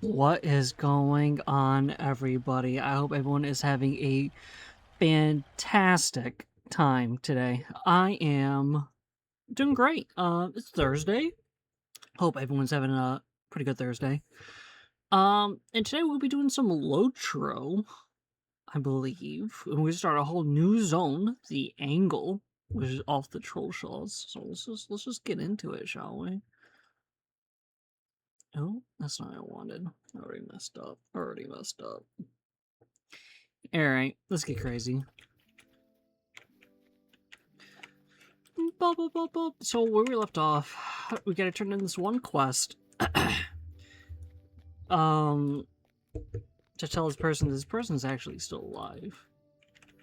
What is going on, everybody? I hope everyone is having a fantastic time today. I am doing great. It's Thursday. Hope everyone's having a pretty good Thursday. And today we'll be doing some LOTRO, I believe. And we start a whole new zone, the Angle, which is off the troll shells. So let's just get into it, shall we? Oh, that's not what I wanted. I already messed up. Alright, let's get crazy. So where we left off, we gotta turn in this one quest. To tell this person is actually still alive.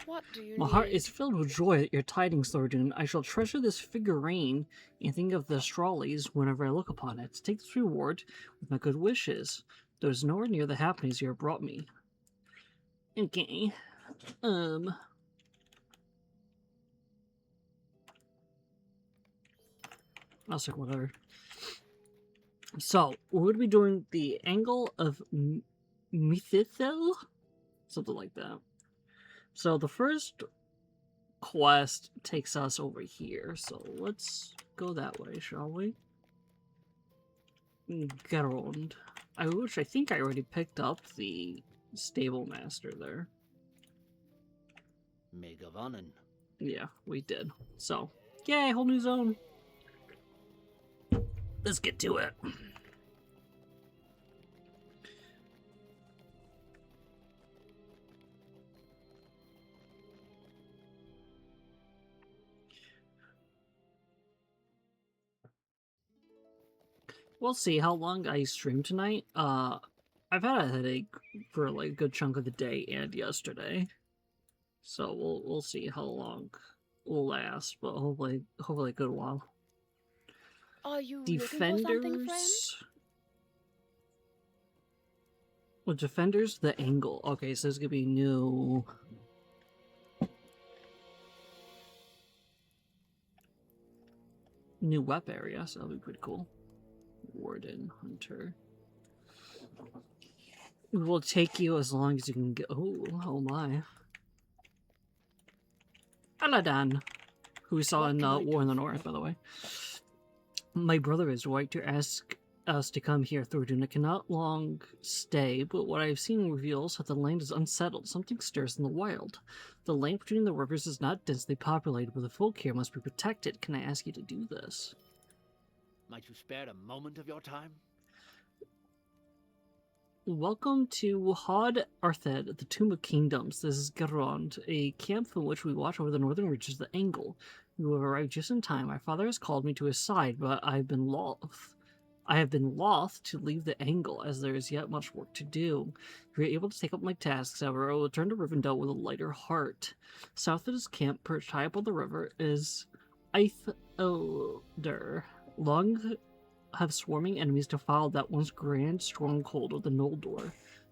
What do you My need? heart is filled with joy at your tidings, Thordoun. I shall treasure this figurine and think of the Strawleys whenever I look upon it. Take this reward with my good wishes, though it's nowhere near the happiness you have brought me. Okay. I'll say whatever. So, we're going to be doing the Angle of Mithithel? Something like that. So, the first quest takes us over here. So, let's go that way, shall we? Get around. I think I already picked up the stable master there. Megavanen. Yeah, we did. So, yay, whole new zone. Let's get to it. We'll see how long I stream tonight. I've had a headache for like a good chunk of the day and yesterday, so we'll see how long will last, but hopefully a good while. Are you Defenders. looking for something, friend? Well, Defenders, the Angle. Okay, so there's gonna be new web area, so that'll be pretty cool. Warden, Hunter. It will take you as long as you can get. Oh my. Aladan, who we saw in War in the North, by the way. My brother is right to ask us to come here, Thordoun. I cannot long stay, but what I have seen reveals that the land is unsettled. Something stirs in the wild. The land between the rivers is not densely populated, but the folk here must be protected. Can I ask you to do this? Might you spare a moment of your time? Welcome to Hod Arthed, the Tomb of Kingdoms. This is Gerond, a camp from which we watch over the northern reaches of the Angle. You have arrived just in time. My father has called me to his side, but I have been loth to leave the Angle, as there is yet much work to do. If you are able to take up my tasks, however, I will return to Rivendell with a lighter heart. South of this camp, perched high up on the river, is Eithilder. Long have swarming enemies defiled that once grand stronghold of the Noldor.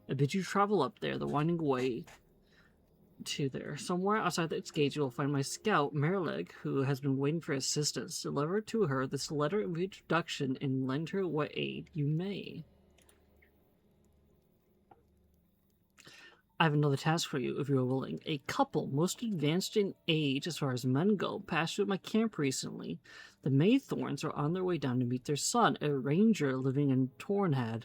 I bid you travel up there, the winding way to there. Somewhere outside its gates you will find my scout, Merleg, who has been waiting for assistance. Deliver to her this letter of introduction and lend her what aid you may. I have another task for you, if you are willing. A couple, most advanced in age as far as men go, passed through my camp recently. The Maythorns are on their way down to meet their son, a ranger living in Tornhad.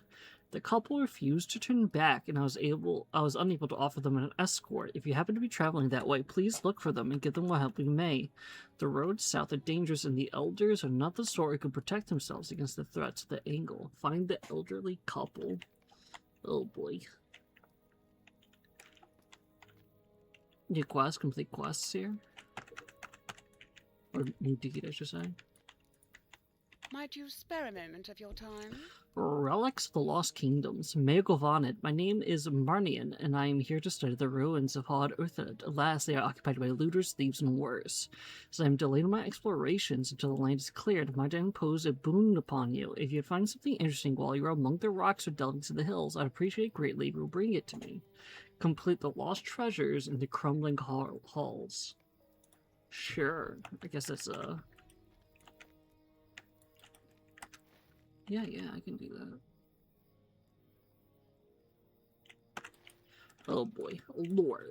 The couple refused to turn back, and I was unable to offer them an escort. If you happen to be traveling that way, please look for them and give them what help you may. The roads south are dangerous, and the elders are not the sort who can protect themselves against the threats of the Angle. Find the elderly couple. Oh boy. New quests, complete quests here. Or new deed, I should say. Might you spare a moment of your time? Relics of the Lost Kingdoms. Megovanet. My name is Marnian, and I am here to study the ruins of Hod Urthid. Alas, they are occupied by looters, thieves, and worse. So I am delaying my explorations until the land is cleared. Might I impose a boon upon you? If you find something interesting while you are among the rocks or delving to the hills, I'd appreciate it greatly if you will bring it to me. Complete the lost treasures in the crumbling halls. Sure. I guess that's yeah, I can do that. Oh boy. Lore.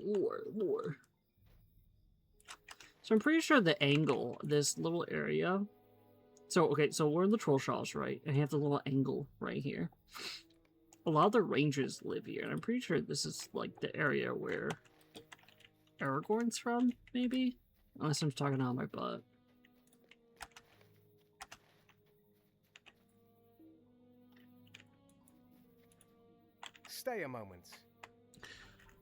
So I'm pretty sure the angle, this little area... So, okay, so we're in the Troll Shaws, right? And you have the little angle right here. A lot of the rangers live here, and I'm pretty sure this is, like, the area where Aragorn's from, maybe? Unless I'm talking out of my butt. Stay a moment.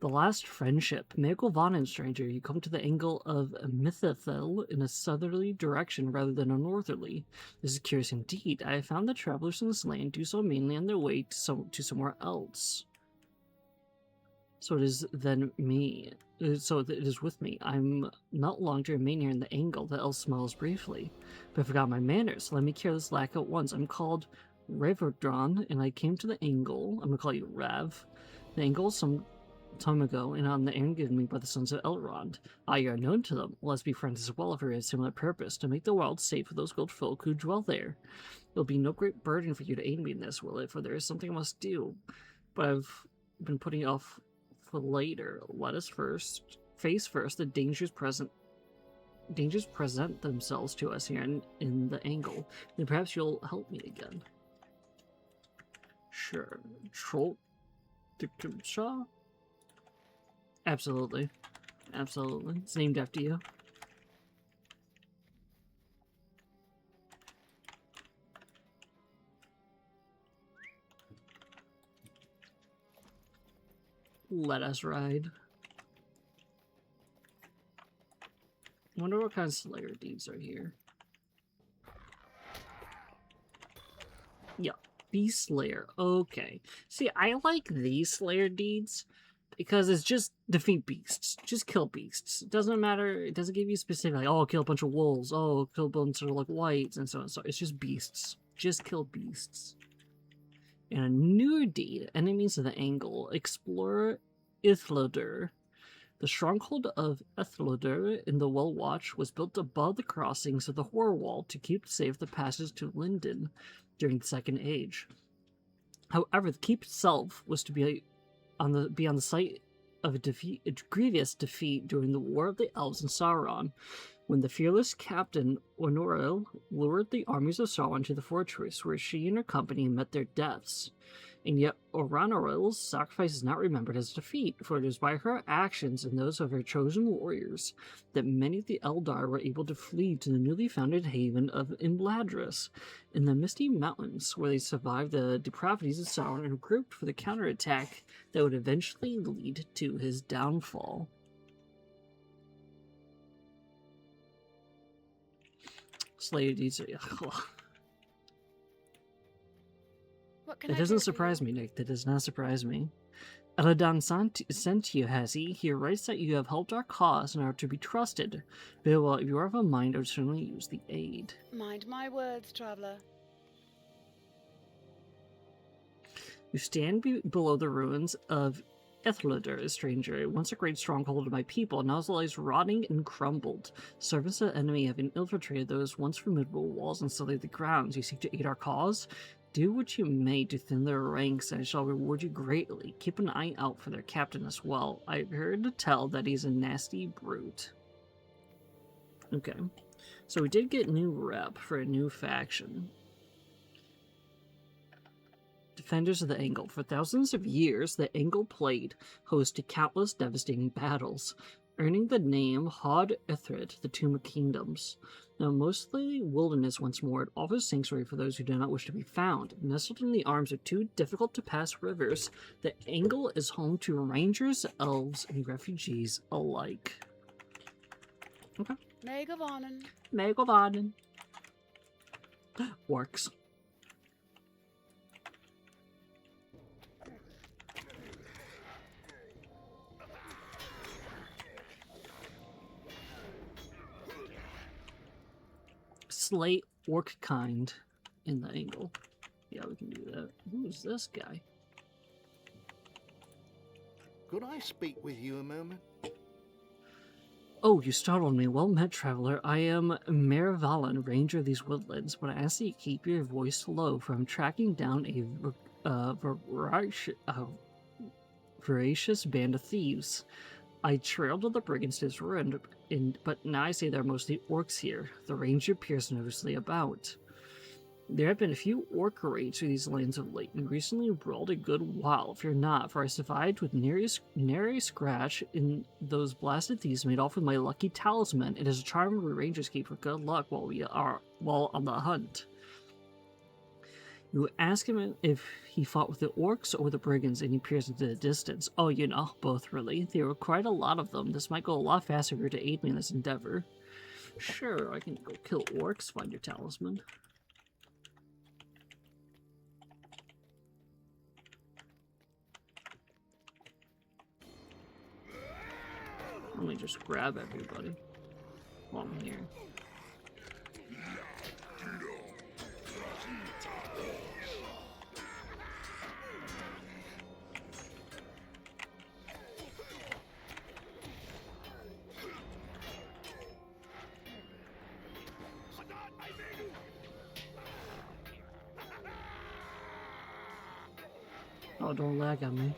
The last friendship. Megalvanin, stranger, you come to the angle of Mythothel in a southerly direction rather than a northerly. This is curious indeed. I have found that travelers in this land do so mainly on their way to somewhere else. So it is then me. So it is with me. I'm not long to remain here in the angle. The elf smiles briefly. But I forgot my manners. Let me clear this lack at once. I'm called Raverdron, and I came to the angle. I'm gonna call you Rav. The angle some time ago, and on the errand given me by the sons of Elrond. You are known to them. Let's be friends as well if we have a similar purpose, to make the world safe for those good folk who dwell there. It'll be no great burden for you to aid me in this, will it? For there is something I must do. But I've been putting it off for later. Let us face first the dangers present themselves to us here in the angle. Then perhaps you'll help me again. Sure. Troll the Shaw? Absolutely. Absolutely. It's named after you. Let us ride. I wonder what kind of Slayer deeds are here. Yeah, Beast Slayer. Okay. See, I like these Slayer deeds because it's just defeat beasts. Just kill beasts. It doesn't matter. It doesn't give you specific, like, oh, kill a bunch of wolves. Oh, kill a bunch of, like, whites, and so on. So it's just beasts. Just kill beasts. And a newer deed, enemies of the angle. Explore Ithlodur. The stronghold of Ithlodur in the Well Watch was built above the crossings of the Horror Wall to keep safe the passage to Lindon during the Second Age. However, the keep itself was to be on the site of a grievous defeat during the War of the Elves in Sauron, when the fearless captain Onoril lured the armies of Sauron to the fortress, where she and her company met their deaths. And yet Oranoril's sacrifice is not remembered as defeat, for it is by her actions and those of her chosen warriors that many of the Eldar were able to flee to the newly founded haven of Imladris in the Misty Mountains, where they survived the depravities of Sauron and grouped for the counterattack that would eventually lead to his downfall. Slayer deeds are... That doesn't surprise me, Nick. That does not surprise me. Eladon sent you, has he? He writes that you have helped our cause and are to be trusted. But well, if you are of a mind, I would certainly use the aid. Mind my words, traveller. You stand below the ruins of Ithlodur, stranger, once a great stronghold of my people, now lies rotting and crumbled. Servants of the enemy have infiltrated those once formidable walls and sullied the grounds. You seek to aid our cause? Do what you may to thin their ranks, and I shall reward you greatly. Keep an eye out for their captain as well. I've heard tell that he's a nasty brute. Okay. So we did get new rep for a new faction. Defenders of the Angle. For thousands of years, the Angle played host to countless devastating battles, earning the name Hod Ithrid, the Tomb of Kingdoms. Now mostly wilderness once more, it offers sanctuary for those who do not wish to be found. Nestled in the arms of two difficult-to-pass rivers, the Angle is home to rangers, elves, and refugees alike. Okay. Megalvanin. Orcs. Slay orc kind in the Angle. Yeah, we can do that. Who is this guy? Could I speak with you a moment? Oh, you startled me. Well met, traveler. I am Merivalan, ranger of these woodlands, but I ask that you keep your voice low, for I'm tracking down a voracious band of thieves. I trailed to the brigands to his ruin, but now I say there are mostly orcs here. The ranger peers nervously about. There have been a few orc raids through these lands of late. We recently brawled a good while, fear not, for I survived with nary scratch, and those blasted thieves made off with my lucky talisman. It is a charm we rangers keep for good luck while on the hunt. You ask him if he fought with the orcs or with the brigands, and he peers into the distance. Oh, you know, both really. There were quite a lot of them. This might go a lot faster if you're to aid me in this endeavor. Sure, I can go kill orcs, find your talisman. Let me just grab everybody while I'm here. Oh, don't lag on me.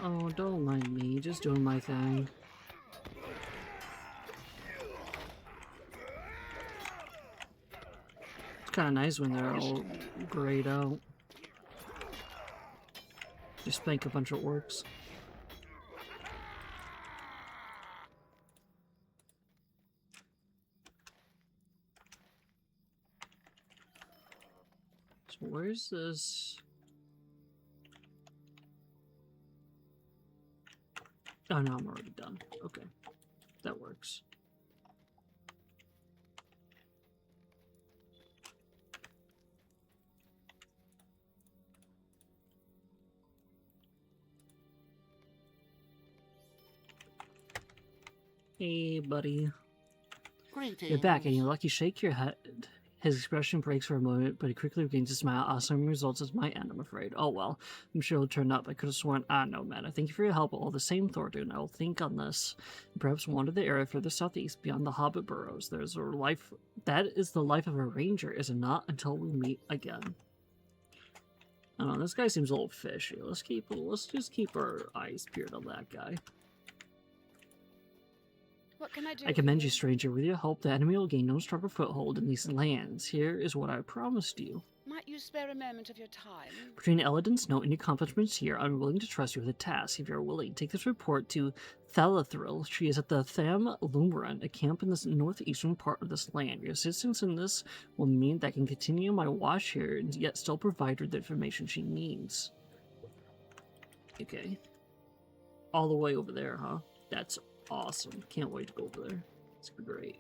Oh, don't mind me, just doing my thing. It's kind of nice when they're all grayed out. Just spank a bunch of orcs. So where's this? Oh no, I'm already done. Okay, that works. Hey, buddy. Greetings. You're back, and you lucky shake your head. His expression breaks for a moment, but he quickly regains a smile. Awesome results at my end, I'm afraid. Oh well, I'm sure it'll turn up. I could have sworn. No matter. Thank you for your help. All the same, Thordoun. I will think on this. Perhaps wander the area further southeast, beyond the Hobbit burrows. There's a life. That is the life of a ranger, is it not? Until we meet again. I don't know. This guy seems a little fishy. Let's just keep our eyes peeled on that guy. What can I do? I commend you, stranger. With your help, the enemy will gain no stronger foothold in these lands. Here is what I promised you. Might you spare a moment of your time? Between Eladin's note and your accomplishments here, I'm willing to trust you with a task. If you're willing, take this report to Thalathril. She is at the Tham Lumaran, a camp in the northeastern part of this land. Your assistance in this will mean that I can continue my watch here and yet still provide her the information she needs. Okay. All the way over there, huh? That's awesome. Can't wait to go over there. It's great.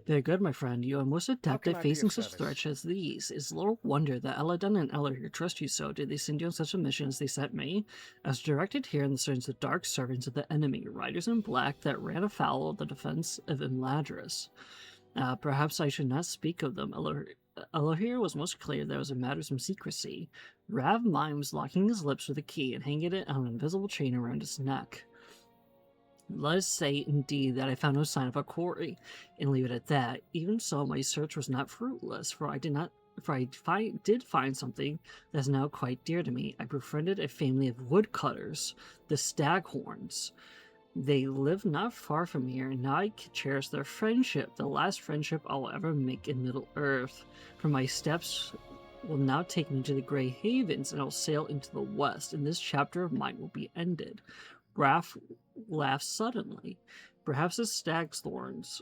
Very good, my friend. You are most adept can at I be facing of such service? threats as these. It's little wonder that Eladin and Elahir trust you so. Did they send you on such a mission as they sent me? I was directed here in the search of the dark servants of the enemy, riders in black that ran afoul of the defense of Imladris. Perhaps I should not speak of them. Elahir was most clear that it was a matter of some secrecy. Rav Mine was locking his lips with a key and hanging it on an invisible chain around his neck. Let us say, indeed, that I found no sign of a quarry, and leave it at that. Even so, my search was not fruitless, for I did find something that is now quite dear to me. I befriended a family of woodcutters, the Staghorns. They live not far from here, and now I can cherish their friendship, the last friendship I will ever make in Middle-earth. For my steps will now take me to the Grey Havens, and I will sail into the west, and this chapter of mine will be ended. Raph laughs suddenly. Perhaps the Stagsworns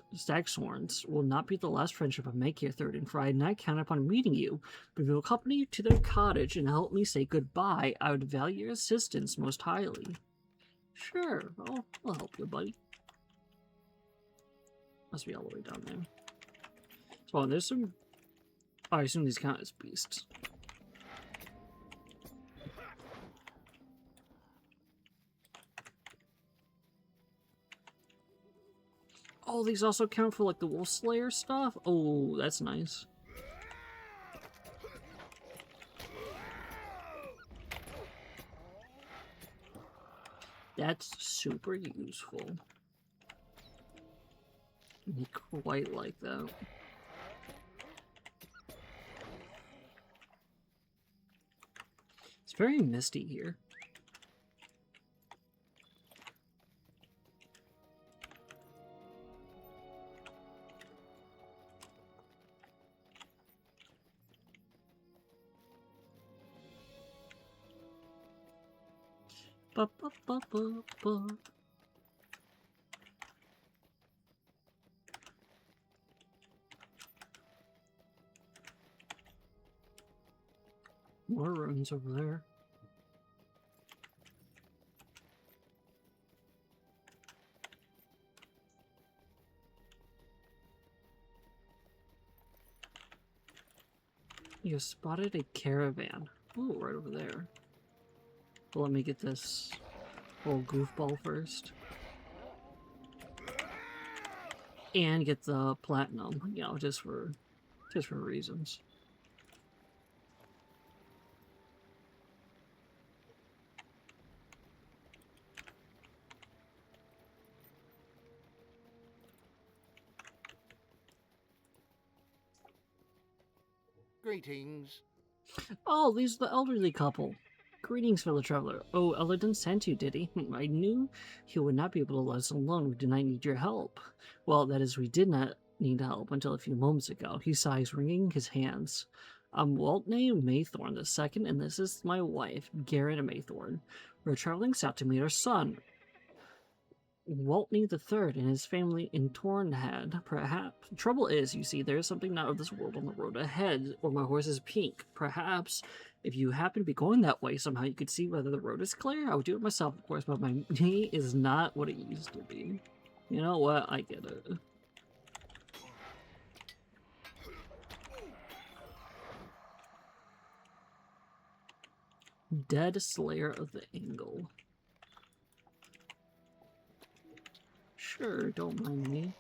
will not be the last friendship I make here, Thordoun, for I had not counted upon meeting you. But if you will accompany you to their cottage and help me say goodbye, I would value your assistance most highly. Sure, I'll help you, buddy. Must be all the way down there. So there's some... Oh, I assume these count as beasts. Oh, these also count for like the Wolf Slayer stuff? Oh, that's nice. That's super useful. I quite like that. It's very misty here. Ba, ba, ba, ba, ba. More ruins over there. You spotted a caravan. Oh, right over there. Well, let me get this little goofball first. And get the platinum, you know, just for reasons. Greetings. Oh, these are the elderly couple. Greetings, fellow traveler. Oh, Eladin sent you, did he? I knew he would not be able to let us alone. We did not need your help. Well, that is, we did not need help until a few moments ago. He sighs, wringing his hands. I'm Waltney Maythorn II, and this is my wife, Garrett Maythorn. We're traveling south to meet our son, Waltney III, and his family in Tornhad. Perhaps. Trouble is, you see, there is something not of this world on the road ahead, or my horse is pink. Perhaps, if you happen to be going that way, somehow you could see whether the road is clear. I would do it myself, of course, but my knee is not what it used to be. You know what? I get it. Dead Slayer of the Angle. Sure, don't mind me.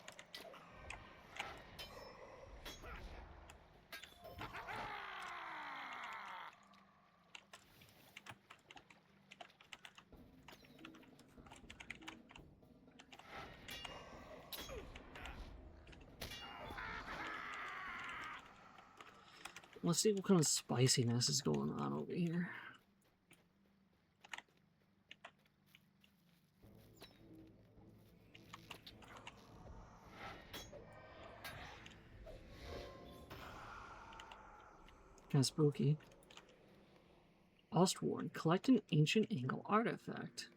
Let's see what kind of spiciness is going on over here. Kind of spooky. Ostwarn, collect an ancient angle artifact.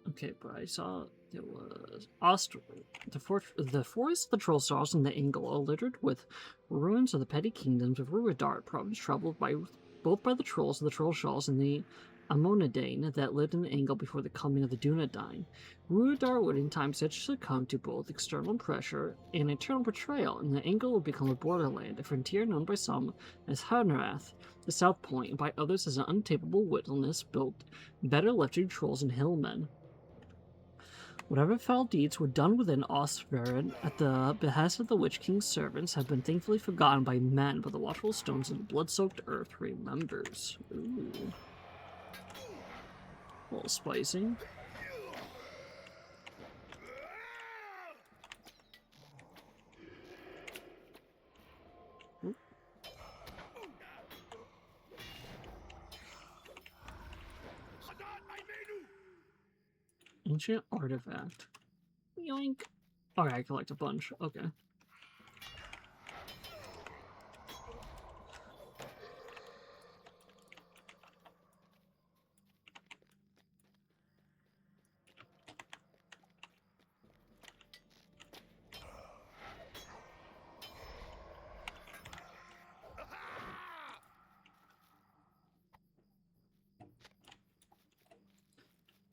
Okay, but I saw there was Ostwarn. The forest of the troll stars in the angle are littered with ruins of the petty kingdoms of Ruidart, province troubled by both by the trolls of the troll shalls and the Amonidane that lived in the angle before the coming of the Dunedain. Ruidart would in time succumb to both external pressure and internal betrayal, and the angle would become a borderland, a frontier known by some as Hanrath, the South Point, and by others as an untappable wilderness built better left to trolls and hillmen. Whatever foul deeds were done within Ostvarden at the behest of the Witch King's servants have been thankfully forgotten by men, but the watchful stones of the blood-soaked earth remembers. Ooh. A little spicy. Ooh. Ancient artifact. Yoink. Alright, I collect a bunch. Okay.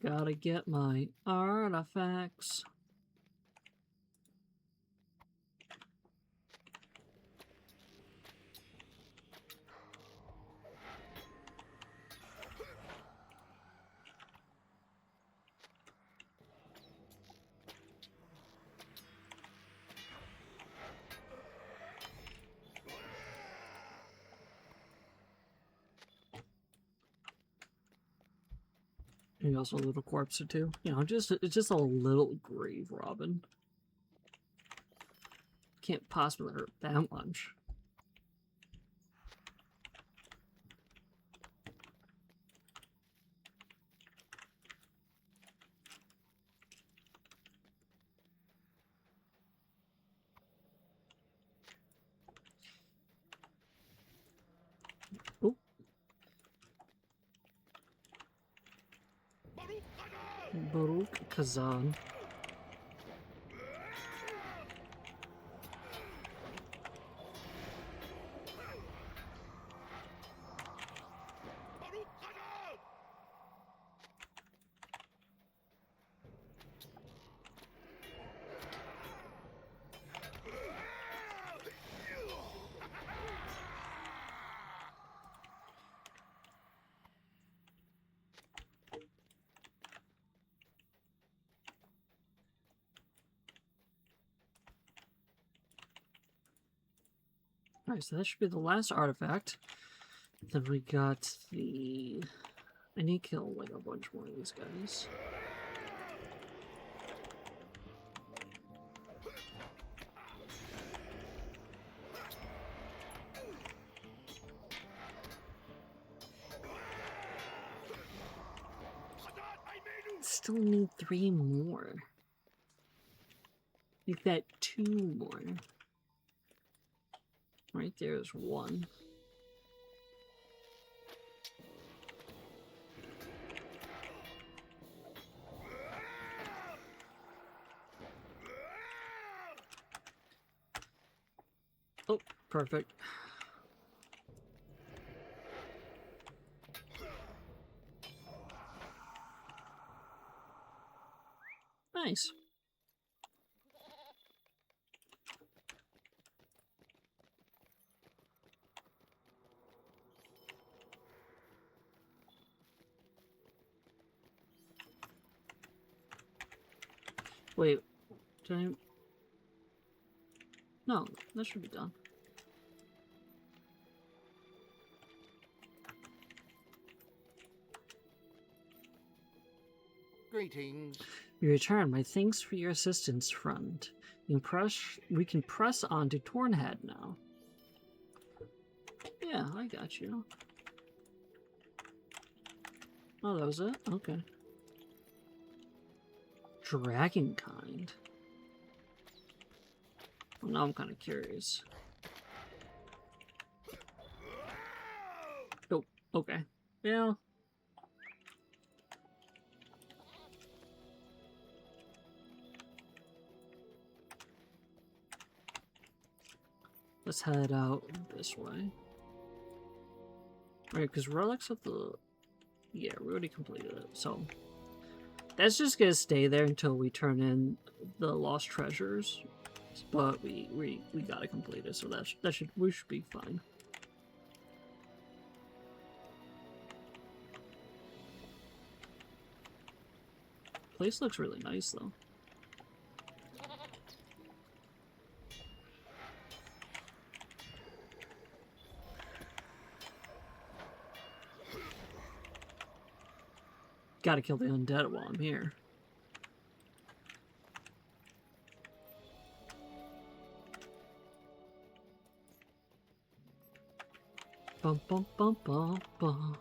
Gotta get my artifacts. Maybe also a little corpse or two. You know, it's just a little grave robin. Can't possibly hurt that much. Oh. Baruch Kazan. Alright, so that should be the last artifact. Then we got the... I need to kill like a bunch more of these guys. Still need 3 more. Make that 2 more. Right there's 1. Oh, perfect. Nice. Wait, did I... No, that should be done. Greetings. You return. My thanks for your assistance, friend. We can press on to Tornhead now. Yeah, I got you. Oh, that was it? Okay. Dragonkind. Well, now I'm kind of curious. Oh, okay. Yeah. Let's head out this way. Right, because relics at the... Yeah, we already completed it, so... That's just gonna stay there until we turn in the lost treasures. But we gotta complete it, so we should be fine. Place looks really nice though. Gotta kill the undead while I'm here. Bum bum bum bum bum.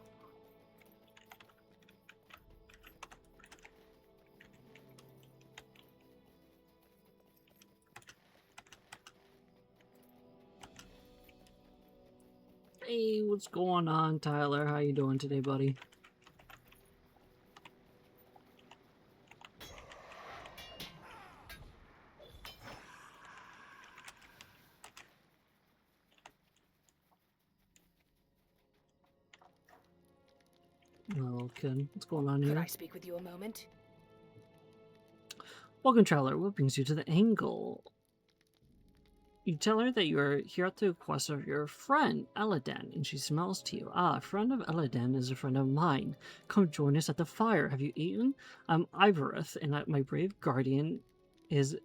Hey, what's going on, Tyler? How you doing today, buddy? Okay, what's going on Could here? I speak with you a moment? Welcome, traveler. What brings you to the angle? You tell her that you are here at the request of your friend, Eladan, and she smells to you. Ah, a friend of Eladan is a friend of mine. Come join us at the fire. Have you eaten? I'm Ivarith, and my brave guardian is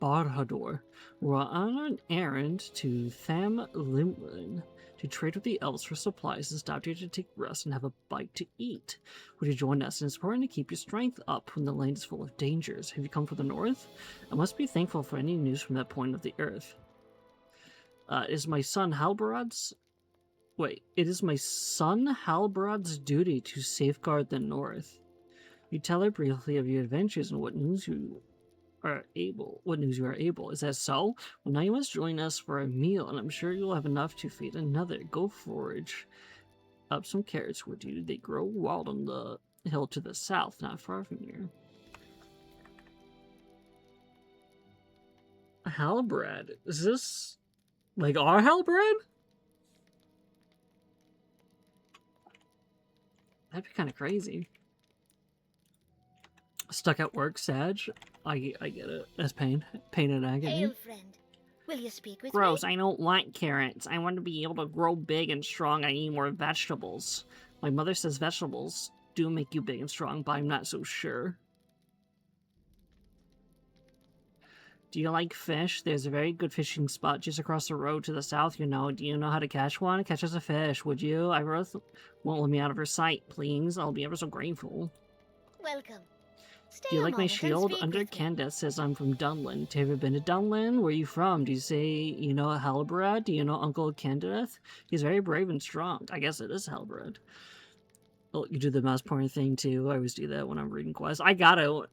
Barhador. We're on an errand to Tham Limlin to trade with the elves for supplies and stop here to take rest and have a bite to eat. Would you join us? It's important to keep your strength up when the land is full of dangers. Have you come from the north? I must be thankful for any news from that point of the earth. Is my son Halbarad's... Wait, it is my son Halbarad's duty to safeguard the north. You tell her briefly of your adventures and what news you are able. Is that so? Well, now you must join us for a meal, and I'm sure you'll have enough to feed another. Go forage up some carrots with you. They grow wild on the hill to the south, not far from here. Halbrad? Is this like our Halbrad? That'd be kind of crazy. Stuck at work, Sag. I get it. That's pain. Pain and agony. Hail, friend. Will you speak with Gross, me? I don't want carrots. I want to be able to grow big and strong. I need more vegetables. My mother says vegetables do make you big and strong, but I'm not so sure. Do you like fish? There's a very good fishing spot just across the road to the south, you know. Do you know how to catch one? Catch us a fish, would you? I won't let me out of her sight, please. I'll be ever so grateful. Welcome. Stay Do you a like my moment and shield? speak Under with me. Candace says I'm from Dunland. Have you ever been to Dunland? Where are you from? Do you say you know Halbrad? Do you know Uncle Candace? He's very brave and strong. I guess it is Halbrad. Well, you do the mouse pointer thing too. I always do that when I'm reading quests. I gotta.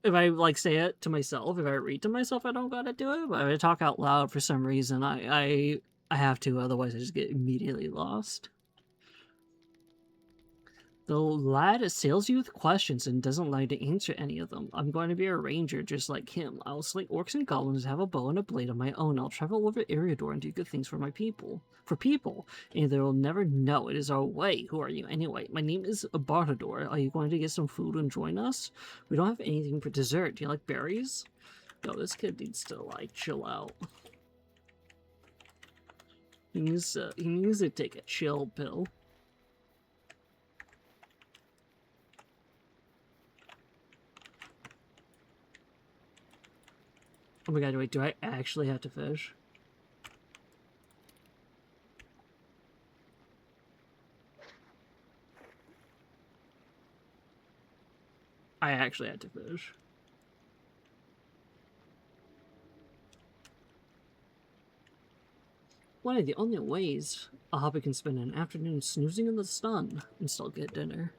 If I like say it to myself, if I read to myself, I don't gotta do it. But if I talk out loud for some reason, I have to. Otherwise, I just get immediately lost. The lad assails you with questions and doesn't like to answer any of them. I'm going to be a ranger just like him. I'll slay orcs and goblins, have a bow and a blade of my own. I'll travel over Eriador and do good things for my people. And they will never know it is our way. Who are you anyway? My name is Bartador. Are you going to get some food and join us? We don't have anything for dessert. Do you like berries? No, this kid needs to, like, chill out. He needs to take a chill pill. Oh my god, wait, do I actually have to fish? I actually had to fish. One of the only ways a hobby can spend an afternoon snoozing in the sun and still get dinner.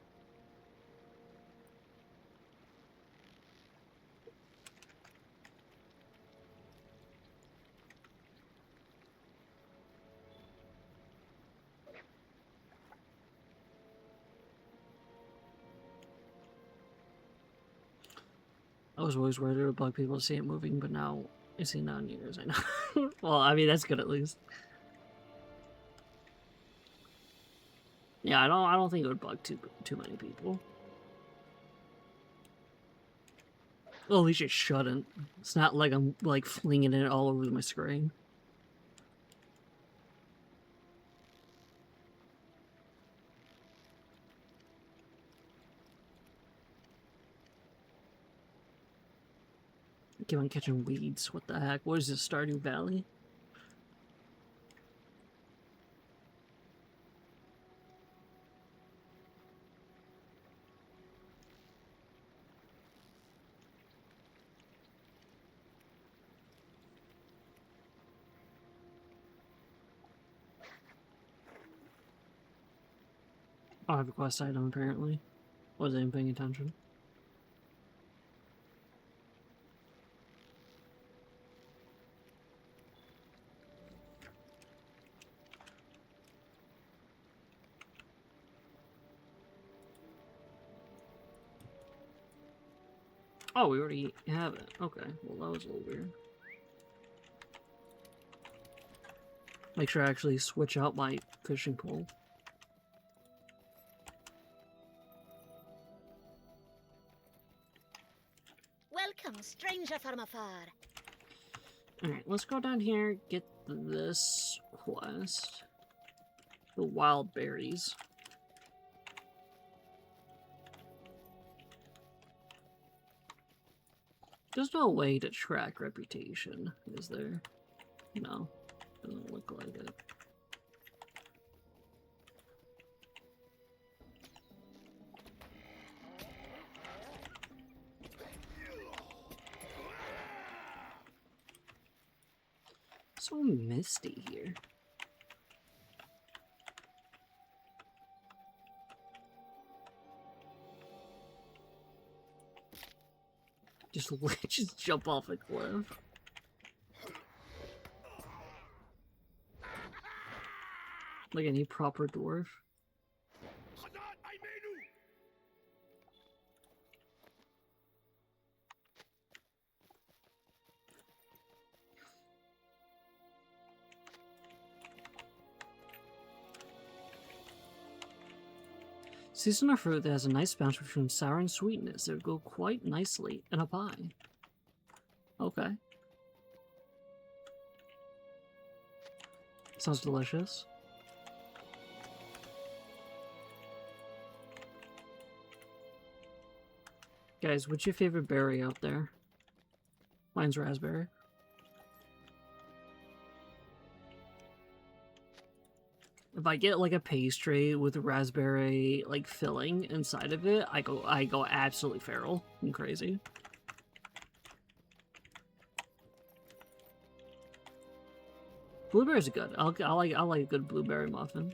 I was always worried it would bug people to see it moving, but now I see non-eaters, I know. Well, I mean, that's good at least. Yeah, I don't think it would bug too many people. Well, at least it shouldn't. It's not like I'm, like, flinging it all over my screen. Keep on catching weeds. What the heck? What is this, Stardew Valley? Oh, I have a quest item apparently. Wasn't even paying attention. Oh, we already have it. Okay, well that was a little weird. Make sure I actually switch out my fishing pole. Welcome, stranger from afar. Alright, let's go down here, get this quest. The wild berries. There's no way to track reputation, is there? No. Doesn't look like it. So misty here. Just jump off a cliff. Like any proper dwarf. Season a fruit that has a nice balance between sour and sweetness. It would go quite nicely in a pie. Okay. Sounds delicious. Guys, what's your favorite berry out there? Mine's raspberry. If I get like a pastry with raspberry like filling inside of it, I go absolutely feral and crazy. Blueberries are good. I like a good blueberry muffin.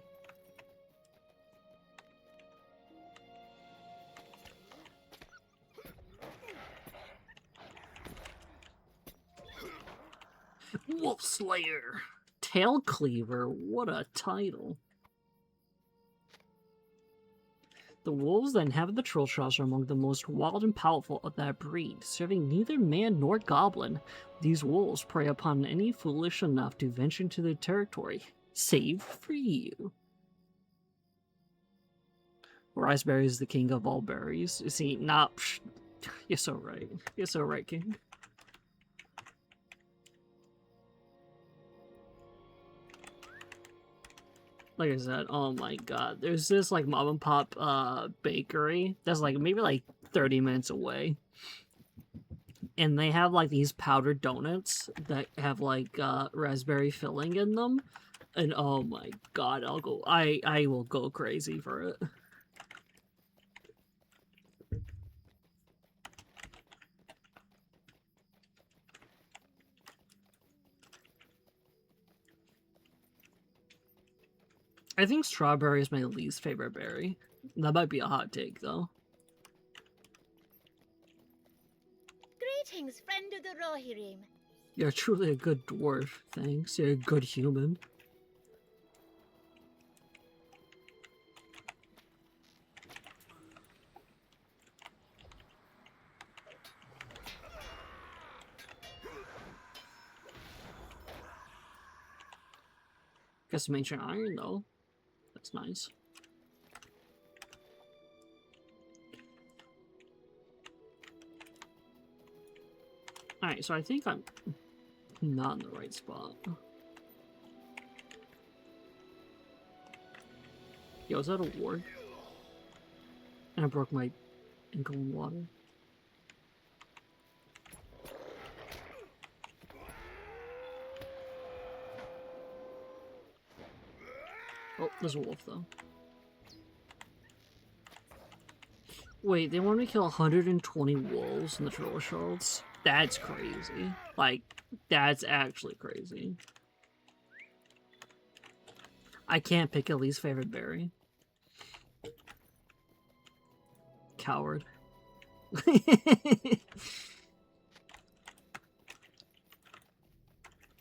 Wolf Slayer. Tail Cleaver, what a title. The wolves that inhabit the troll shells are among the most wild and powerful of that breed, serving neither man nor goblin. These wolves prey upon any foolish enough to venture into their territory, save for you. Raspberry is the king of all berries. You see, you're so right. You're so right, King. Like I said, oh my god, there's this like mom and pop bakery that's like maybe like 30 minutes away. And they have like these powdered donuts that have like raspberry filling in them. And oh my god, I will go crazy for it. I think strawberry is my least favorite berry. That might be a hot take, though. Greetings, friend of the Rohirrim. You're truly a good dwarf, thanks. You're a good human. Got some ancient iron, though. That's nice. Alright, so I think I'm not in the right spot. Yo, is that a ward? And I broke my ankle in water. Oh, there's a wolf, though. Wait, they want me to kill 120 wolves in the Troll Shards? That's crazy. Like, that's actually crazy. I can't pick a least favorite berry. Coward.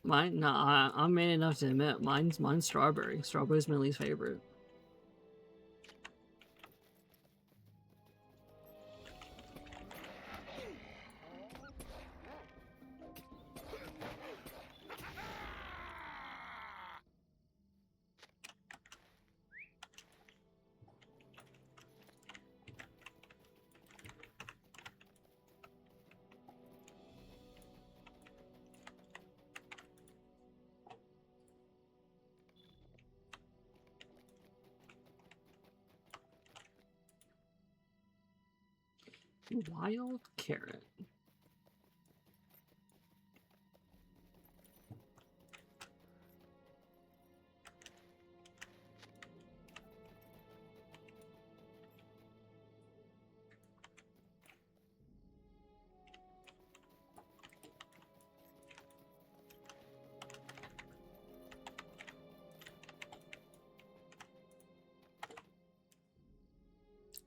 I'm man enough to admit, mine's strawberry. Strawberry's my least favorite. Wild carrot.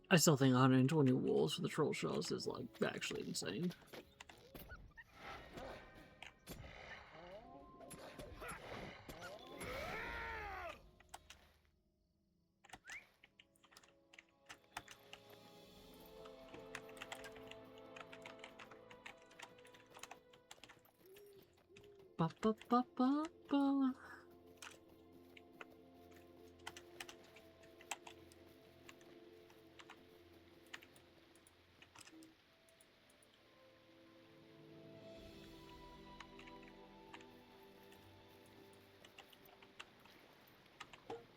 I still think 120 wolves for the troll shells is like actually insane. Ba ba ba ba ba.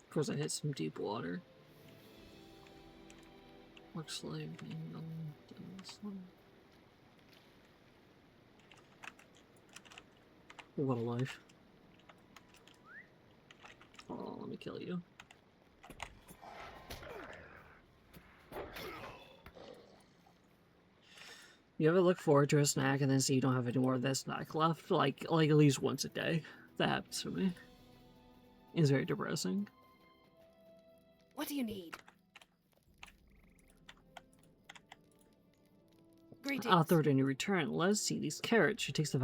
Of course, I hit some deep water. Looks like what a life. Oh, let me kill you. You ever look forward to a snack and then see you don't have any more of that snack left? Like at least once a day. That happens to me. It's very depressing. What do you need? Greetings. Thordoun, in return, let's see these carrots. She takes the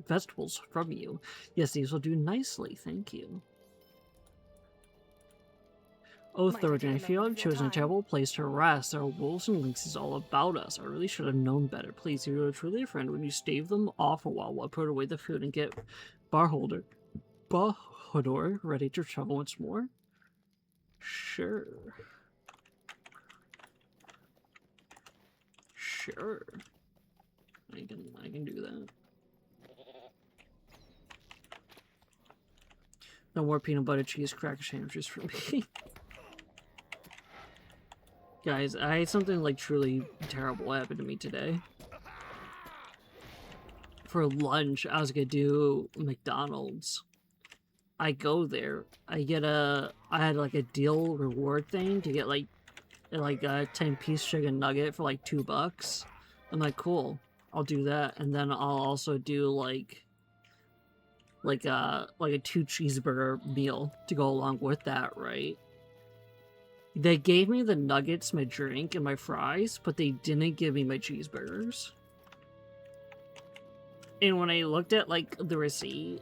vegetables from you. Yes, these will do nicely, thank you. Oh, Might have Thordoun, I taken feel up I've with your chosen a time. terrible place to rest. There are wolves and lynxes all about us. I really should have known better. Please, you are truly a friend. When you stave them off a while put away the food and get Bahodor ready to travel once more? Sure. Sure. I can do that. No more peanut butter cheese cracker sandwiches for me. Guys, I had something like truly terrible happen to me today. For lunch, I was gonna do McDonald's. I go there. I had like a deal reward thing to get like a 10-piece chicken nugget for like $2. I'm like, cool, I'll do that, and then I'll also do like a 2-cheeseburger meal to go along with that, right? They gave me the nuggets, my drink, and my fries, but they didn't give me my cheeseburgers. And when I looked at like the receipt,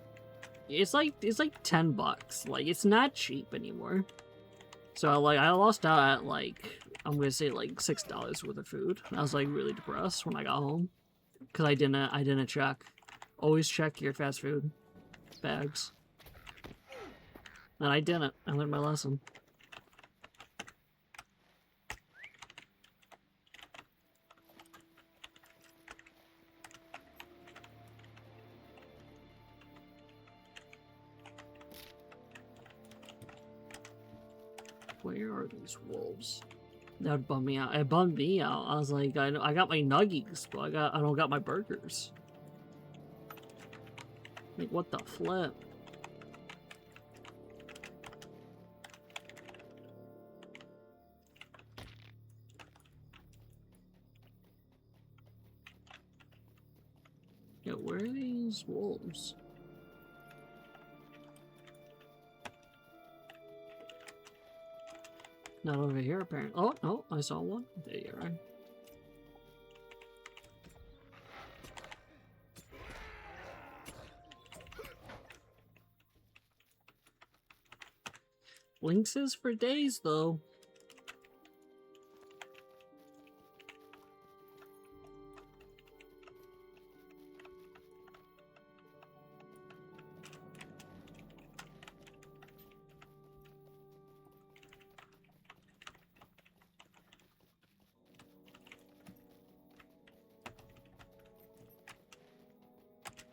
it's like $10. Like, it's not cheap anymore. So I lost out at like, I'm gonna say like $6 worth of food. I was like really depressed when I got home because I didn't check. Always check your fast food bags. And I didn't. I learned my lesson. Where are these wolves? That would bum me out. It bummed me out. I was like, I got my nuggies, but I don't got my burgers. Like, what the flip? Yeah, where are these wolves? Not over here, apparently. Oh, no, I saw one. There you are. Lynxes for days, though.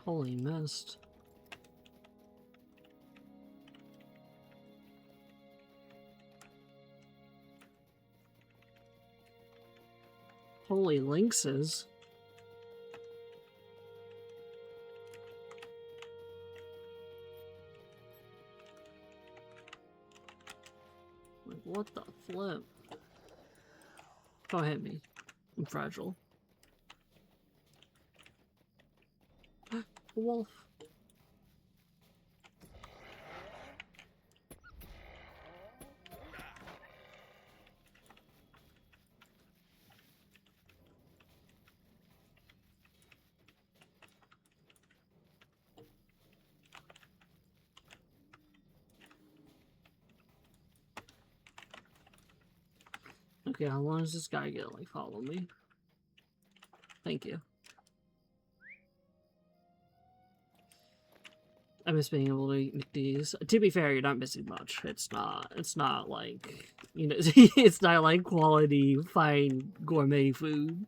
Holy mist. Holy lynxes. Like, what the flip? Don't hit me. I'm fragile. A wolf. Okay, how long does this guy get? Like, follow me. Thank you. I miss being able to eat these. To be fair, you're not missing much. It's not like, you know, it's not like quality, fine gourmet food.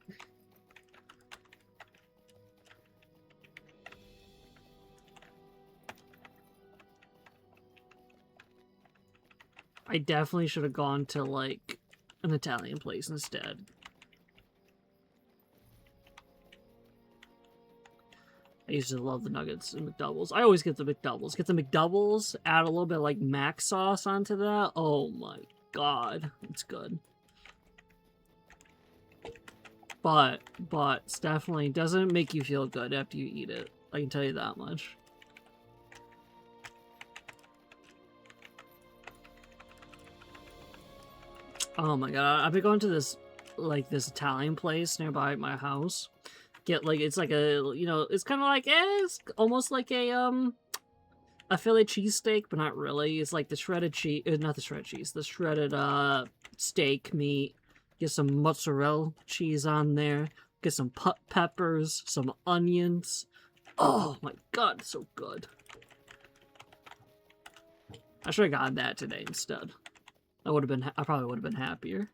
I definitely should have gone to, like, an Italian place instead. I used to love the nuggets and McDoubles. I always get the McDoubles. Get the McDoubles, add a little bit of, like, mac sauce onto that. Oh my god. It's good. But it's definitely doesn't make you feel good after you eat it. I can tell you that much. Oh my god. I've been going to this, like, this Italian place nearby my house. Get, like, it's like a, you know, it's kind of like, it's almost like a Philly cheesesteak, but not really. It's like the shredded cheese, not the shredded cheese, the shredded, steak meat. Get some mozzarella cheese on there. Get some peppers, some onions. Oh my god, so good. I should have gotten that today instead. I probably would have been happier.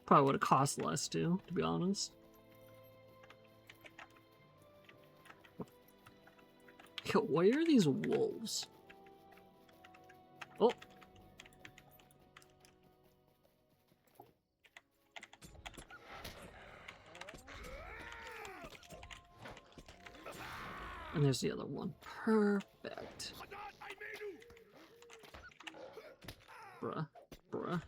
Probably would have cost less too, to be honest. Yo, where are these wolves? Oh. And there's the other one. Perfect. Bruh. Bruh.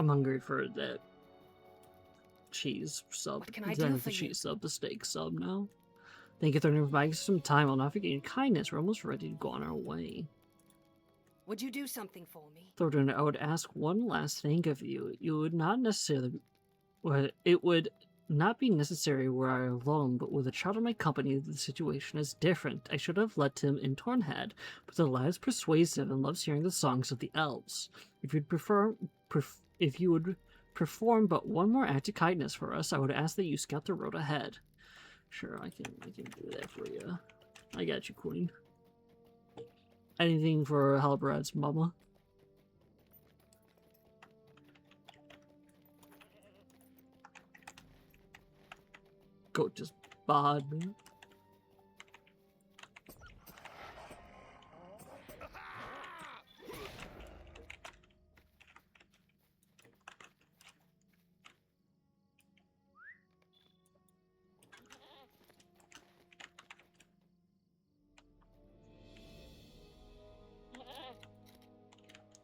I'm hungry for that cheese sub. What can I do for the you? cheese sub, the steak sub now. Thank you, Thordoun, for buying some time. I'll not forget your kindness. We're almost ready to go on our way. Would you do something for me? Thordoun, I would ask one last thing of you. You would not necessarily... Well, it would not be necessary were I alone, but with a child in my company, the situation is different. I should have let him in Tornhead, but the lad is persuasive and loves hearing the songs of the elves. If you would perform but one more act of kindness for us, I would ask that you scout the road ahead. Sure, I can do that for you. I got you, Queen. Anything for Halbrad's mama? Goat just bod me.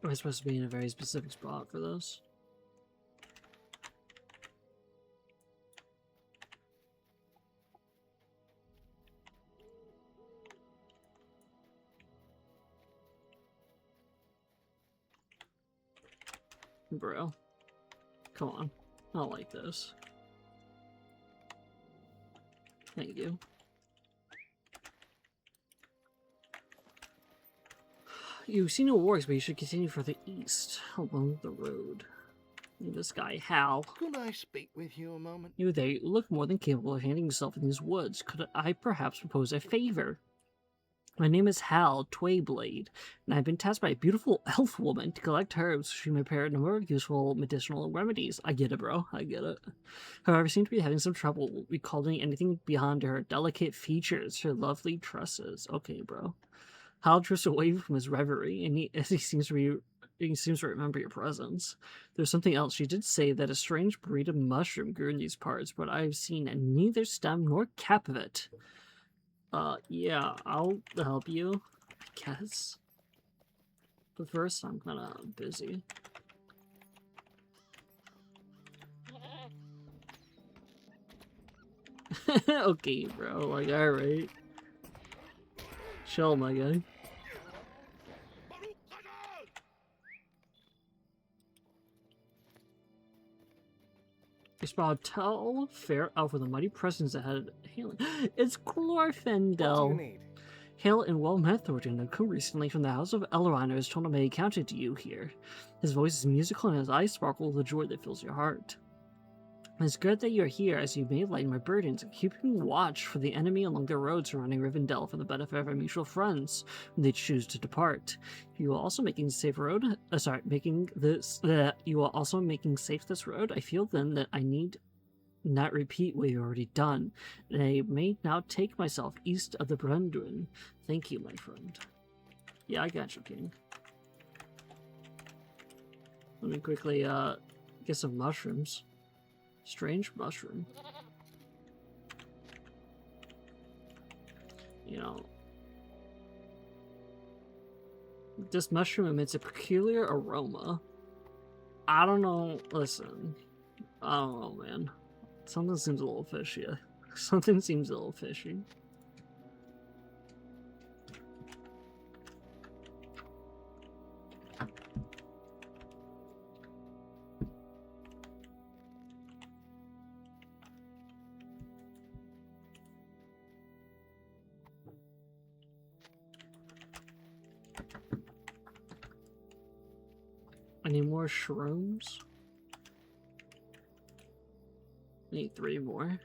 Am I supposed to be in a very specific spot for this? Bro. Come on. I don't like this. Thank you. You've seen no works, but you should continue further east along the road. This guy, Hal. Could I speak with you a moment? You there, you look more than capable of handling yourself in these woods. Could I perhaps propose a favor? My name is Hal Twayblade, and I've been tasked by a beautiful elf woman to collect herbs so she may prepare a number of useful medicinal remedies. I get it, bro. I get it. However, I seem to be having some trouble recalling anything beyond her delicate features, her lovely tresses. Okay, bro. Hal drifts away from his reverie, and he seems to remember your presence. There's something else. She did say that a strange breed of mushroom grew in these parts, but I've seen neither stem nor cap of it. Yeah, I'll help you, I guess. But first, I'm kinda busy. Okay, bro, like, alright. Chill, my guy. You spot a tall, fair elf with a mighty presence ahead. Hailing. It's Glorfindel. What do you need? Hail and well met, Thordoun. I've come recently from the House of Elrond. I was told I may encounter you here. His voice is musical and his eyes sparkle with the joy that fills your heart. It's good that you're here, as you may lighten my burdens and keeping watch for the enemy along the road surrounding Rivendell for the benefit of our mutual friends when they choose to depart. You are also making safe road. You are also making safe this road. I feel then that I need not repeat what you've already done, and I may now take myself east of the Brandwin. Thank you, my friend. Yeah, I got you, King. Let me quickly get some mushrooms. Strange mushroom. You know, this mushroom emits a peculiar aroma. I don't know. Listen, I don't know, man. Something seems a little fishy. Something seems a little fishy. I need more shrooms. I need 3 more.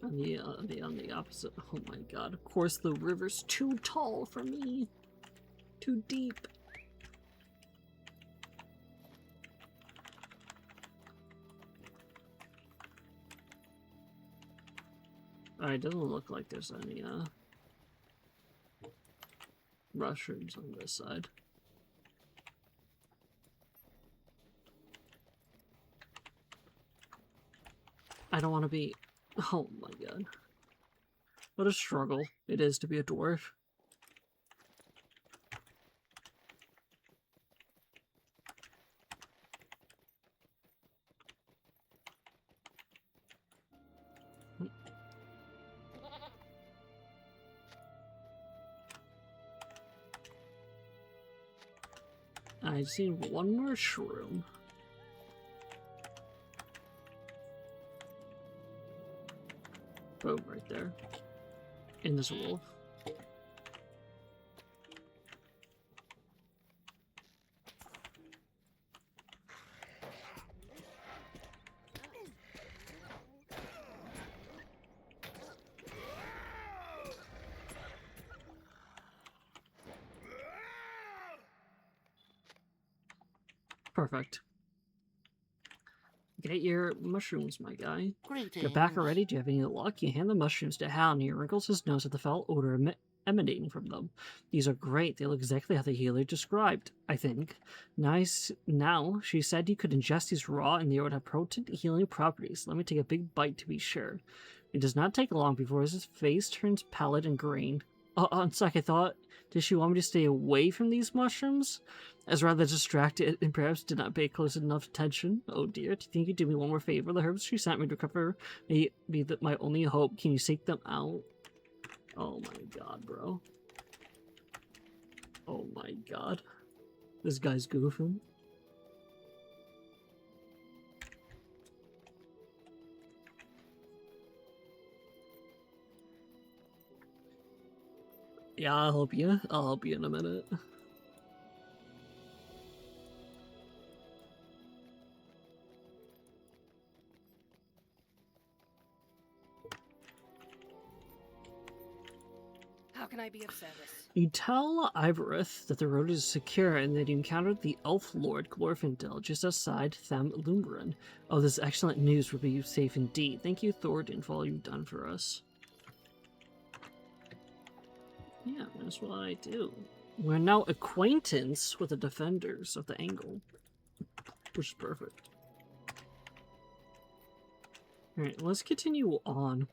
On the opposite. Oh my god. Of course the river's too tall for me. Too deep. Alright, doesn't look like there's any mushrooms on this side. I don't want to be... Oh my god. What a struggle it is to be a dwarf. I just need 1 more shroom. Boom, right there. In this wolf. Perfect. Get your mushrooms, my guy. Greetings. You're back already? Do you have any luck? You hand the mushrooms to Hal, and he wrinkles his nose at the foul odor emanating from them. These are great. They look exactly how the healer described, I think. Nice. Now, she said you could ingest these raw, and they would have potent healing properties. Let me take a big bite to be sure. It does not take long before his face turns pallid and green. On sec, I thought, did she want me to stay away from these mushrooms? I was rather distracted and perhaps did not pay close enough attention. Oh dear, do you think you'd do me one more favor? The herbs she sent me to recover may be my only hope. Can you seek them out? Oh my god, bro. Oh my god. This guy's goofing. Yeah, I'll help you. I'll help you in a minute. How can I be of service? You tell Ivarith that the road is secure and that you encountered the elf lord Glorfindel just outside Thamlumbrin. Oh, this excellent news will be safe indeed. Thank you, Thordoun, for all you've done for us. Yeah, that's what I do. We're now acquaintance with the defenders of the angle, which is perfect. Alright, let's continue on.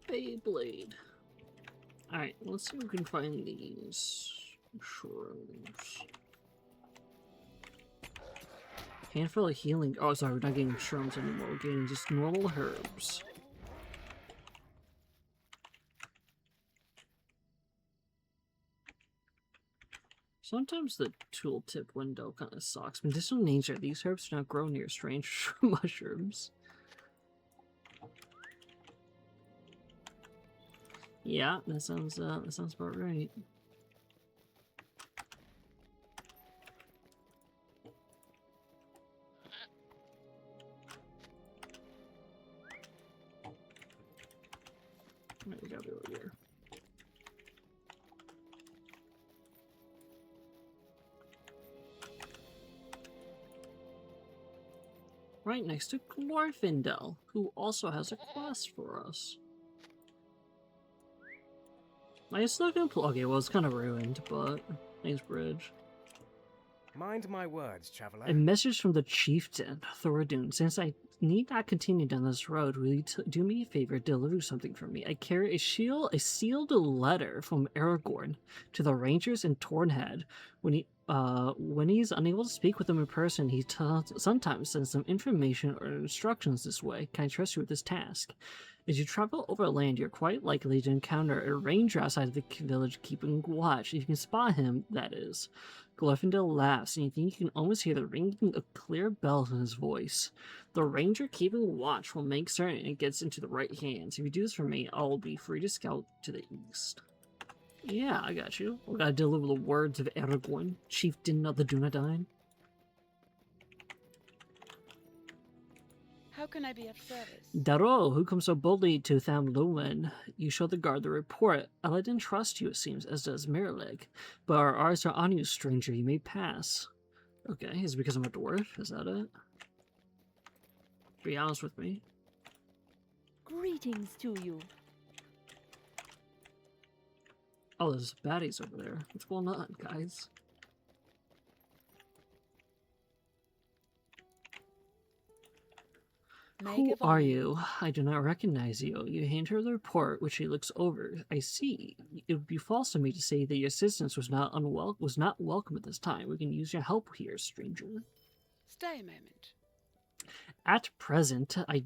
Beyblade. Alright, let's see if we can find these shrooms. Handful of healing. Oh, sorry, we're not getting shrooms anymore. We're getting just normal herbs. Sometimes the tooltip window kind of sucks. Medicinal nature. These herbs do not grow near strange mushrooms. Yeah, that sounds about right. Alright, we gotta be over here. Right next to Glorfindel, who also has a quest for us. I still can plug it. Well, it's kind of ruined, but thanks, Bridge. Mind my words, traveler. A message from the chieftain, Thordoun. Since I need not continue down this road, will you do me a favor, deliver something for me? I carry a sealed letter from Aragorn to the rangers in Tornhead. When he's unable to speak with them in person, he sometimes sends some information or instructions this way. Can I trust you with this task? As you travel overland, you're quite likely to encounter a ranger outside of the village keeping watch. If you can spot him, that is. Glorfindel laughs, and you think you can almost hear the ringing of clear bells in his voice. The ranger keeping watch will make certain it gets into the right hands. If you do this for me, I'll be free to scout to the east. Yeah, I got you. We gotta deliver the words of Aragorn, chieftain of the Dunedain. How can I be of service? Darrow, who comes so boldly to Tham Lumen? You show the guard the report. Eladin trusts you, it seems, as does Mirlig. But our eyes are on you, stranger. You may pass. Okay, is it because I'm a dwarf? Is that it? Be honest with me. Greetings to you. Oh, there's baddies over there. What's going on, guys? Who are you? I do not recognize you. You hand her the report, which she looks over. I see. It would be false of me to say that your assistance was not welcome at this time. We can use your help here, stranger. Stay a moment. At present, I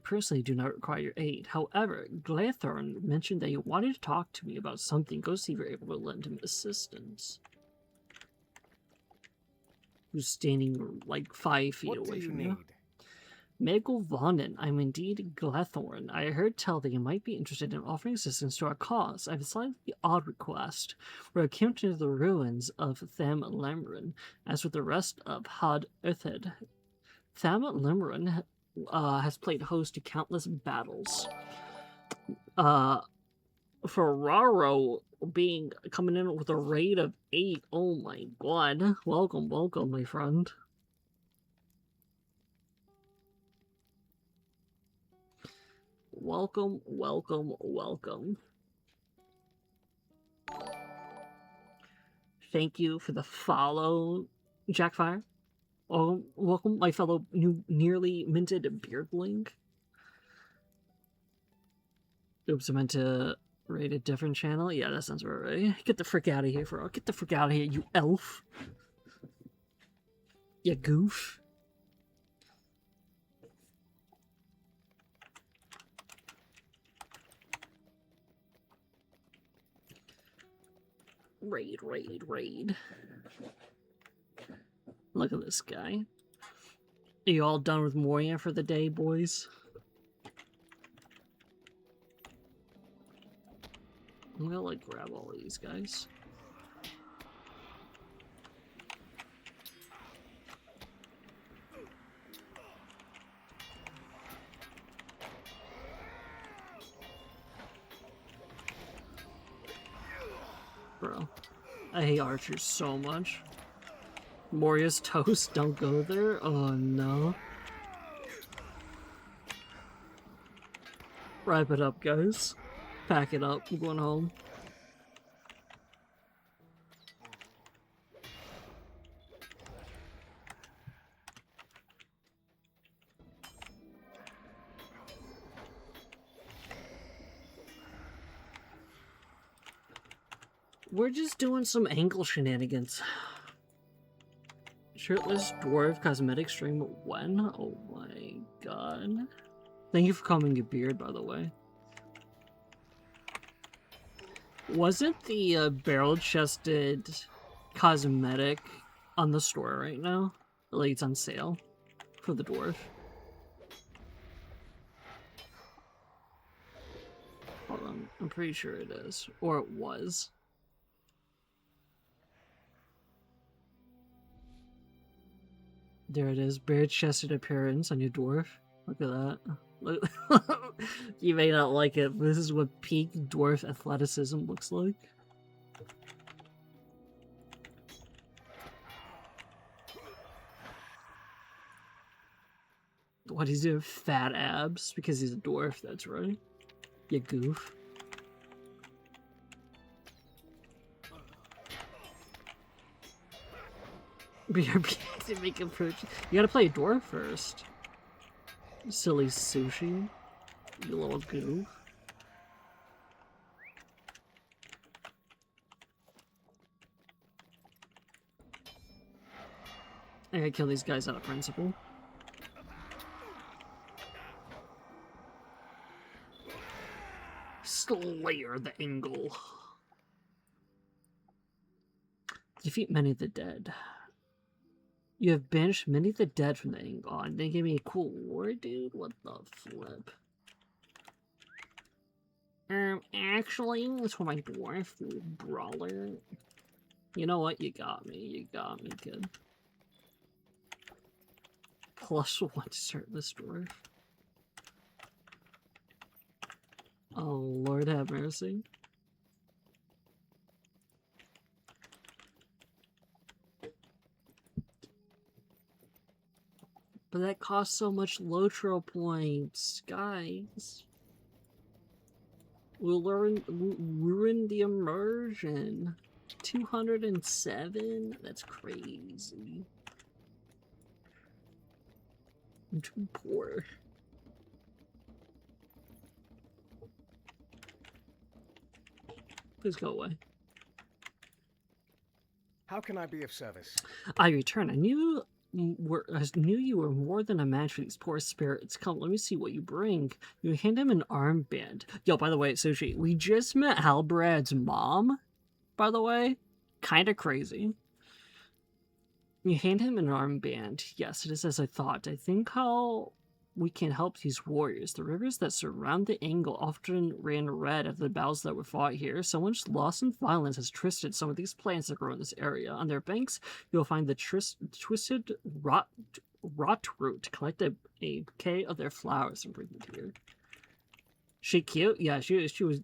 personally do not require your aid. However, Glathorn mentioned that you wanted to talk to me about something. Go see if you're able to lend him assistance. Who's standing like 5 feet away from you? Megul Vonden, I'm indeed Glathorn. I heard tell that you might be interested in offering assistance to our cause. I have a slightly odd request. We're accounting to the ruins of Tham Lemrin, as with the rest of Had Uthed. Tham Lemrin has played host to countless battles. Ferraro coming in with a raid of 8. Oh my god. Welcome, my friend. Welcome. Thank you for the follow, Jackfire. Oh, welcome, my fellow nearly minted beardling. Oops, I meant to raid a different channel. Yeah, that sounds about right. Get the frick out of here, Ferraro. Get the frick out of here, you elf. You goof. Raid. Look at this guy. Are you all done with Moria for the day, boys? I'm gonna, like, grab all of these guys. Bro, I hate archers so much. Moria's toast, don't go there. Oh no. Wrap it up, guys. Pack it up, I'm going home. We're just doing some ankle shenanigans. Shirtless dwarf cosmetic stream when? Oh my god. Thank you for combing your beard, by the way. Wasn't the barrel-chested cosmetic on the store right now? Like, it's on sale for the dwarf. Hold on, I'm pretty sure it is. Or it was. There it is, bare-chested appearance on your dwarf. Look at that. Look. You may not like it, but this is what peak dwarf athleticism looks like. What, he's doing fat abs? Because he's a dwarf, that's right. You goof. BRB to make a purchase. You gotta play a dwarf first. Silly sushi. You little goof. I gotta kill these guys out of principle. Slayer the Angle. Defeat many of the dead. You have banished many of the dead from the Angle. Oh, and they gave me a cool war, dude? What the flip? Actually, it's for my dwarf brawler. You know what? You got me. You got me, kid. +1 to start this dwarf. Oh, Lord have mercy. But that costs so much LOTRO points, guys. We'll ruin the immersion. 207? That's crazy. I'm too poor. Please go away. How can I be of service? I return. I knew you were more than a match for these poor spirits. Come, let me see what you bring. You hand him an armband. Yo, by the way, Sushi, we just met Halbrad's mom, by the way. Kinda crazy. You hand him an armband. Yes, it is as I thought. I think how we can help these warriors. The rivers that surround the Angle often ran red after the battles that were fought here. So much loss and violence has twisted some of these plants that grow in this area. On their banks, you'll find the twisted rot root. Collect a bouquet of their flowers and bring them here. She cute? Yeah, she was.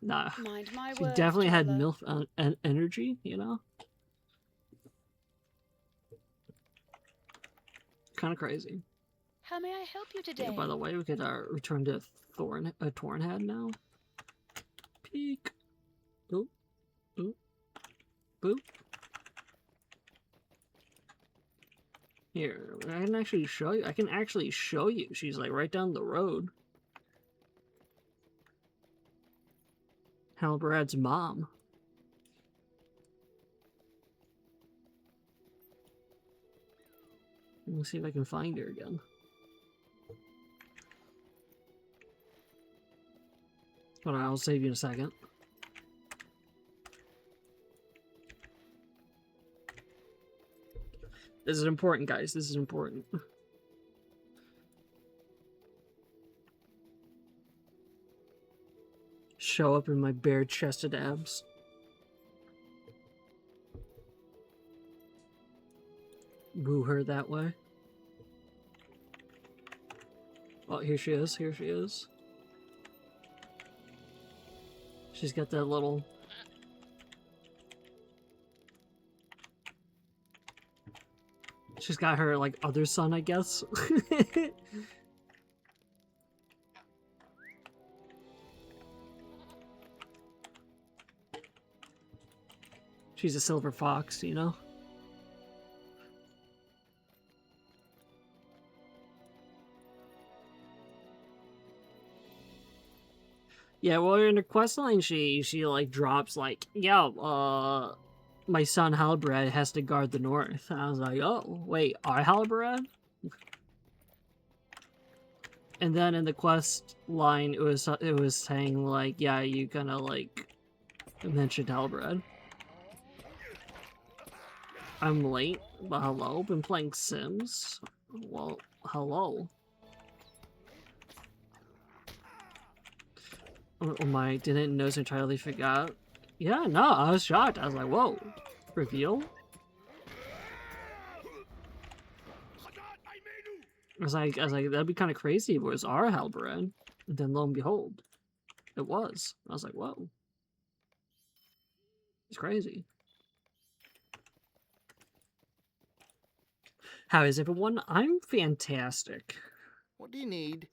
Nah, Mind my she words, definitely had traveller. MILF energy, you know? Kind of crazy. How may I help you today? Yeah, by the way, we could return to Thornhead now. Peek. Boop. Boop. Boop. Here, I can actually show you. I can actually show you. She's like right down the road. Halbrad's mom. Let me see if I can find her again. Hold on, I'll save you in a second. This is important, guys. This is important. Show up in my bare-chested abs. Woo her that way. Oh, here she is. Here she is. She's got that little... She's got her, like, other son, I guess. She's a silver fox, you know? Yeah, well, in the quest line, she like drops like, yeah, my son Halbrand has to guard the north. And I was like, oh, wait, our Halbrand? And then in the quest line, it was saying like, yeah, you kind of like mentioned Halbrand. I'm late, but hello, been playing Sims. Well, hello. Oh my, didn't know entirely forgot. Yeah, no, I was shocked. I was like, whoa, reveal? I was like, that'd be kind of crazy if it was our Halbrand. And then lo and behold, it was. I was like, whoa. It's crazy. How is everyone? I'm fantastic. What do you need?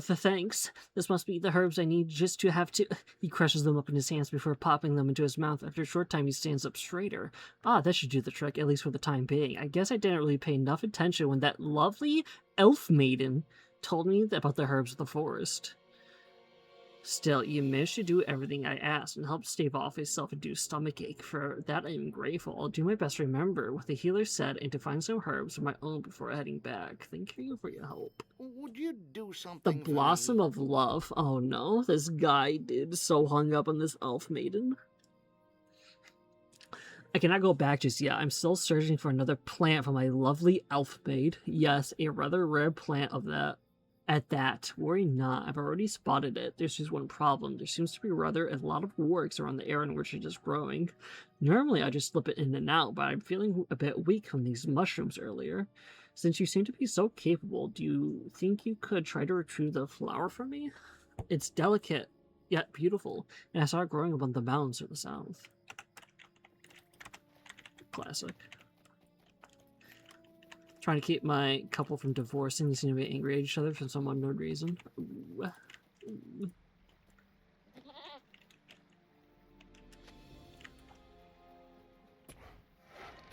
Thanks. This must be the herbs I need just to have to... He crushes them up in his hands before popping them into his mouth. After a short time, he stands up straighter. That should do the trick, at least for the time being. I guess I didn't really pay enough attention when that lovely elf maiden told me about the herbs of the forest. Still, you managed to do everything I asked and help stave off a self-induced stomachache. For that, I am grateful. I'll do my best to remember what the healer said and to find some herbs of my own before heading back. Thank you for your help. Would you do The something for Blossom me? of Love. Oh no, this guy did so hung up on this elf maiden. I cannot go back just yet. I'm still searching for another plant for my lovely elf maid. Yes, a rather rare plant of that. At that, worry not. I've already spotted it. There's just one problem. There seems to be rather a lot of works around the area in which it is growing. Normally, I just slip it in and out, but I'm feeling a bit weak from these mushrooms earlier. Since you seem to be so capable, do you think you could try to retrieve the flower for me? It's delicate, yet beautiful, and I saw it growing above the mountains to the south. Classic. Trying to keep my couple from divorcing. They seem to be angry at each other for some unknown reason. Ooh. Ooh.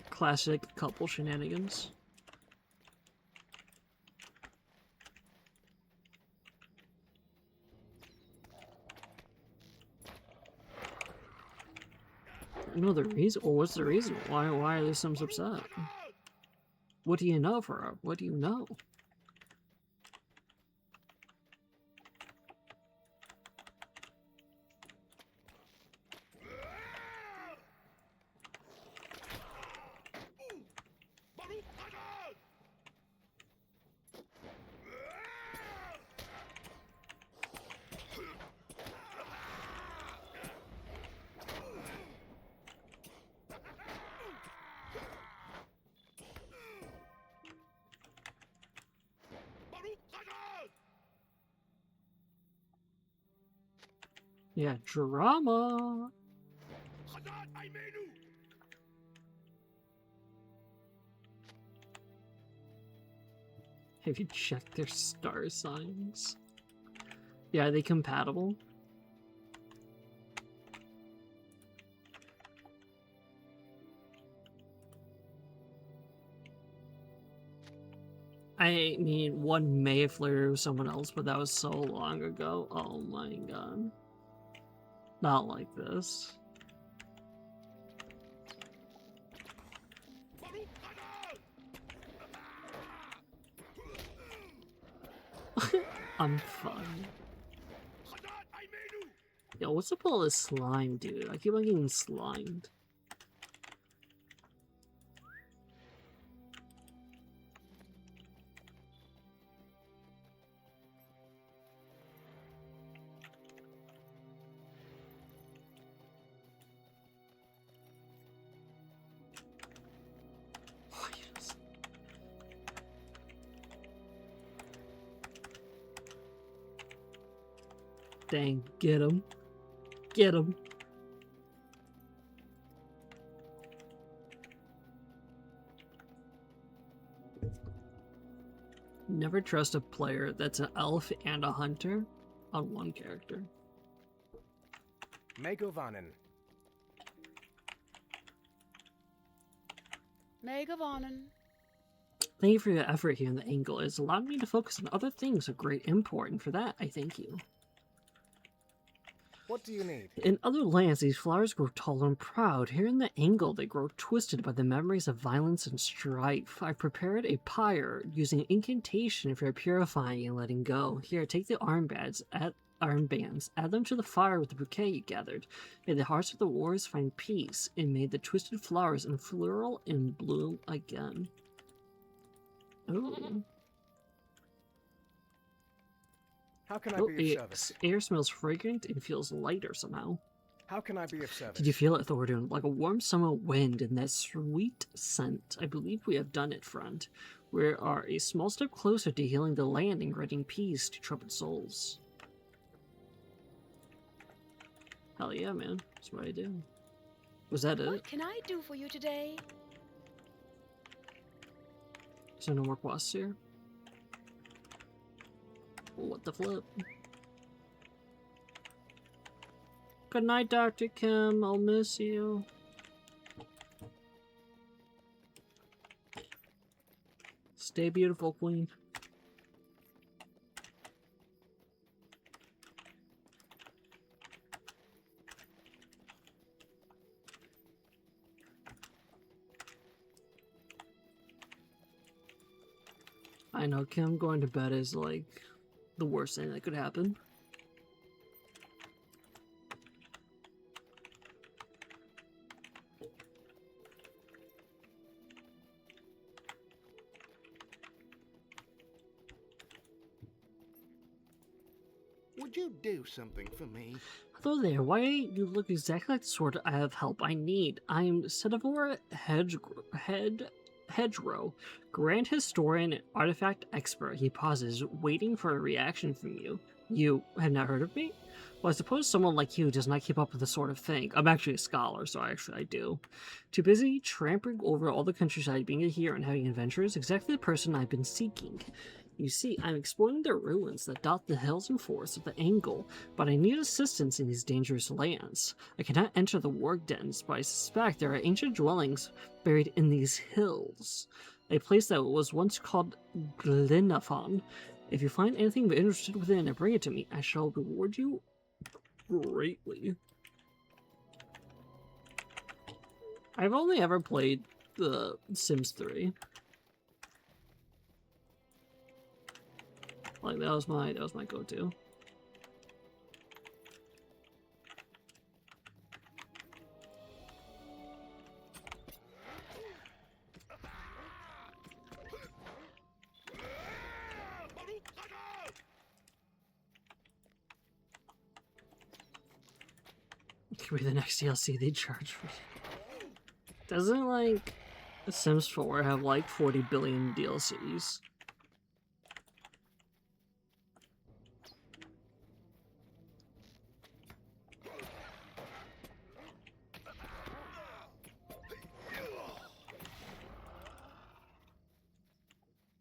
Classic couple shenanigans. No, the reason. Well, what's the reason? Why are the Sims upset? What do you know for her? What do you know? Yeah, drama. Have you checked their star signs? Yeah, are they compatible? I mean, one may have flirted with someone else, but that was so long ago. Oh my god. Not like this. I'm fine. Yo, what's up with all this slime, dude? I keep on getting slimed. Dang, get him. Get him. Never trust a player that's an elf and a hunter on one character. Megovanen. Megavonen. Thank you for your effort here in the angle. It's allowed me to focus on other things of great import, and for that, I thank you. What do you need? In other lands, these flowers grow tall and proud. Here in the angle, they grow twisted by the memories of violence and strife. I prepared a pyre using incantation for purifying and letting go. Here, take the armbands, add them to the fire with the bouquet you gathered. May the hearts of the wars find peace, and may the twisted flowers unfurl and bloom again. Ooh. How can I Oh, be the of service? air smells fragrant and feels lighter somehow. How can I be of service? Did you feel it, Thordoun? Like a warm summer wind and that sweet scent. I believe we have done it, friend. We are a small step closer to healing the land and granting peace to troubled souls. Hell yeah, man. That's what I do. Was that it? What can I do for you today? Is there no more quests here? What the flip? Good night, Dr. Kim. I'll miss you. Stay beautiful, Queen. I know Kim going to bed is like the worst thing that could happen. Would you do something for me? Hello there, why you look exactly like the sort of help I need. I'm Sedivore Hedgerow, Grand Historian and Artifact Expert. He pauses, waiting for a reaction from you. You have not heard of me? Well, I suppose someone like you does not keep up with the sort of thing. I'm actually a scholar, so I do. Too busy tramping over all the countryside, being a hero and having adventures, exactly the person I've been seeking. You see, I'm exploring the ruins that dot the hills and forests of the Angle, but I need assistance in these dangerous lands. I cannot enter the warg dens, but I suspect there are ancient dwellings buried in these hills. A place that was once called Glenafon. If you find anything interested within and bring it to me, I shall reward you greatly. I've only ever played the Sims 3. Like that was my go-to. Could be the next DLC they charge for. Doesn't like Sims 4 have like 40 billion DLCs?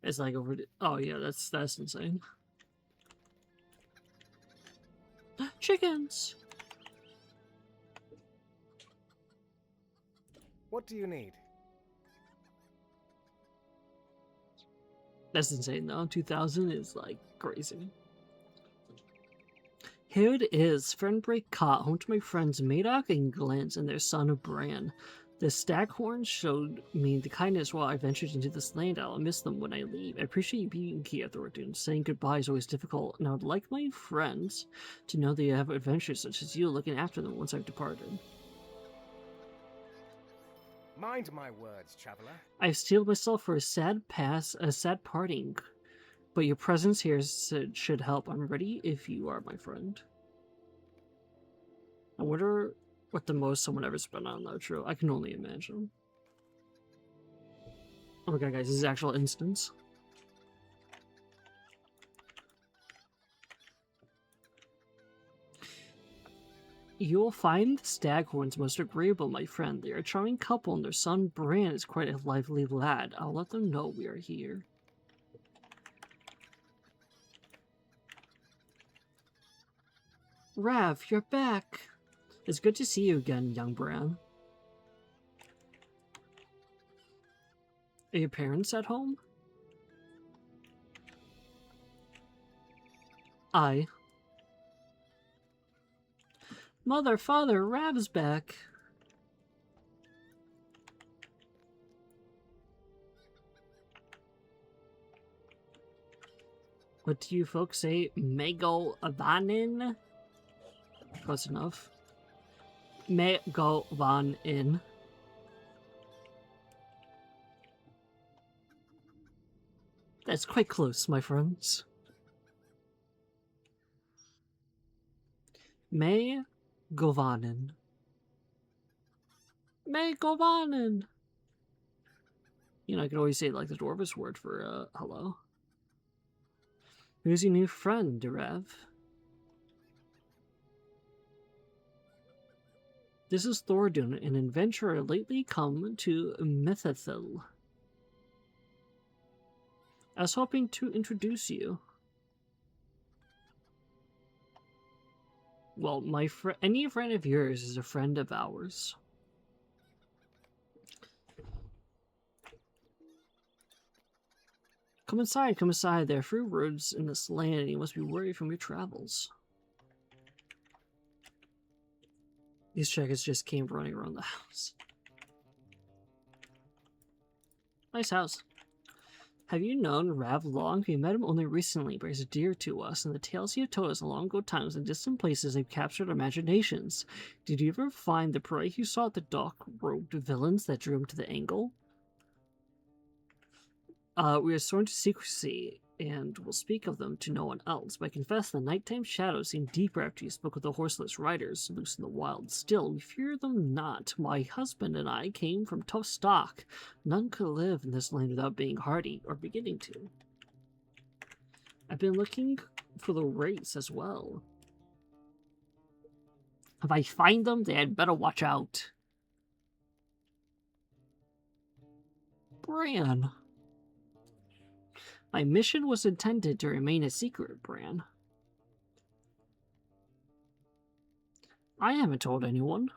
It's like over. Oh yeah, that's insane. Chickens. What do you need? That's insane though. 2000 is like crazy. Here it is, Fernbreak Cot, home to my friends Madoc and Glens and their son Bran. The Staghorn showed me the kindness while I ventured into this land. I'll miss them when I leave. I appreciate you being here, Thordoun. Saying goodbye is always difficult, and I would like my friends to know they have adventures such as you looking after them once I've departed. Mind my words, traveler. I've steeled myself for a sad parting, but your presence here should help. I'm ready if you are, my friend. I wonder what the most someone ever spent on LOTRO. I can only imagine. Oh my god, guys, this is actual instance. You will find the Staghorns most agreeable, my friend. They are a charming couple, and their son Bran is quite a lively lad. I'll let them know we are here. Rav, you're back! It's good to see you again, young Bran. Are your parents at home? Mother, father, Rav's back. What do you folks say? Megovanin? Close enough. Megovanin. That's quite close, my friends. Megovanin. Megovanin. You know, I could always say like the Dwarvish word for hello. Who's your new friend, Rev? This is Thordoun, an adventurer lately come to Mythathil. I was hoping to introduce you. Well, any friend of yours is a friend of ours. Come inside, come inside. There are few roads in this land, and you must be worried from your travels. These checkers just came running around the house. Nice house. Have you known Rav long? We met him only recently, but he's dear to us, and the tales he have told us in long ago times and distant places have captured our imaginations. Did you ever find the prey you saw at the dock-robed villains that drew him to the angle? We are sworn to secrecy, and will speak of them to no one else, but I confess the nighttime shadows seem deeper after you spoke with the horseless riders loose in the wild. Still, we fear them not. My husband and I came from tough stock. None could live in this land without being hardy, or beginning to. I've been looking for the race as well. If I find them, they had better watch out. Bran. My mission was intended to remain a secret, Bran. I haven't told anyone.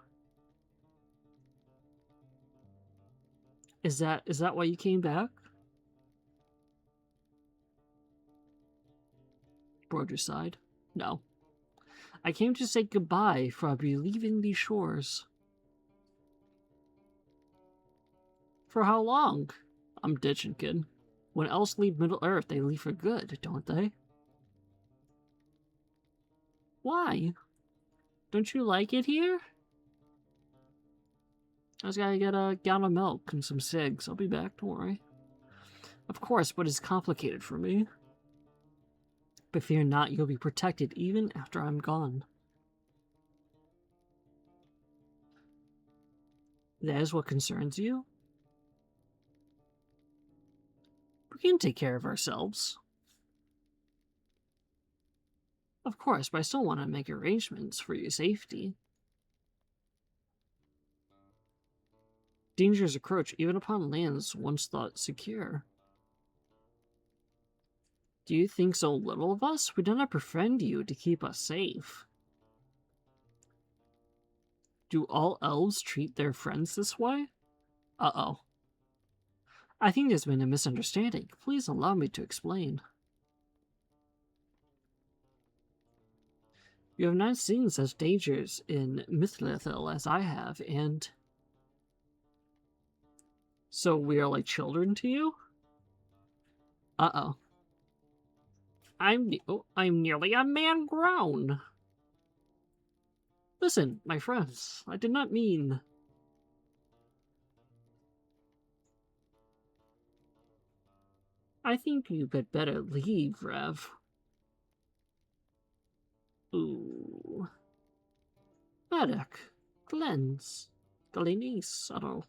Is that why you came back? Broder sighed. No. I came to say goodbye, for I'll be leaving these shores. For how long? I'm ditching, kid. When elves leave Middle-earth, they leave for good, don't they? Why? Don't you like it here? I just gotta get a gallon of milk and some cigs. I'll be back, don't worry. Of course, but it's complicated for me. But fear not, you'll be protected even after I'm gone. That is what concerns you? We can take care of ourselves. Of course, but I still want to make arrangements for your safety. Dangers approach even upon lands once thought secure. Do you think so little of us? We do not befriend you to keep us safe. Do all elves treat their friends this way? Uh-oh. I think there's been a misunderstanding. Please allow me to explain. You have not seen such dangers in Mythathil as I have, and... So we are like children to you? Uh-oh. I'm nearly a man grown. Listen, my friends, I did not mean... I think you had better leave, Rev. Ooh. Medic. Glens. Galenice. I don't know.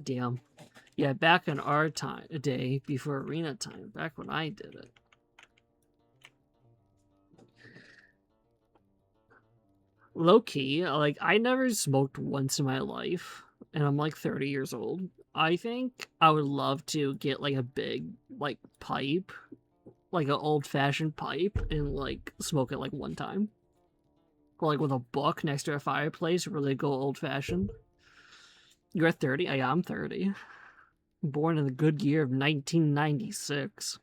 Damn. Yeah, back in our time, a day before arena time, back when I did it. Low-key, like, I never smoked once in my life, and I'm like 30 years old. I think I would love to get like a big, like, pipe, like an old-fashioned pipe, and like smoke it like one time. Or like with a book next to a fireplace, really go old-fashioned. You're 30? Yeah, I'm 30. Born in the good year of 1996.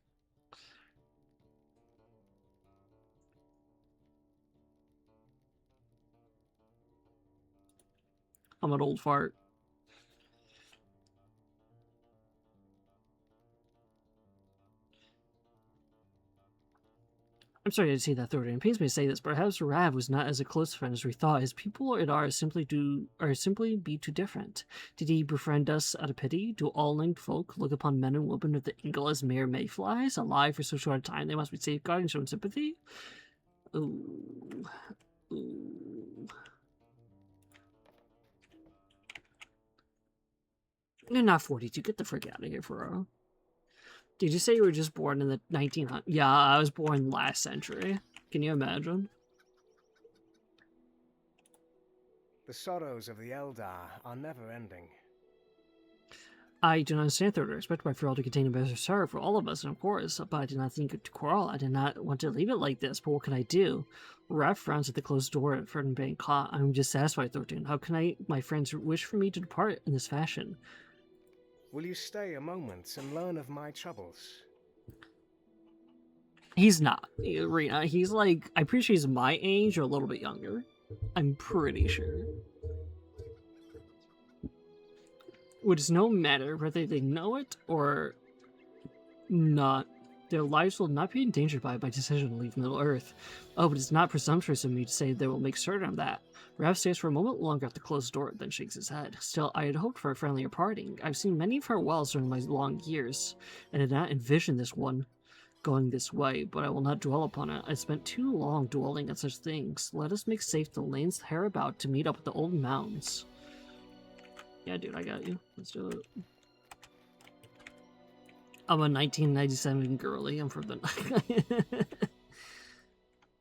I'm an old fart. I'm sorry to see that, Thordoun. It pains me to say this, but perhaps Rav was not as a close friend as we thought. His people at ours simply be too different. Did he befriend us out of pity? Do all named folk look upon men and women of the Ingle as mere mayflies, alive for so short a time they must be safeguarded and shown sympathy? Ooh. Ooh. You're not 42. Get the frick out of here, Ferraro. Did you say you were just born in the 1900s? Yeah, I was born last century. Can you imagine? The sorrows of the Eldar are never ending. I do not understand, Thordoun. I expect my farewell to contain a measure of sorrow for all of us, and of course, but I did not think to quarrel. I did not want to leave it like this, but what can I do? Raph frowns at the closed door from being caught. I'm dissatisfied, Thordoun. How can my friends wish for me to depart in this fashion? Will you stay a moment and learn of my troubles? He's not, Rena. He's like, I'm pretty sure he's my age or a little bit younger. I'm pretty sure. Which no matter whether they know it or not, their lives will not be endangered by my decision to leave Middle Earth. Oh, but it's not presumptuous of me to say they will make certain of that. Rav stays for a moment longer at the closed door, then shakes his head. Still, I had hoped for a friendlier parting. I've seen many farewells during my long years, and did not envision this one going this way, but I will not dwell upon it. I spent too long dwelling on such things. Let us make safe the lanes hereabout to meet up with the old mounds. Yeah, dude, I got you. Let's do it. I'm a 1997 girly. I'm from the...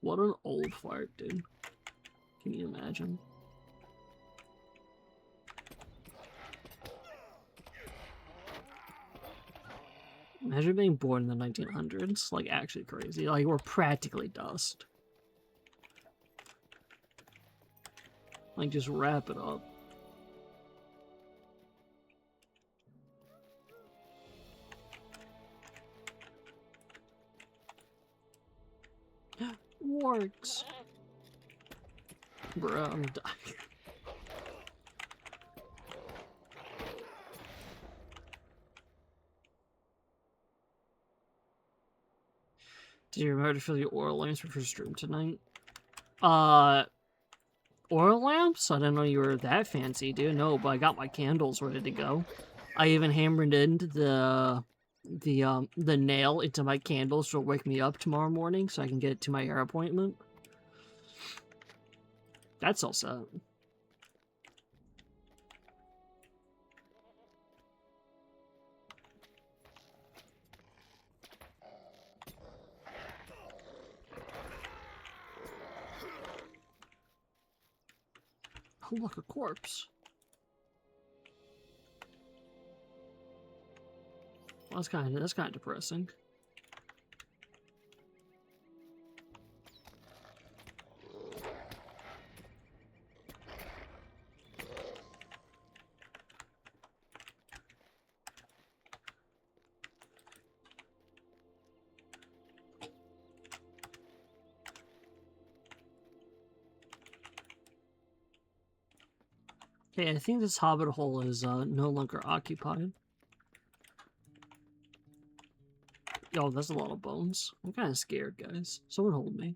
What an old fart, dude. Can you imagine? Imagine being born in the 1900s. Like, actually crazy. Like, we're practically dust. Like, just wrap it up. Works. Bruh, I'm dying. Did you remember to fill your oil lamps for your stream tonight? Oil lamps? I didn't know you were that fancy, dude. No, but I got my candles ready to go. I even hammered in the nail into my candles to wake me up tomorrow morning so I can get to my hair appointment. That's all set. Oh, look, a corpse. Well, that's kind of depressing. Okay, I think this hobbit hole is no longer occupied. Yo, that's a lot of bones. I'm kind of scared, guys. Someone hold me.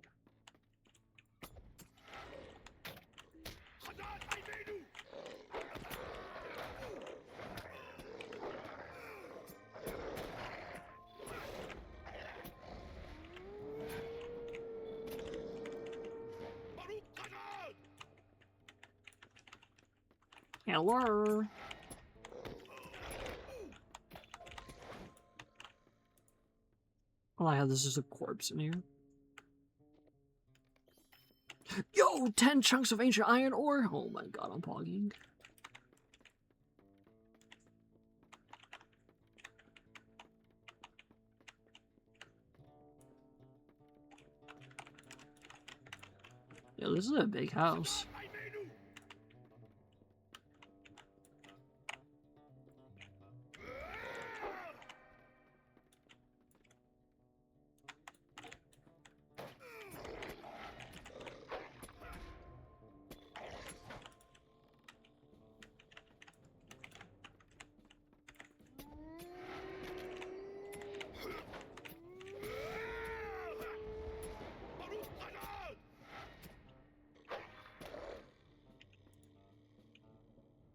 Hello. Oh, I have this is a corpse in here. Yo, 10 chunks of ancient iron ore. Oh my god, I'm pogging. Yo, this is a big house.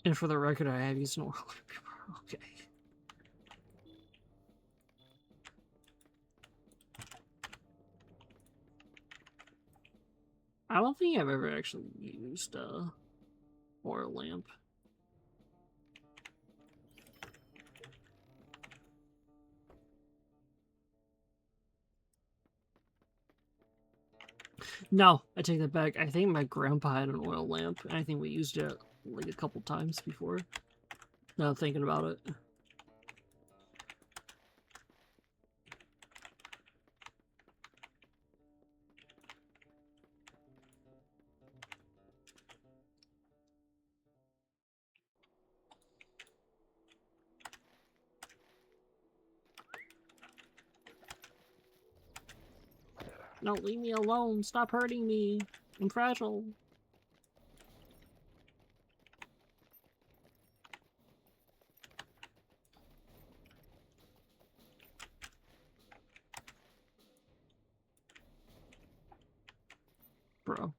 And for the record, I have used an oil lamp before. Okay. I don't think I've ever actually used a oil lamp. No, I take that back. I think my grandpa had an oil lamp, and I think we used it like a couple times before. Now I'm thinking about it. No, leave me alone. Stop hurting me. I'm fragile. Bro.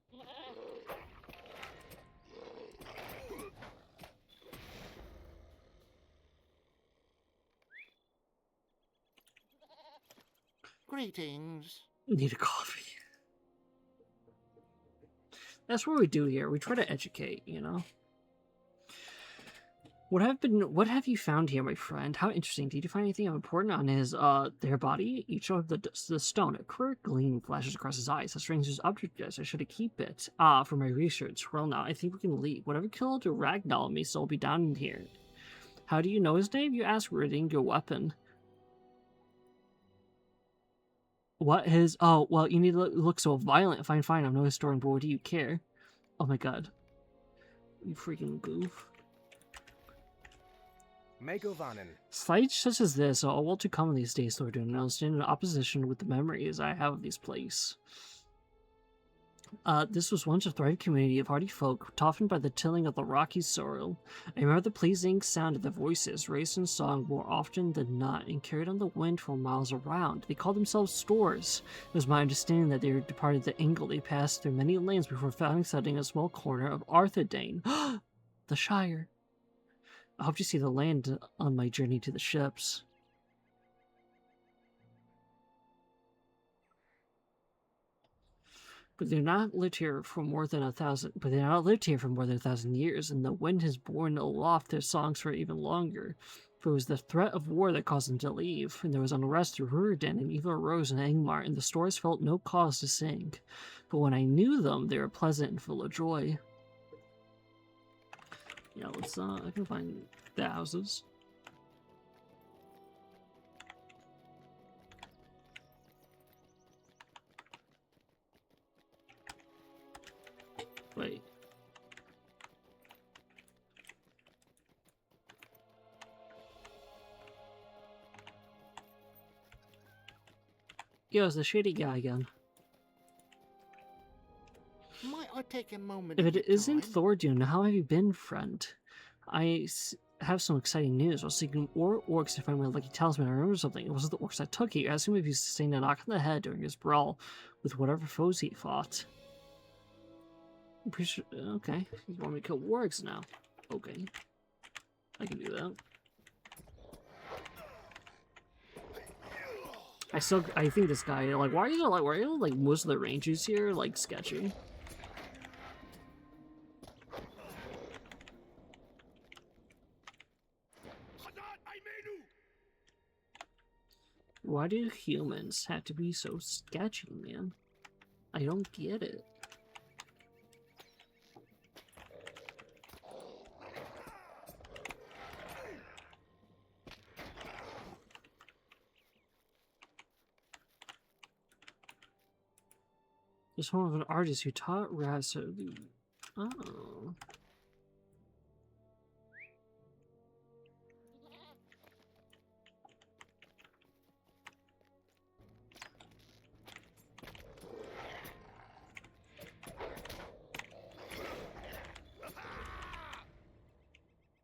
Greetings. Need a coffee. That's what we do here. We try to educate, you know? What have you found here, my friend? How interesting. Did you find anything of important on their body? Each of the stone. A queer gleam flashes across his eyes. A strange object is. I should keep it. For my research. Well, now, I think we can leave. Whatever killed Ragdoll may still be down in here. How do you know his name? You ask, reading your weapon. What his... Oh, well, you need to look so violent. Fine, I'm no historian, but what do you care? Oh my god. You freaking goof. Megovanen. Sights such as this are all too common these days, Thordoun, and I stand in opposition with the memories I have of this place. This was once a thriving community of hardy folk, toughened by the tilling of the rocky soil. I remember the pleasing sound of their voices, raised in song more often than not, and carried on the wind for miles around. They called themselves Stores. It was my understanding that they had departed the Ingle. They passed through many lands before finally settling a small corner of Arthurdane. The Shire. I hope to see the land on my journey to the ships. But they're not lived here for more than 1,000 years, and the wind has borne aloft their songs for even longer. For it was the threat of war that caused them to leave, and there was unrest through Hurden, and evil arose in Angmar, and the Stores felt no cause to sing. But when I knew them, they were pleasant and full of joy. Yeah, let's I can find the houses. Wait. Yo, it's the shady guy again. Might I take a moment If of it your isn't time? Thordoun, how have you been, friend? Have some exciting news. While seeking orcs to find my lucky talisman, I remember something. It wasn't the orcs that took it. You asked him if he sustained a knock on the head during his brawl with whatever foes he fought. I'm pretty sure... Okay. You want me to kill wargs now? Okay. I can do that. I think this guy, like, why are most of the rangers here, like, sketchy? Why do humans have to be so sketchy, man? I don't get it. This home of an artist who taught Rhapsody. Oh.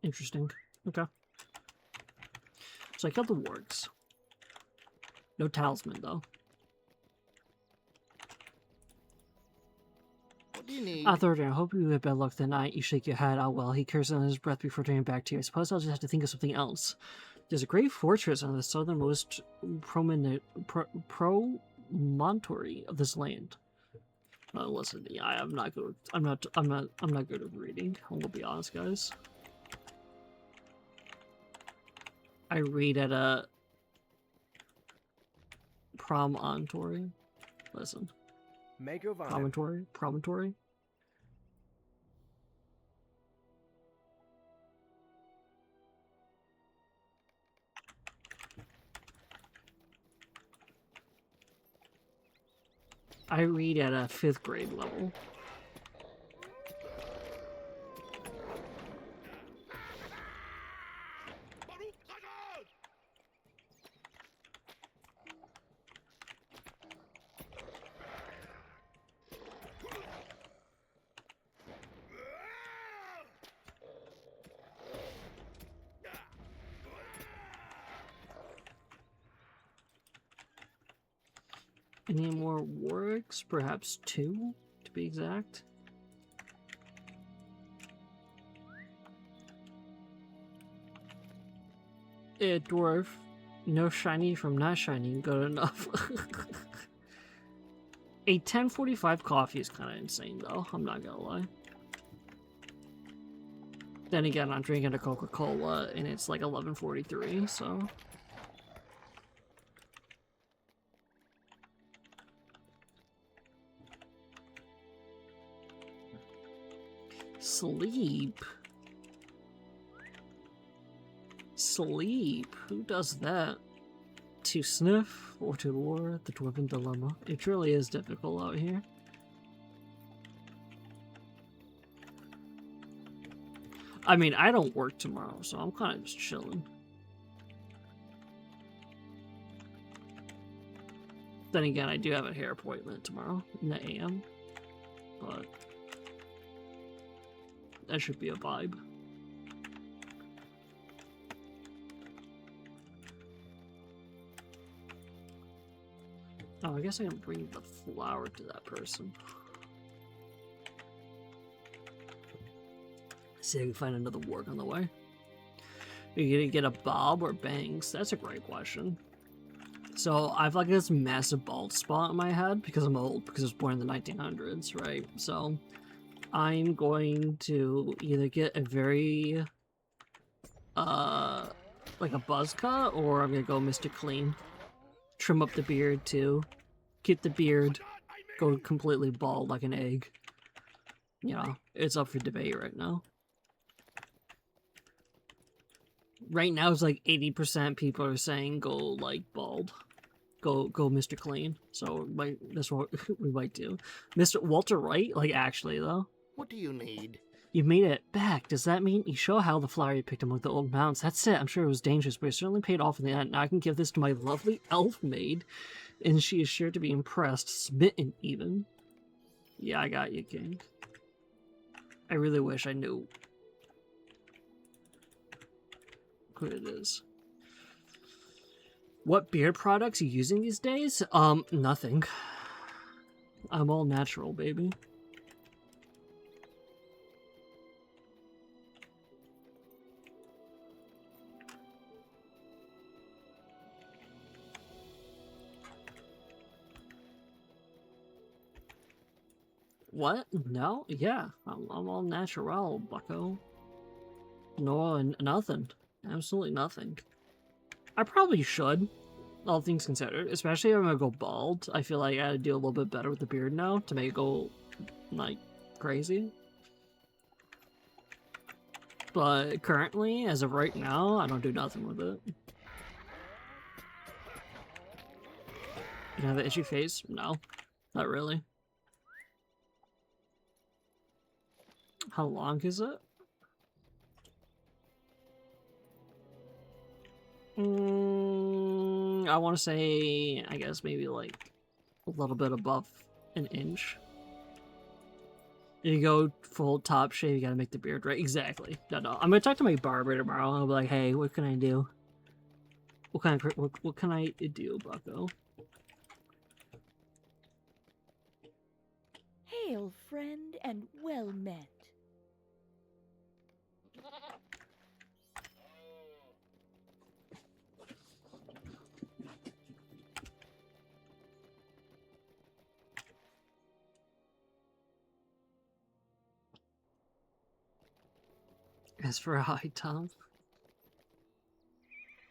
Interesting. Okay. So I killed the wargs. No talisman, though. What do you you need? Thordoun, I hope you have bad luck tonight. You shake your head. Oh well, he curses on his breath before turning back to you. I suppose I'll just have to think of something else. There's a great fortress on the southernmost promontory of this land. Listen, yeah, I'm not good. I'm not good at reading. I'm gonna be honest, guys. I read at a promontory. Listen, Megovana. promontory. I read at a 5th grade level. Any more warwicks? Perhaps 2, to be exact. Dwarf. No shiny from not shiny. Good enough. A 10:45 coffee is kind of insane, though. I'm not gonna lie. Then again, I'm drinking a Coca-Cola, and it's like 11:43, so... Sleep? Sleep? Who does that? To sniff or to lure? The Dwarven Dilemma. It truly is difficult out here. I mean, I don't work tomorrow, so I'm kind of just chilling. Then again, I do have a hair appointment tomorrow in the AM, but that should be a vibe. Oh, I guess I can bring the flower to that person. See if I can find another work on the way. Are you gonna get a bob or bangs? That's a great question. So I've like this massive bald spot in my head because I'm old, because I was born in the 1900s, right? So I'm going to either get a very like a buzz cut, or I'm gonna go Mr. Clean. Trim up the beard too. Keep the beard. Go completely bald like an egg. You know, it's up for debate right now. Right now it's like 80% people are saying go like bald. Go Mr. Clean. So that's what we might do. Mr. Walter White? Like actually though. What do you need? You made it back. Does that mean you show how the flower you picked among the old mounds? That's it. I'm sure it was dangerous, but it certainly paid off in the end. Now I can give this to my lovely elf maid, and she is sure to be impressed, smitten even. Yeah, I got you, King. I really wish I knew who it is. What beard products are you using these days? Nothing. I'm all natural, baby. What? No? Yeah, I'm all natural, bucko. No, nothing. Absolutely nothing. I probably should, all things considered. Especially if I'm gonna go bald. I feel like I gotta do a little bit better with the beard now to make it go, like, crazy. But currently, as of right now, I don't do nothing with it. You have an itchy face? No, not really. How long is it? I want to say, I guess maybe like a little bit above an inch. You go full top shave, you gotta make the beard right. Exactly. No, I'm gonna talk to my barber tomorrow. I'll be like, hey, what can I do? What can I do, bucko? Hail, friend, and well met. As for a high top.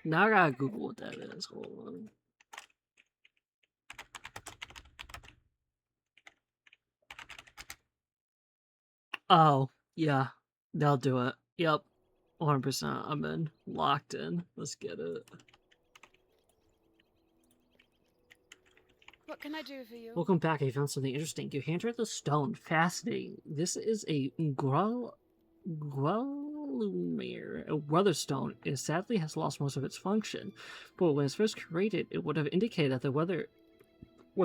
Now I gotta Google what that is. Hold on. Oh, yeah. They'll do it. Yep. 100%. I'm in. Locked in. Let's get it. What can I do for you? Welcome back. I found something interesting. You handed the stone. Fascinating. This is a Grelumere, a weatherstone. It sadly has lost most of its function, but when it was first created, it would have indicated that what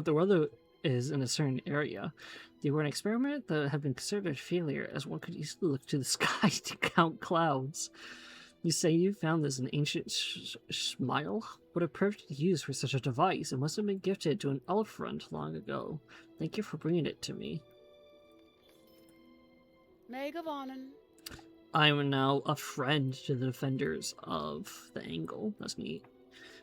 the weather is in a certain area. They were an experiment that had been considered a failure, as one could easily look to the sky to count clouds. You say you found this in ancient Smile? What a perfect use for such a device. It must have been gifted to an elf friend long ago. Thank you for bringing it to me. Megavonen. I am now a friend to the defenders of the Angle. That's neat.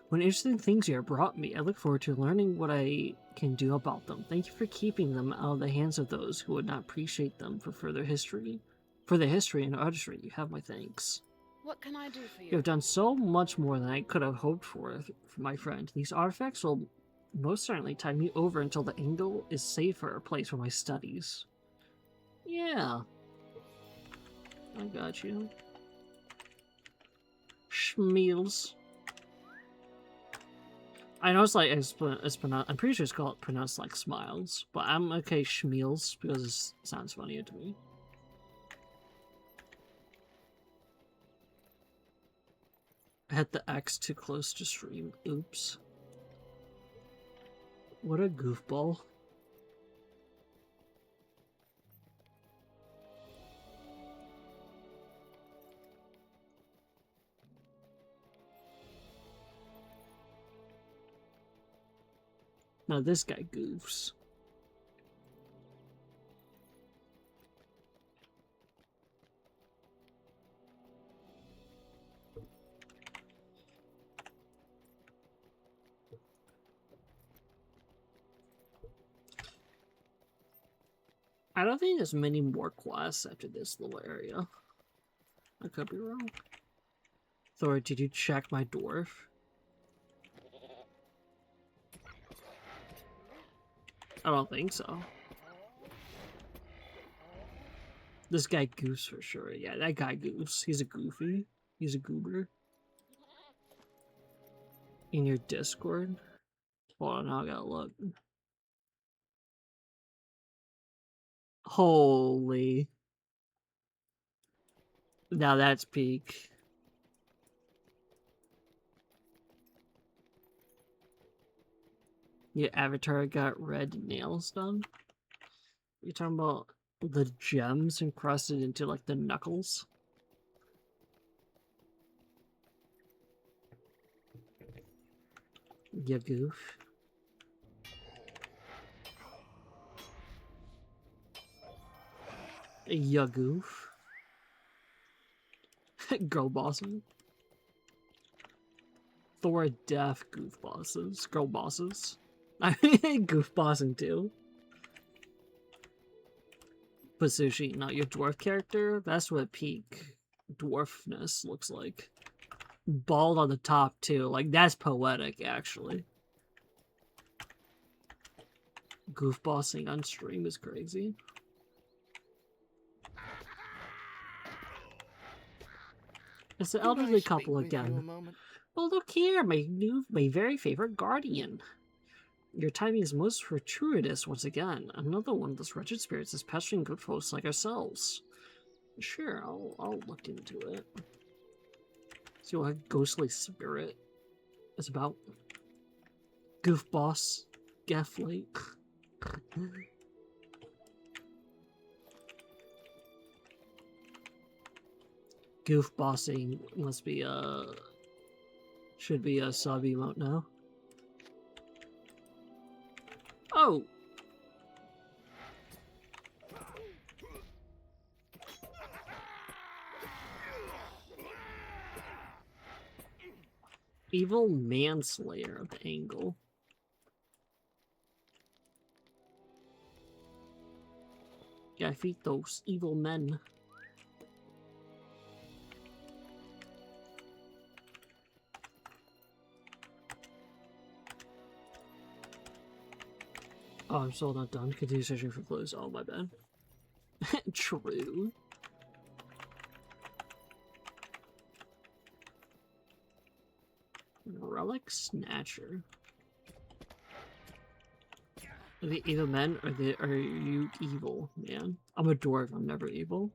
When interesting things you have brought me, I look forward to learning what I can do about them. Thank you for keeping them out of the hands of those who would not appreciate them for further history. For the history and artistry, you have my thanks. What can I do for You you? have done so much more than I could have hoped for my friend. These artifacts will most certainly tide me over until the Angle is safer a place for my studies. Yeah. I got you. Schmeals. I know it's like, it's pronounced, I'm pretty sure it's called pronounced like smiles, but I'm okay schmeals because it sounds funnier to me. I had the X too close to stream. Oops. What a goofball. Now this guy goofs. I don't think there's many more quests after this little area. I could be wrong. Thor, did you check my dwarf? I don't think so. This guy goofs for sure. Yeah, that guy goofs. He's a goofy. He's a goober. In your Discord? Hold on, now I gotta look. Holy. Now that's peak. Your avatar got red nails done? You're talking about the gems encrusted into like the knuckles? You goof. You goof. Girl bossing. Thor deaf goof bosses. Girl bosses. I mean, goof bossing too. But Sushi, not your dwarf character? That's what peak dwarfness looks like. Bald on the top too. Like, that's poetic, actually. Goof bossing on stream is crazy. It's the Can I elderly speak couple with you a again. moment? Well, look here, my very favorite guardian. Your timing is most fortuitous once again. Another one of those wretched spirits is pestering good folks like ourselves. Sure, I'll look into it. See what a ghostly spirit is about. Goof boss. Gaffley. Goof bossing must be should be a sub emote now. Oh! Evil manslayer of the angle. Gotta defeat those evil men. Oh, I'm still not done. Continue searching for clues. Oh, my bad. True. Relic Snatcher. Are they evil men, or are you evil, man? I'm a dwarf, I'm never evil.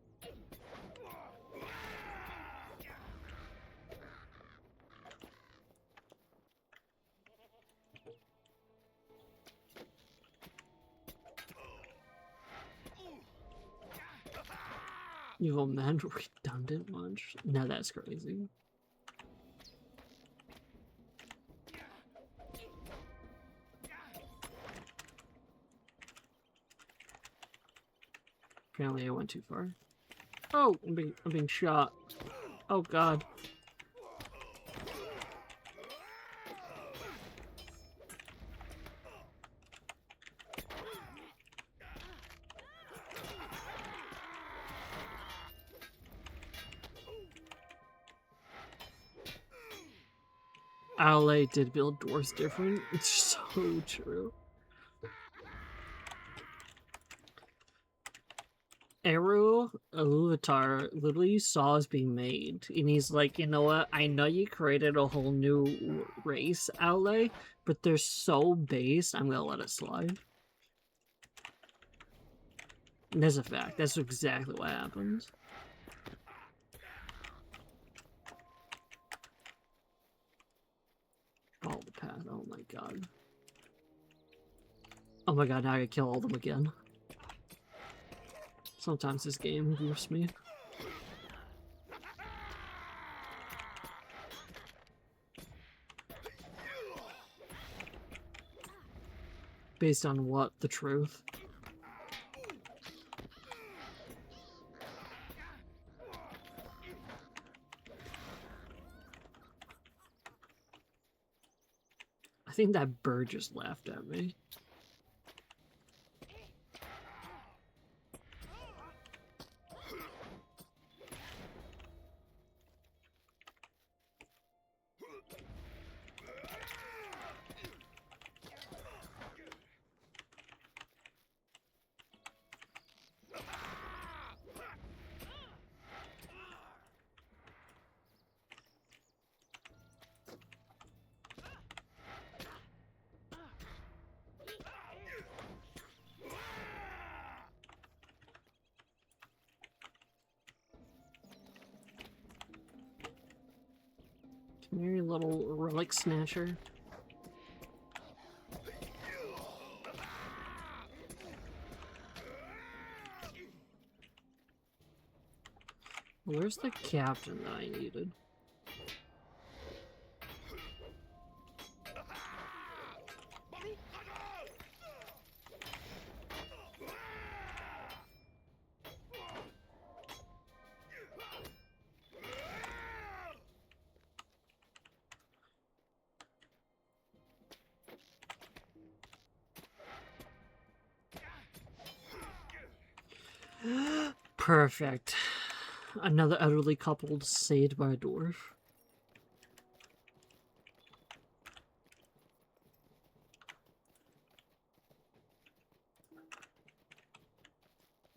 Evil men, redundant much? Now that's crazy. Apparently I went too far. Oh, I'm being shot. Oh god. LA did build doors different. It's so true. Eru Iluvatar literally saw us being made, and he's like, you know what? I know you created a whole new race, LA, but they're so base, I'm gonna let it slide. And that's a fact. That's exactly what happens. Follow the path. Oh my god. Oh my god, now I gotta kill all of them again. Sometimes this game goofs me. Based on what? The truth? I think that bird just laughed at me. Come here, you little relic snatcher. Where's the captain that I needed? Perfect. Another elderly couple saved by a dwarf.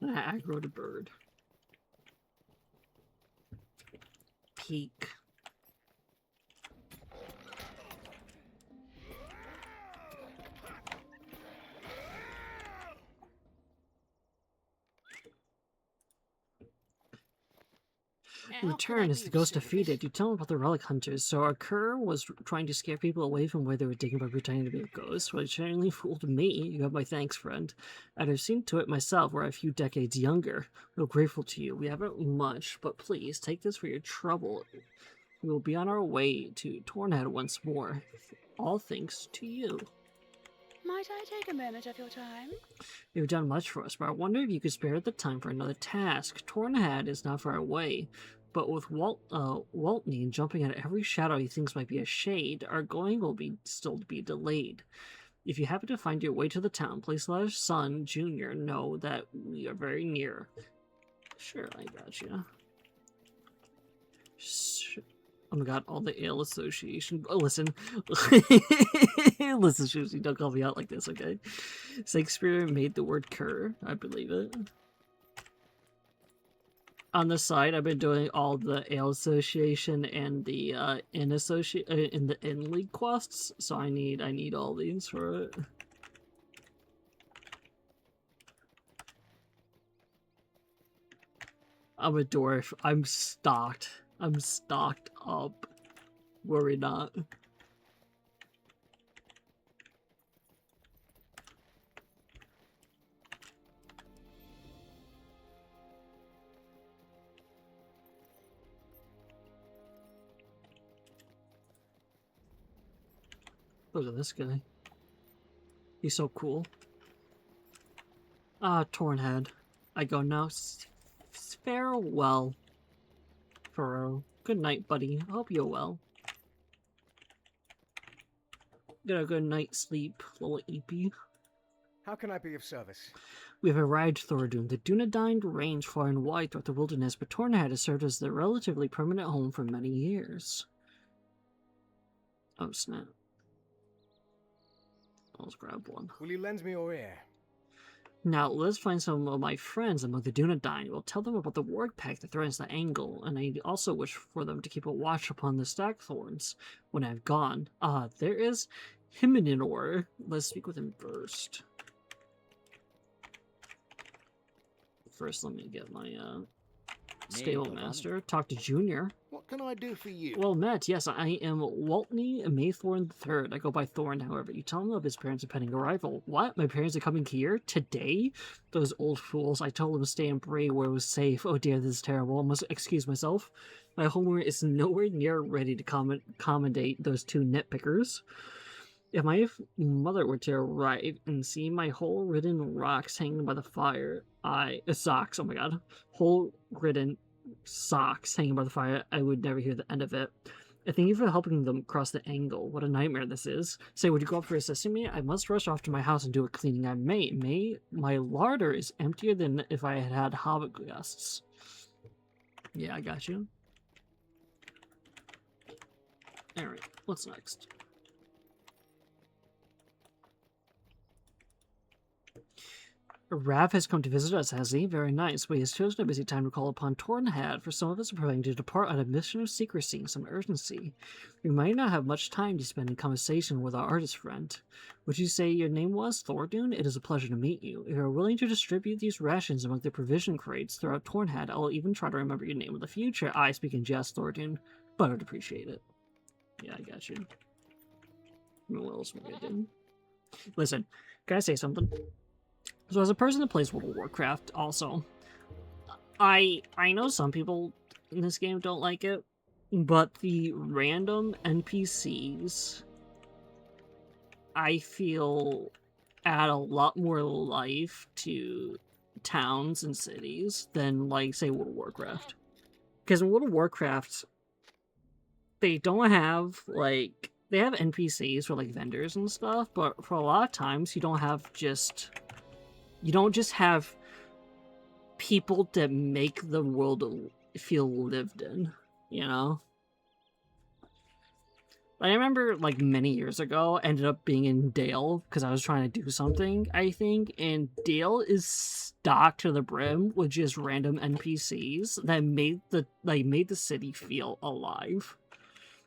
I aggroed a bird. Peak. Return is the ghost defeated. You tell him about the relic hunters. So our cur was trying to scare people away from where they were digging by pretending to be a ghost. Well, it certainly fooled me. You have my thanks, friend. I'd have seen to it myself were I a few decades younger. Real grateful to you. We haven't much, but please take this for your trouble. We will be on our way to Thordoun once more. All thanks to you. Might I take a moment of your time? You've done much for us, but I wonder if you could spare the time for another task. Thordoun is not far away. But with Waltney jumping at every shadow he thinks might be a shade, our going will still be delayed. If you happen to find your way to the town, please let our son, Junior, know that we are very near. Sure, I got you. Oh my god, all the Ale Association. Oh, listen. Listen, Susie, don't call me out like this, okay? Shakespeare made the word cur. I believe it. On the side, I've been doing all the Ale Association and the Inn in the Inn League quests, so I need all these for it. I'm a dwarf. I'm stocked. I'm stocked up. Worry not. Look at this guy. He's so cool. Ah, Tornhead. I go now. Farewell. Furrow. Good night, buddy. I hope you're well. Get a good night's sleep, little Eepy. How can I be of service? We have arrived, Thordoun. The Dunedain range far and wide throughout the wilderness, but Tornhead has served as their relatively permanent home for many years. Oh, snap. Let's grab one. Will you lend me your ear? Now, let's find some of my friends among the Dunedain. We'll tell them about the warg pack that threatens the angle, and I also wish for them to keep a watch upon the Stackthorns when I've gone. Ah, there is Hymenor. Let's speak with him first. First, let me get my stable master. Talk to Junior. What can I do for you? Well met, yes, I am Waltney Maythorn III. I go by Thorn, however. You tell him of his parents' impending arrival. What? My parents are coming here? Today? Those old fools. I told them to stay in Bray where it was safe. Oh dear, this is terrible. I must excuse myself. My homework is nowhere near ready to accommodate those two nitpickers. If my mother were to arrive and see my hole-ridden rocks hanging by the fire, socks, oh my god. Hole-ridden socks hanging by the fire, I would never hear the end of it. I thank you for helping them cross the angle. What a nightmare this is. Say, would you go up for assisting me? I must rush off to my house and do a cleaning I may. My larder is emptier than if I had had hobbit guests. Yeah, I got you. Alright, what's next? Rav has come to visit us, has he? Very nice, but he has chosen a busy time to call upon Tornhead, for some of us are preparing to depart on a mission of secrecy and some urgency. We might not have much time to spend in conversation with our artist friend. Would you say your name was Thordoun? It is a pleasure to meet you. If you are willing to distribute these rations among the provision crates throughout Tornhead, I will even try to remember your name in the future. I speak in jest, Thordoun, but I'd appreciate it. Yeah, I got you. What else would I do? Listen, can I say something? So as a person that plays World of Warcraft, also, I know some people in this game don't like it, but the random NPCs, I feel, add a lot more life to towns and cities than, like, say, World of Warcraft. Because in World of Warcraft, they don't have, like, they have NPCs for, like, vendors and stuff, but for a lot of times, you don't just have people that make the world feel lived in, you know? I remember, like, many years ago, I ended up being in Dale, because I was trying to do something, I think, and Dale is stocked to the brim with just random NPCs that made the city feel alive.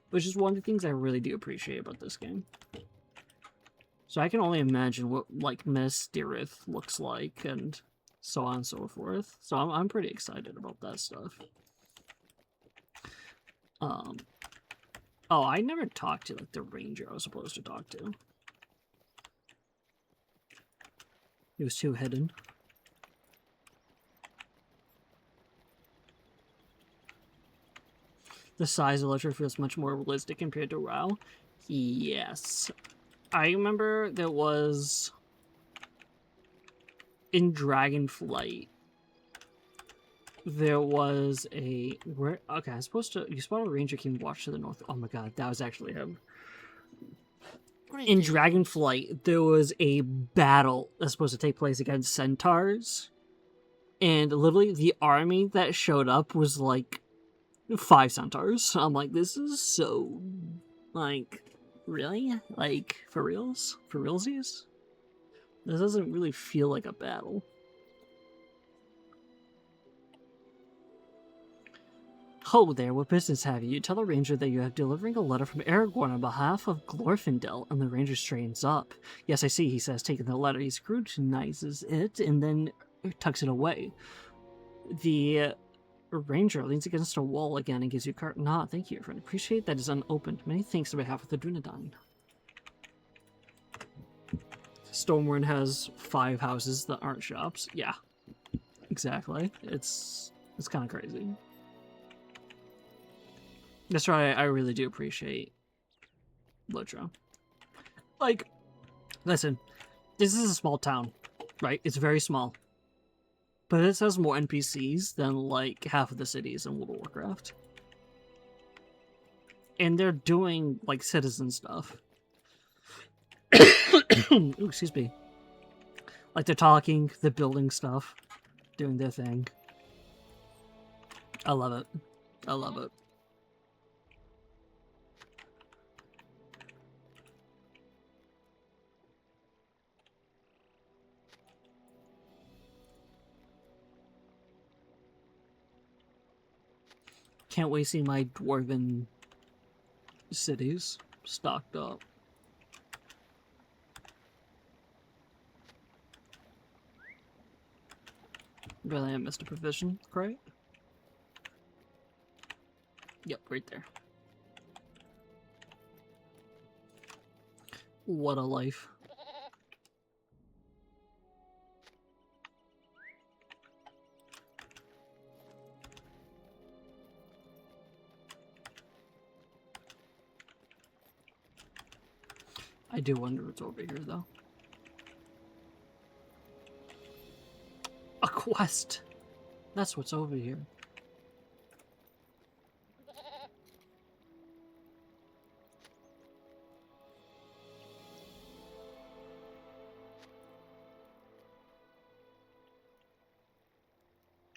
Which is one of the things I really do appreciate about this game. So I can only imagine what, like, Minas Tirith looks like, and so on and so forth. So I'm pretty excited about that stuff. Oh, I never talked to, like, the ranger I was supposed to talk to. He was too hidden. The size of LOTRO feels much more realistic compared to WoW. Yes. I remember there was in Dragonflight there was a where okay, I'm supposed to you spot a ranger keeping watch to the north. Oh my god, that was actually him. In Greetings. Dragonflight, there was a battle that's supposed to take place against centaurs. And literally the army that showed up was like 5 centaurs. I'm like, this is so like really? Like for reals? For realsies? This doesn't really feel like a battle. Ho there, what business have you? Tell the ranger that you have delivering a letter from Aragorn on behalf of Glorfindel, and the ranger straightens up. Yes, I see, he says, taking the letter. He scrutinizes it and then tucks it away. The ranger leans against a wall again and gives you a cart. Nah, thank you, friend. Appreciate that is unopened. Many thanks on behalf of the Dunedain. Stormwind has 5 houses that aren't shops. Yeah, exactly. It's kind of crazy. That's why I really do appreciate LOTRO. Like, listen, this is a small town, right? It's very small. But this has more NPCs than, like, half of the cities in World of Warcraft. And they're doing, like, citizen stuff. Ooh, excuse me. Like, they're talking, they're building stuff, doing their thing. I love it. I love it. Can't wait to see my dwarven cities stocked up. Really, I missed a provision, right? Yep, right there. What a life. I do wonder what's over here, though. A quest! That's what's over here.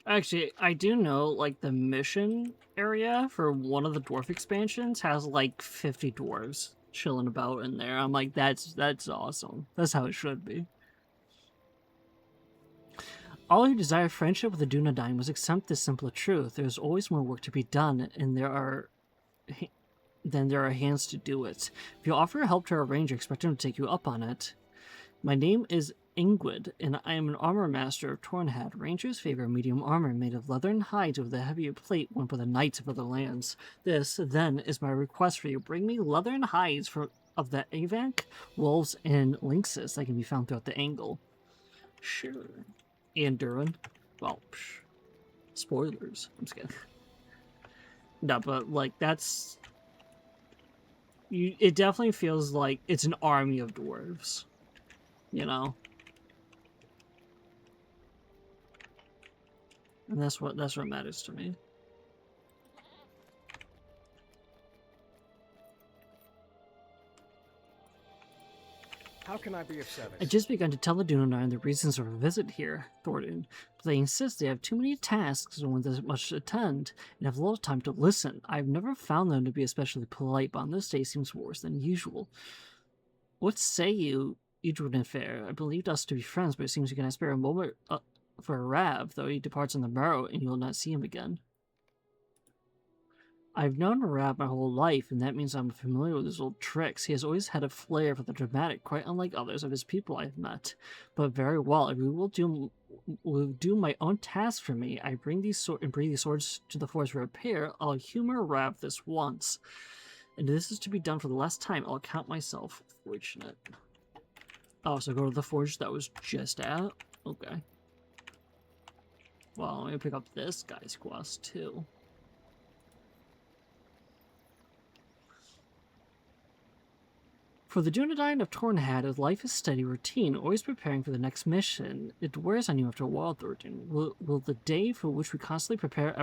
Actually, I do know, like, the mission area for one of the dwarf expansions has, like, 50 dwarves chilling about in there. I'm like, that's awesome. That's how it should be. All who desire friendship with the Dunedain must accept this simple truth. There is always more work to be done, and there are hands to do it. If you offer help to a ranger, expect him to take you up on it. My name is Ingrid, and I am an armor master of Tornhad. Rangers favor medium armor made of leather and hides with a heavier plate worn by the knights of other lands. This, then, is my request for you. Bring me leather and hides of the Avank, wolves, and lynxes that can be found throughout the Angle. Sure. And Durin. Well, spoilers. I'm just kidding. No, but, like, that's... it definitely feels like it's an army of dwarves. You know? And that's what matters to me. How can I be of service? I just begun to tell the Dunedain the reasons for a visit here, Thordoun, but they insist they have too many tasks and there's much to attend, and have little time to listen. I've never found them to be especially polite, but on this day seems worse than usual. What say you, Idrun Fair? I believed us to be friends, but it seems you cannot spare a moment for a Rav, though he departs on the morrow, and you will not see him again. I've known Rab my whole life, and that means I'm familiar with his old tricks. He has always had a flair for the dramatic, quite unlike others of his people I've met. But very well, if we will do my own task for me. I bring these swords to the forge for repair. I'll humor Rab this once, and this is to be done for the last time. I'll count myself fortunate. Oh, so go to the forge that was just at? Okay. Well, let me pick up this guy's quest, too. For the Dunedain of Tornhad, life is steady routine, always preparing for the next mission. It wears on you after a while, Thordoun. Will the day for which we constantly prepare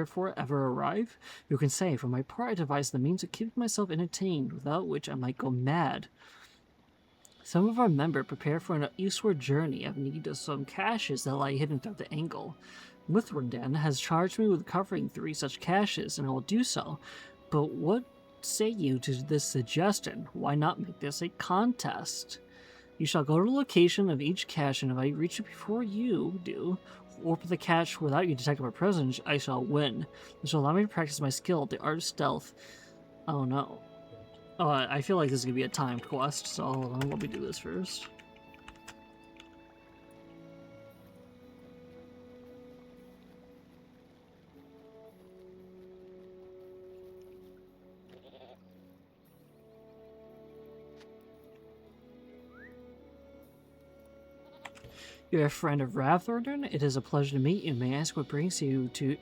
for ever arrive? You can say, for my part, I devised the means of keeping myself entertained, without which I might go mad. Some of our members prepare for an eastward journey of need of some caches that lie hidden throughout the angle. Mithrandan has charged me with covering 3 such caches, and I will do so. But what say you to this suggestion? Why not make this a contest? You shall go to the location of each cache, and if I reach it before you do, or for the cache without you detecting my presence, I shall win. This will allow me to practice my skill, the art of stealth. Oh no. Oh, I feel like this is going to be a timed quest, so hold on, let me do this first. You're a friend of Rav, Thordoun? It is a pleasure to meet you. May I ask what brings you to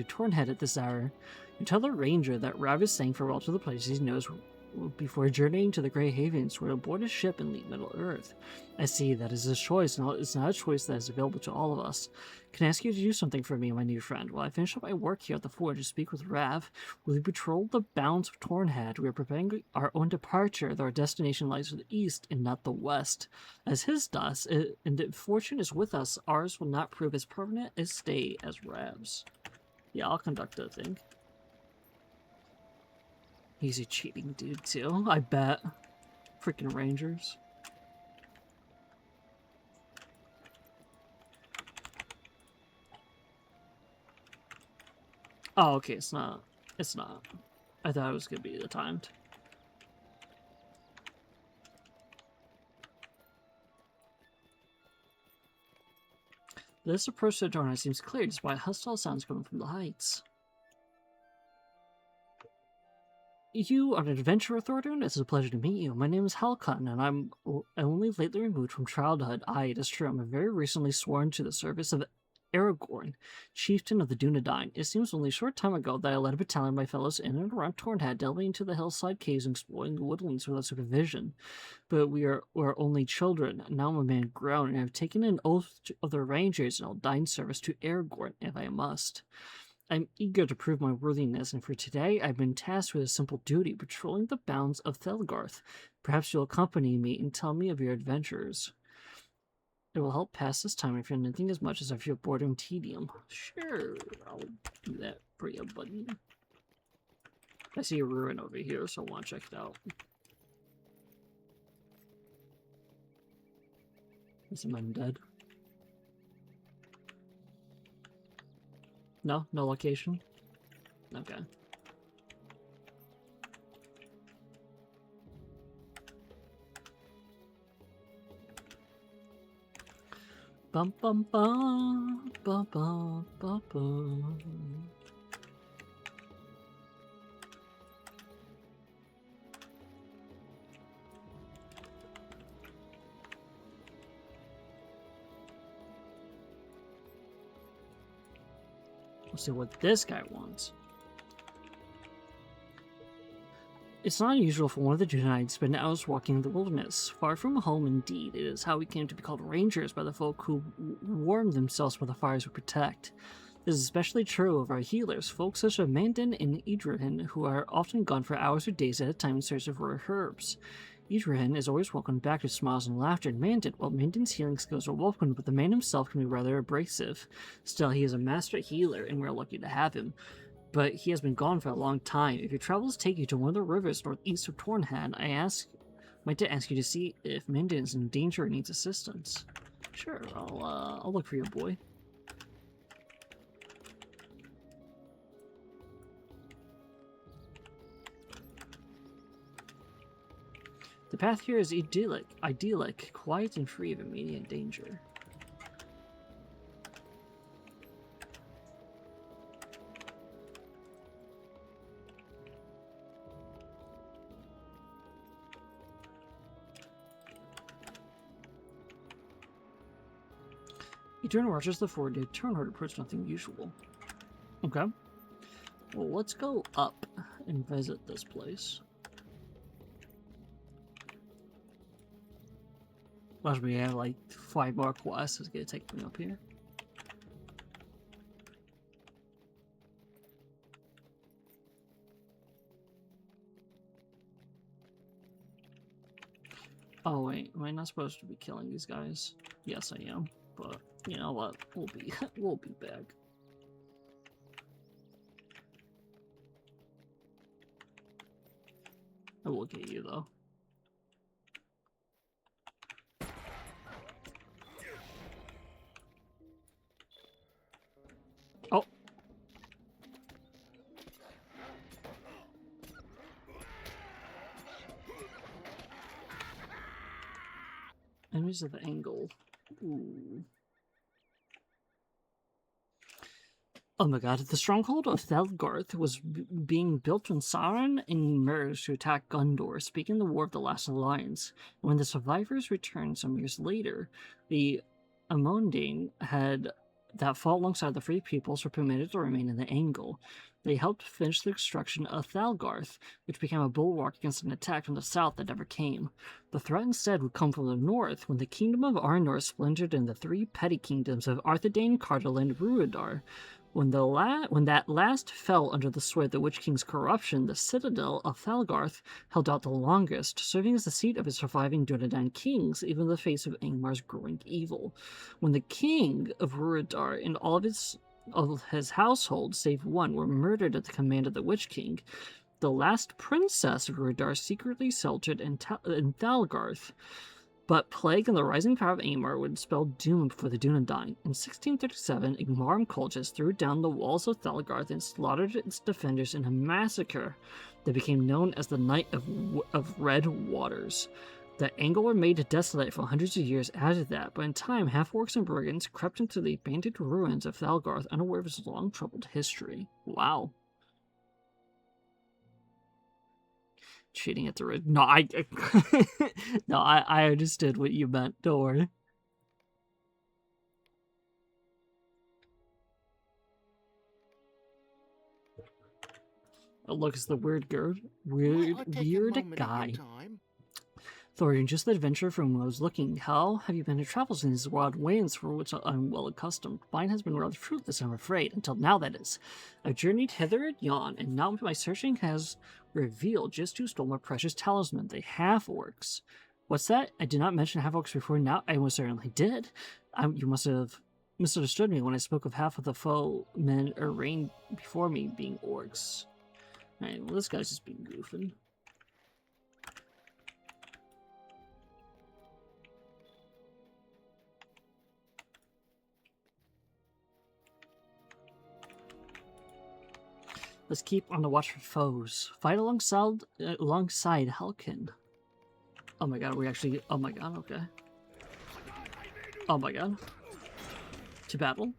Tornhead at this hour? You tell the ranger that Rav is saying farewell to the places he knows before journeying to the Grey Havens, where he'll board a ship and leave Middle Earth. I see, that is his choice, and it's not a choice that is available to all of us. Can I ask you to do something for me, my new friend? While I finish up my work here at the forge to speak with Rav, will you patrol the bounds of Tornhead? We are preparing our own departure, though our destination lies to the east and not the west. As his does, and if fortune is with us, ours will not prove as permanent a stay as Rav's. Yeah, I'll conduct it, I think. He's a cheating dude, too. I bet. Freaking Rangers. Oh, okay, it's not. It's not. I thought it was gonna be the timed. This approach to the Tornhead seems clear, despite hostile sounds coming from the heights. You are an adventurer, Thordoun? It's a pleasure to meet you. My name is Halcon, and I'm only lately removed from childhood. It is true, I'm very recently sworn to the service of Aragorn, chieftain of the Dunedain. It seems only a short time ago that I led a battalion of my fellows in and around Tornhead, delving into the hillside caves and exploring the woodlands without supervision. But we're only children. Now I'm a man grown, and I have taken an oath of the Rangers, and I'll die in service to Aragorn if I must. I'm eager to prove my worthiness, and for today I've been tasked with a simple duty, patrolling the bounds of Thelgarth. Perhaps you'll accompany me and tell me of your adventures. It will help pass this time if you're anything as much as I feel boredom and tedium. Sure, I'll do that for you, buddy. I see a ruin over here, so I want to check it out. Is some undead? No? No location? Okay. Bum bum bum bum bum bum bum. Let's see what this guy wants. It's not unusual for one of the Dunedain to spend hours walking in the wilderness. Far from home, indeed. It is how we came to be called rangers by the folk who warm themselves by the fires we protect. This is especially true of our healers, folks such as Mandan and Idrahin, who are often gone for hours or days at a time in search of rare herbs. Idrahin is always welcomed back with smiles and laughter, and Mandan, while Mandan's healing skills are welcomed, but the man himself can be rather abrasive. Still, he is a master healer, and we're lucky to have him. But he has been gone for a long time. If your travels take you to one of the rivers northeast of Tornhead, I might ask you to see if Mandan is in danger or needs assistance. Sure, I'll look for your boy. The path here is idyllic, quiet and free of immediate danger. Eternal rushes the forward to turn hard approach, nothing usual. Okay. Well, let's go up and visit this place. Watch me have like 5 more quests. It's gonna take me up here. Oh wait, am I not supposed to be killing these guys? Yes, I am. But you know what? We'll be back. I will get you though. Oh. Enemies of the angle. Ooh. Oh my god, the stronghold of Thelgarth was being built when Sauron emerged to attack Gondor, speaking the War of the Last Alliance. When the survivors returned some years later, the Amondane that fought alongside the Free Peoples were permitted to remain in the Angle. They helped finish the destruction of Thalgarth, which became a bulwark against an attack from the south that never came. The threat instead would come from the north, when the Kingdom of Arnor splintered into 3 petty kingdoms of Arthedain, Cardolan, and Ruidar. When that last fell under the sway of the Witch King's corruption, the citadel of Thalgarth held out the longest, serving as the seat of its surviving Dunedain kings, even in the face of Angmar's growing evil. When the king of Ruidar and all of his household, save one, were murdered at the command of the Witch King, the last princess of Ruidar secretly sheltered in Thalgarth. But plague and the rising power of Angmar would spell doom for the Dunedain. In 1637, Igmarim cultists threw down the walls of Thalgarth and slaughtered its defenders in a massacre that became known as the Night of Red Waters. The Angle were made desolate for hundreds of years after that, but in time, half-orcs and brigands crept into the abandoned ruins of Thalgarth, unaware of its long-troubled history. Wow. Cheating at the red. No, no, I understood what you meant. Don't worry. Oh, look, it's the weird girl. Weird guy. Thordoun, just the adventurer from whom I was looking. How have you been to travels in these wild ways for which I'm well accustomed? Mine has been rather fruitless, I'm afraid, until now, that is. I've journeyed hither and yon, and now my searching has revealed just who stole my precious talisman, the half-orcs. What's that? I did not mention half-orcs before now. I most certainly did. You must have misunderstood me when I spoke of half of the foe men arraigned before me being orcs. Alright, well, this guy's just being goofing. Let's keep on the watch for foes. Fight alongside Helkin. Oh my god, we actually... Oh my god, okay. Oh my god. To battle.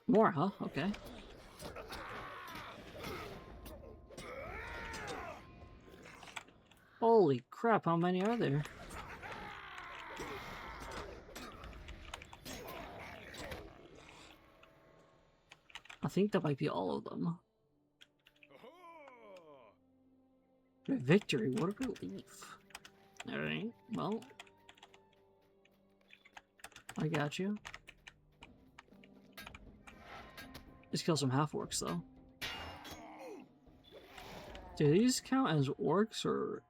More, huh? Okay. Holy crap, how many are there? I think that might be all of them. Victory, what a relief. Alright, well. I got you. Let's kill some half-orcs, though. Do these count as orcs, or...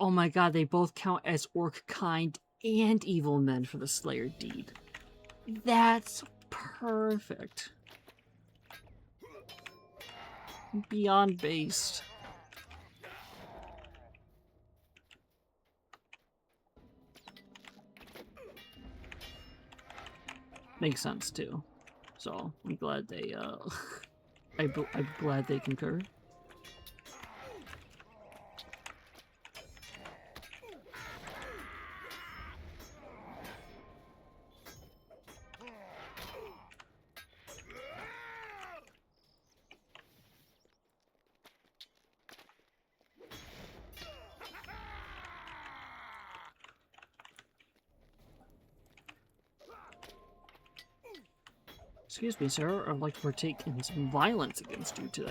Oh my god, they both count as orc kind and evil men for the Slayer deed. That's perfect. Beyond based. Makes sense too. So I'm glad they I'm glad they concur. Excuse me, sir. I'd like to partake in some violence against you today.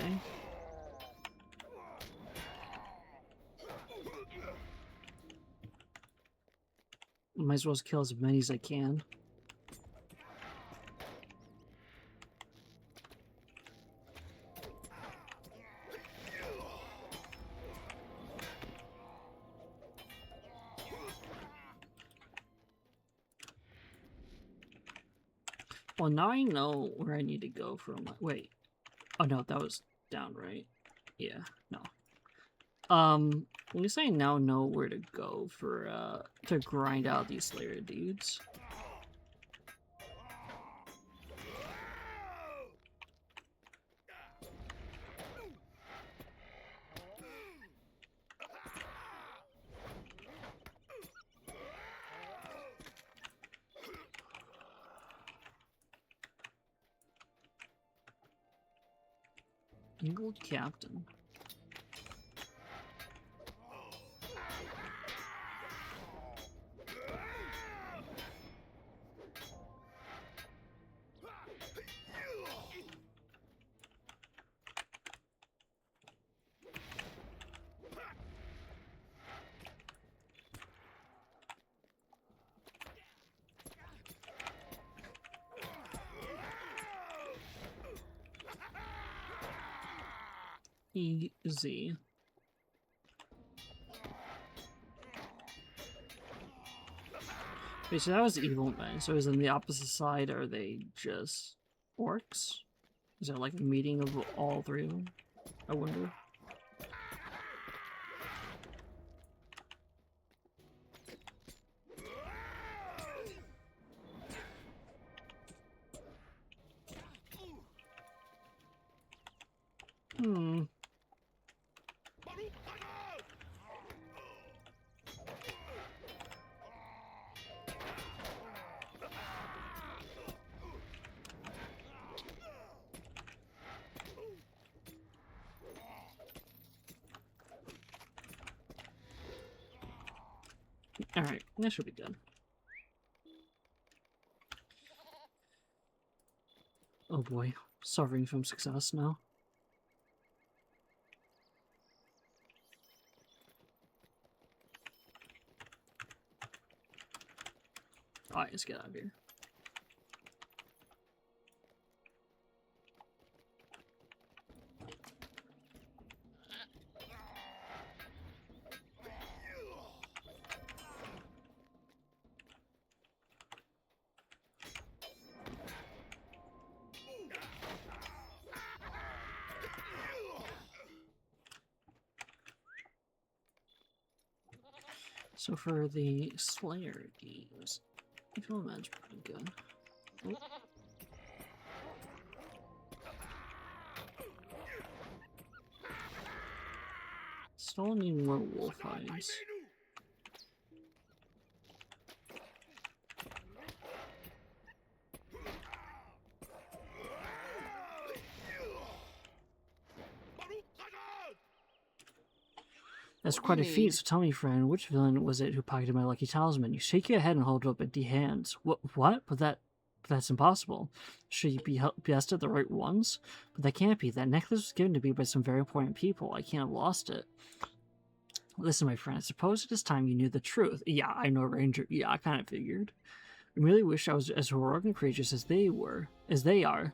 Might as well kill as many as I can. Well, now I know where I need to go from. Wait. Oh no, that was down, right? Yeah, no. At least I now know where to go for, to grind out these Slayer dudes. Eagled Captain. Easy. Wait, so that was evil men. So is on the opposite side, are they just orcs? Is there like a meeting of all three of them? I wonder. Hmm. Alright, that should be good. Oh boy, suffering from success now. Alright, let's get out of here. So for the Slayer games, I feel that's pretty good. Oh. Still need more wolf eyes. That's quite a feat, so tell me, friend, which villain was it who pocketed my lucky talisman? You shake your head and hold up empty hands. What? But that's impossible. Should you be bested the right ones? But that can't be. That necklace was given to me by some very important people. I can't have lost it. Listen, my friend, I suppose it is time you knew the truth. Yeah, I know, Ranger. Yeah, I kind of figured. I really wish I was as heroic and courageous as they are,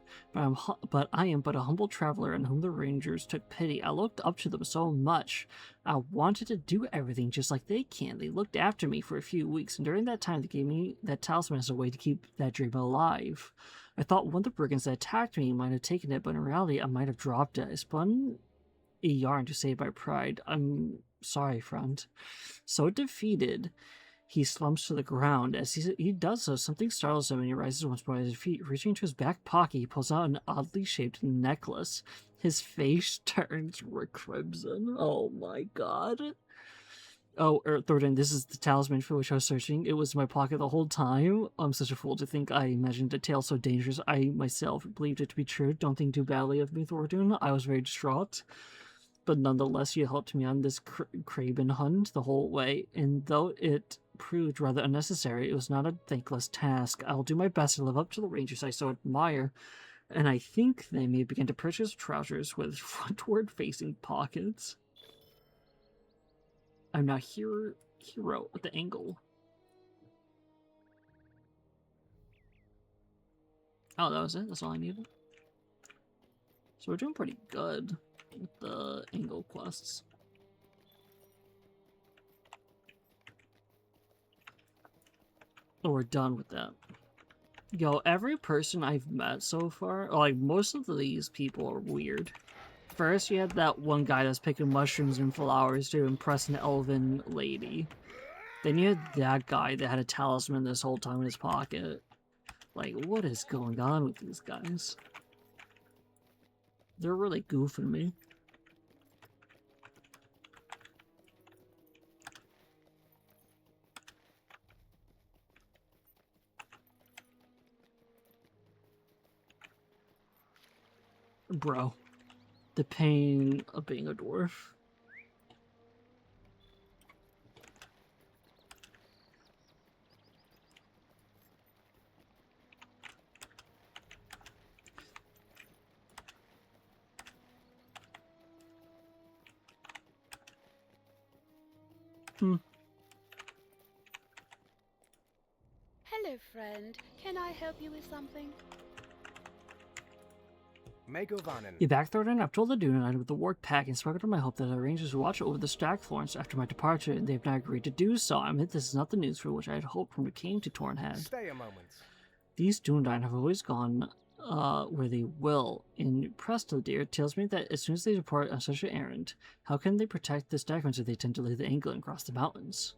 but I am but a humble traveler on whom the Rangers took pity. I looked up to them so much. I wanted to do everything just like they can. They looked after me for a few weeks, and during that time they gave me that talisman as a way to keep that dream alive. I thought one of the brigands that attacked me might have taken it, but in reality I might have dropped it. I spun a yarn to save my pride. I'm sorry, friend. So defeated, he slumps to the ground. As he does so, something startles him and he rises once more to his feet. Reaching into his back pocket, he pulls out an oddly shaped necklace. His face turns crimson. Oh my god. Oh, Thordoun, this is the talisman for which I was searching. It was in my pocket the whole time. I'm such a fool to think I imagined a tale so dangerous. I myself believed it to be true. Don't think too badly of me, Thordoun. I was very distraught. But nonetheless, you helped me on this craven hunt the whole way, and though it proved rather unnecessary, it was not a thankless task. I'll do my best to live up to the rangers I so admire, and I think they may begin to purchase trousers with frontward-facing pockets. I'm now hero at the angle. Oh, that was it? That's all I needed? So we're doing pretty good with the angle quests. Oh, we're done with that. Yo, every person I've met so far, like, most of these people are weird. First, you had that one guy that's picking mushrooms and flowers to impress an elven lady. Then you had that guy that had a talisman this whole time in his pocket. Like, what is going on with these guys? They're really goofing me. Bro, the pain of being a dwarf. Hello, friend. Can I help you with something? Megovanen. You back Thordoun? I've told the Dunedain with the work pack and spoken to my hope that the Rangers will watch over the Stagthorns after my departure, and they have now agreed to do so. I admit this is not the news for which I had hoped when we came to Tornhead. Stay a moment. These Dunedain have always gone where they will. In Presto-Deer tells me that as soon as they depart on such an errand, how can they protect the Stagthorns if they tend to leave the angle and cross the mountains?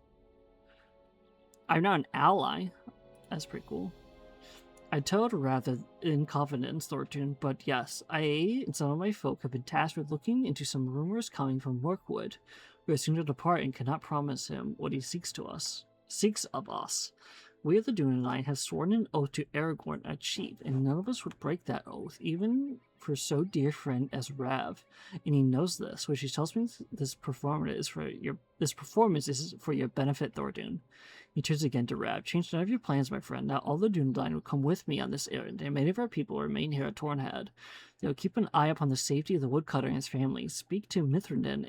I'm now an ally. That's pretty cool. I told rather in confidence, Thordoun, but yes, I and some of my folk have been tasked with looking into some rumors coming from Mirkwood. We are soon to depart and cannot promise him what he seeks of us. We of the Dunedain have sworn an oath to Aragorn, our chief, and none of us would break that oath, even for so dear friend as Rav. And he knows this, which he tells me this performance is for your benefit, Thordoun. He turns again to Rav. Change none of your plans, my friend. Now all the Dunedain will come with me on this errand, and many of our people will remain here at Tornhead. They will keep an eye upon the safety of the woodcutter and his family. Speak to Mithridan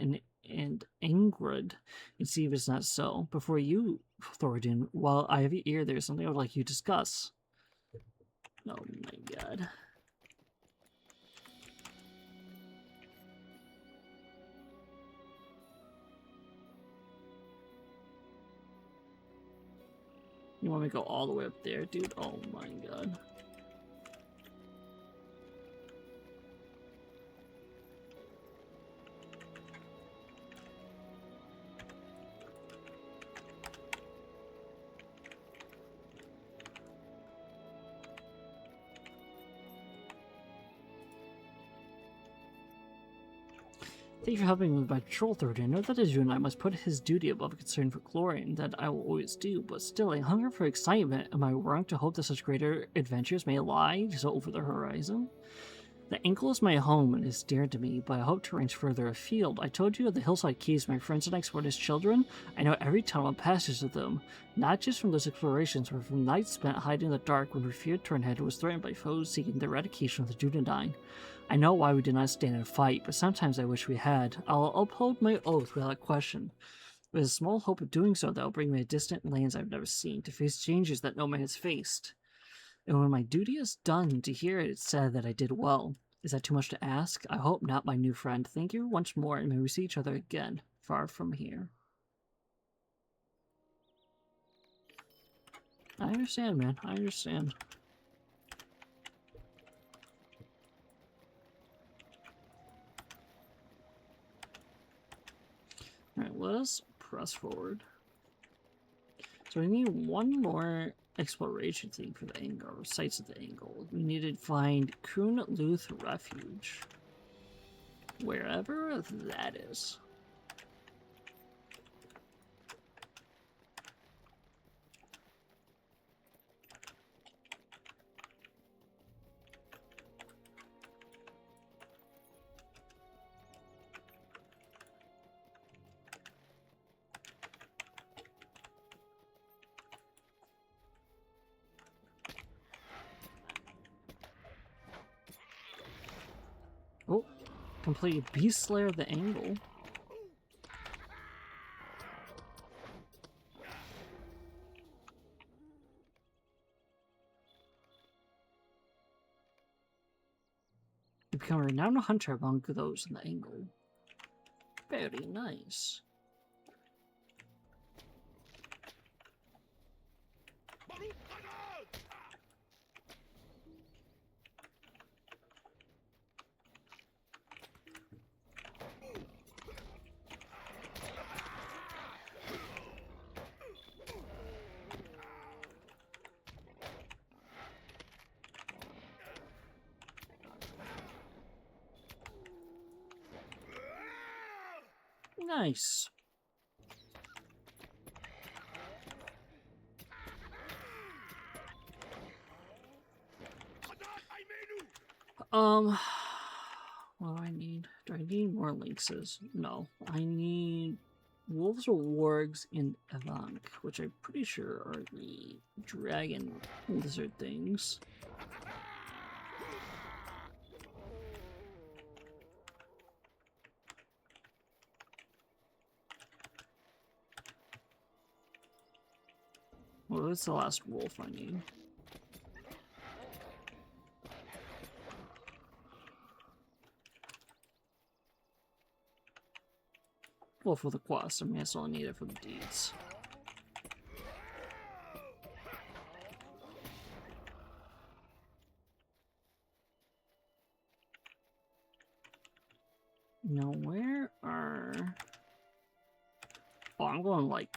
and Ingrid and see if it's not so. Before you, Thordoun, while I have your ear, there's something I would like you to discuss. Oh my god. You want me to go all the way up there, dude? Oh my god. Thank you for helping me with my patrol, Thordoun. I know that as you and I must put his duty above concern for glory, and that I will always do, but still, I hunger for excitement. Am I wrong to hope that such greater adventures may lie so over the horizon? The ankle is my home and is dear to me, but I hope to range further afield. I told you of the hillside caves my friends and I explored as children. I know every tunnel and passage of them, not just from those explorations, but from nights spent hiding in the dark when we feared Tornhead was threatened by foes seeking the eradication of the Dunedain. I know why we did not stand and fight, but sometimes I wish we had. I'll uphold my oath without question. With a small hope of doing so that will bring me to distant lands I've never seen, to face changes that no man has faced. And when my duty is done, to hear it said that I did well. Is that too much to ask? I hope not, my new friend. Thank you once more, and may we see each other again, far from here. I understand, man. I understand. Alright, let us press forward. So we need one more exploration thing for the angle, or sites of the angle. We need to find Kun Luth Refuge. Wherever that is. Oh, complete Beast Slayer of the angle. You become a renowned hunter among those in the angle. Very nice. Nice. What do I need? Do I need more lynxes? No. I need wolves or wargs in Evank, which I'm pretty sure are the dragon lizard things. Well, that's the last wolf I need. Well, for the quest, I mean, that's all I need it for the deeds. Now, where are... Oh, I'm going, like,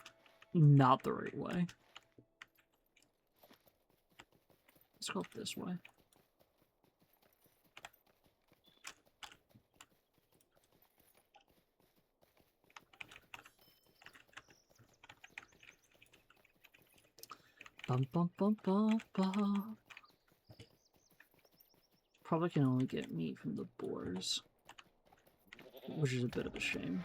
not the right way. Let's go this way. Bum bum bum bum bum. Probably can only get meat from the boars, which is a bit of a shame.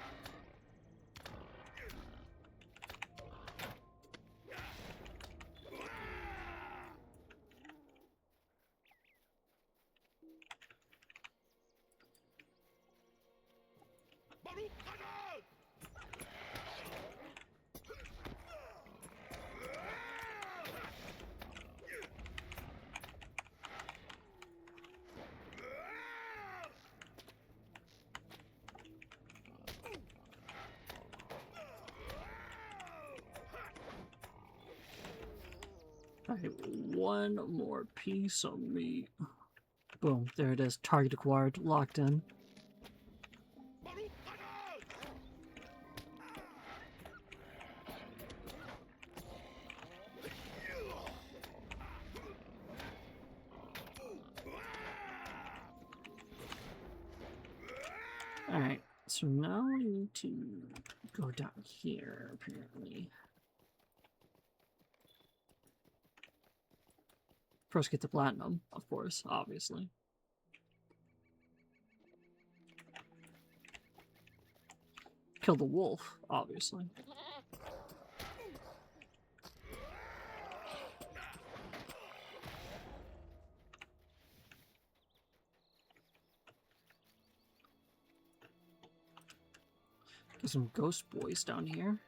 Alright, one more piece of meat. Boom, there it is. Target acquired, locked in. Alright, so now we need to go down here, apparently. First get the platinum, of course, obviously. Kill the wolf, obviously. Get some ghost boys down here.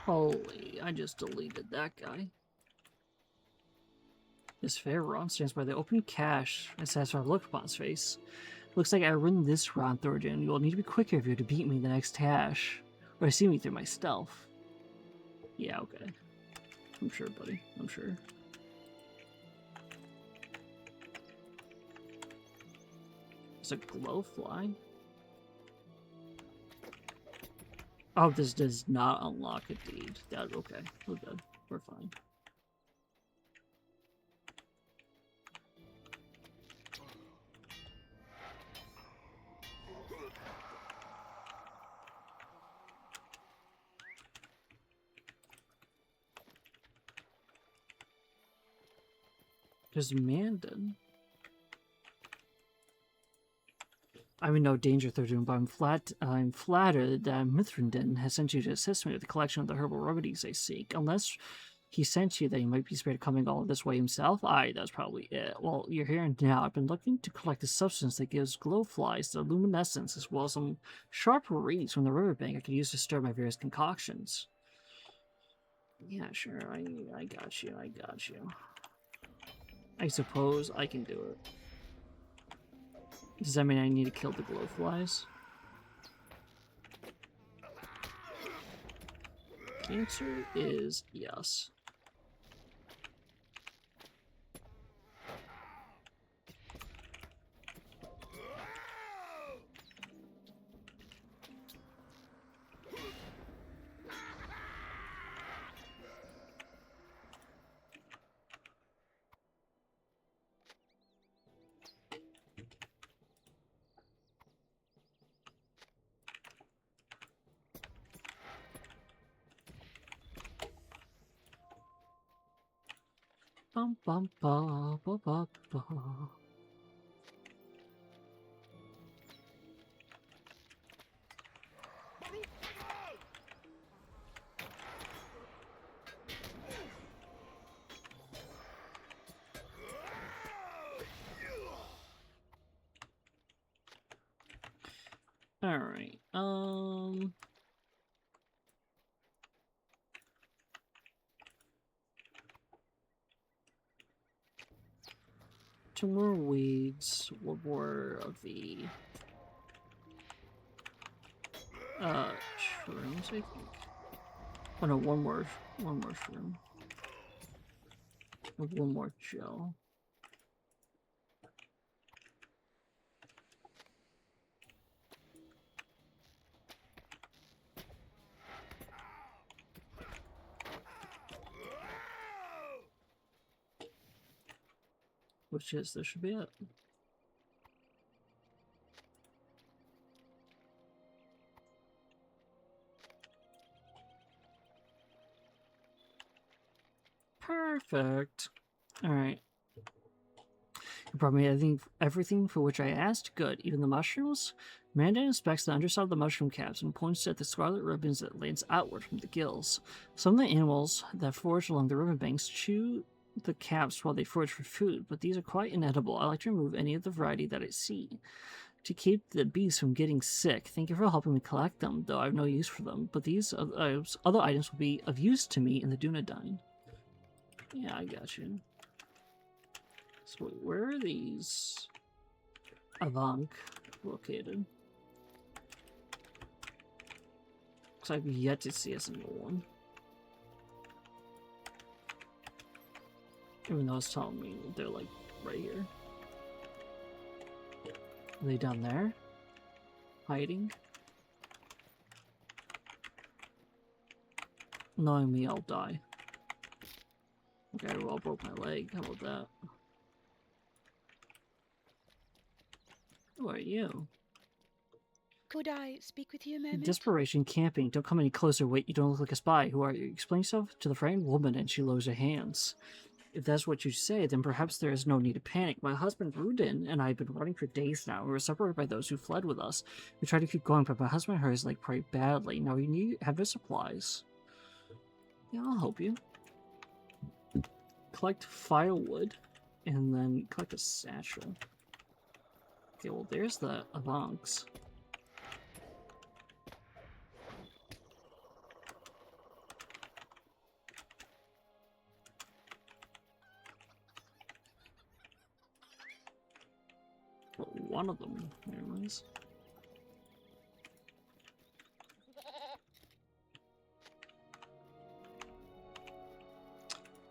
Holy, I just deleted that guy. This fair run stands by the open cache and satisfied look upon his face. Looks like I ruined this round, Thordoun. You will need to be quicker if you're to beat me in the next cache. Or see me through my stealth. Yeah, okay. I'm sure, buddy. I'm sure. It's a glowfly. Oh, this does not unlock a deed. That okay. We're good. We're fine. There's Mandan. I'm in no danger, Thordoun, but I'm flattered that Mithrandan has sent you to assist me with the collection of the herbal remedies I seek. Unless he sent you that he might be spared coming all this way himself. Aye, that's probably it. Well, you're here now. I've been looking to collect a substance that gives glowflies their luminescence, as well as some sharp reeds from the riverbank I could use to stir my various concoctions. Yeah, sure. I got you. I got you. I suppose I can do it. Does that mean I need to kill the glowflies? The answer is yes. Bum bum ba ba ba ba. All right. Two more weeds, one more of the shrooms, I think. Oh no, one more shroom. And one more gel. Which is, this should be it. Perfect. Alright. You brought me everything for which I asked. Good. Even the mushrooms? Amanda inspects the underside of the mushroom caps and points at the scarlet ribbons that lands outward from the gills. Some of the animals that forage along the riverbanks chew the caps while they forage for food, but these are quite inedible. I like to remove any of the variety that I see to keep the bees from getting sick. Thank you for helping me collect them, though I have no use for them. But these other items will be of use to me in the Dunedain. Yeah, I got you. So where are these Avank located? Because I've yet to see a single one. Even though it's telling me they're like right here. Are they down there? Hiding? Knowing me, I'll die. Okay, well, I broke my leg. How about that? Who are you? Could I speak with you a moment? Desperation, camping. Don't come any closer. Wait, you don't look like a spy. Who are you? Explain yourself to the frightened woman, and she lowers her hands. If that's what you say, then perhaps there is no need to panic. My husband Rudin and I have been running for days now. We were separated by those who fled with us. We tried to keep going, but my husband hurt his leg quite badly. Now we have his supplies. Yeah, I'll help you. Collect firewood, and then collect a satchel. Okay, well, there's the Avanks. Well, one of them, anyways.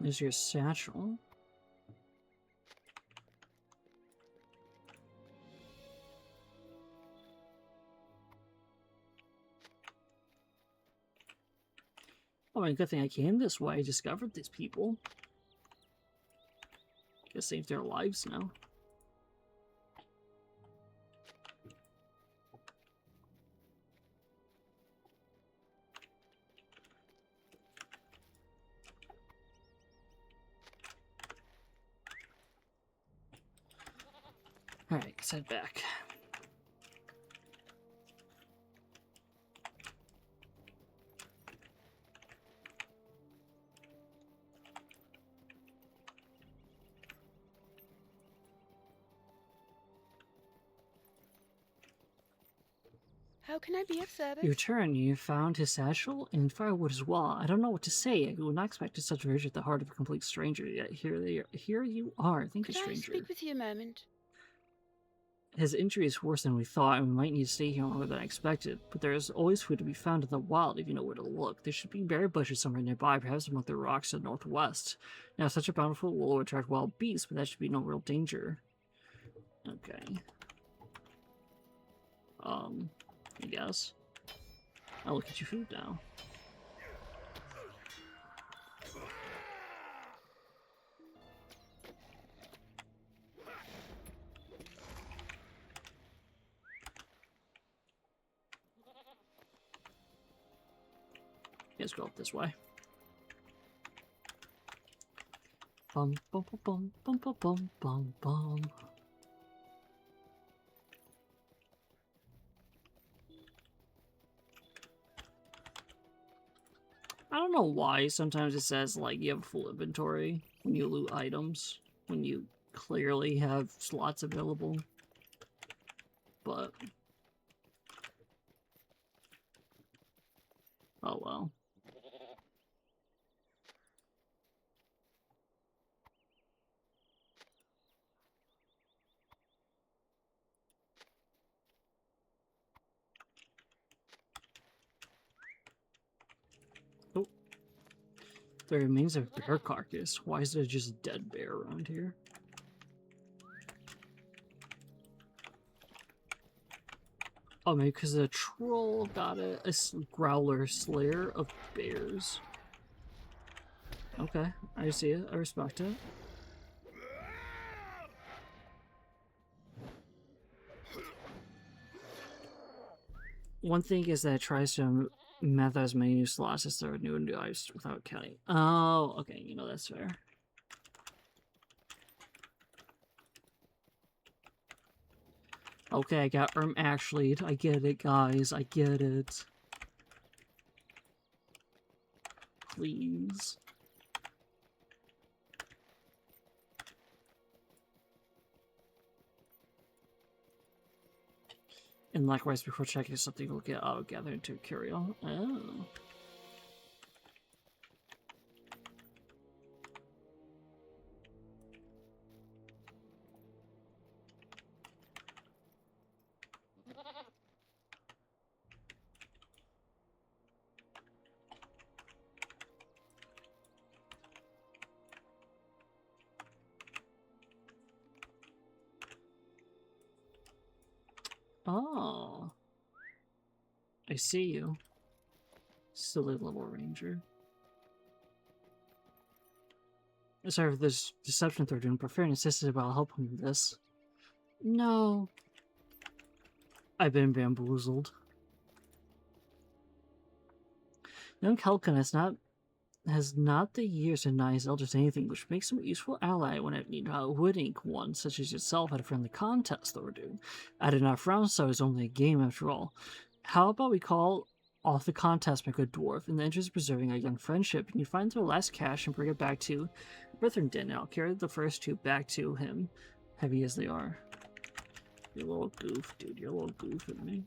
There's your satchel. Oh, my good thing I came this way. I discovered these people. Guess saved their lives now. Alright, let's head back. How can I be of service? You return, you found his satchel and firewood as well. I don't know what to say. I would not expect such a vision at the heart of a complete stranger, yet here you are. Thank you, Could I stranger. speak with you a moment? His injury is worse than we thought, and we might need to stay here longer than I expected. But there is always food to be found in the wild if you know where to look. There should be berry bushes somewhere nearby, perhaps among the rocks to the northwest. Now, such a bountiful will attract wild beasts, but that should be no real danger. Okay. I guess. I'll look at your food now. Let's go up this way. Bum bum bum bum bum bum bum bum. I don't know why sometimes it says like you have a full inventory when you loot items, when you clearly have slots available. But oh well. Oh. There remains a bear carcass. Why is there just a dead bear around here? Oh, maybe because the troll got a growler slayer of bears. Okay, I see it. I respect it. One thing is that it tries to math as many new slots as there are new items without counting. Oh, okay, you know, that's fair. Okay, I got actually, I get it, guys. I get it. Please. And likewise, before checking something, we'll get auto-gathered to curio. Oh. Oh. I see you. Silly little ranger. Sorry for this deception Thordoun. Prefer insisted about helping with this. No. I've been bamboozled. Young Helkan has not the years to deny his elders anything, which makes him a useful ally when I need a winning one, such as yourself at a friendly contest, Thordoun. I did not frown, so it's only a game after all. How about we call off the contest, my good dwarf, in the interest of preserving our young friendship, and you find the last cash and bring it back to Brithenden, and I'll carry the first two back to him, heavy as they are. You little goof, dude, you're a little goof at me.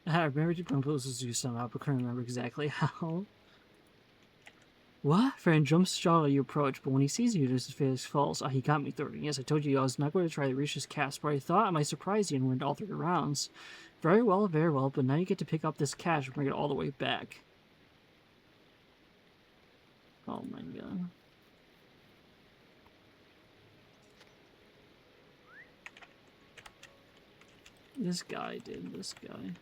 I remember you proposes to you somehow, but couldn't remember exactly how. What? Fran jumps shot at your approach, but when he sees you, his face falls. Ah, he got me, Thordoun. Yes, I told you I was not going to try to reach his cast, but I thought I might surprise you and win all 3 rounds. Very well, but now you get to pick up this cash and bring it all the way back. Oh my god. This guy, dude, this guy.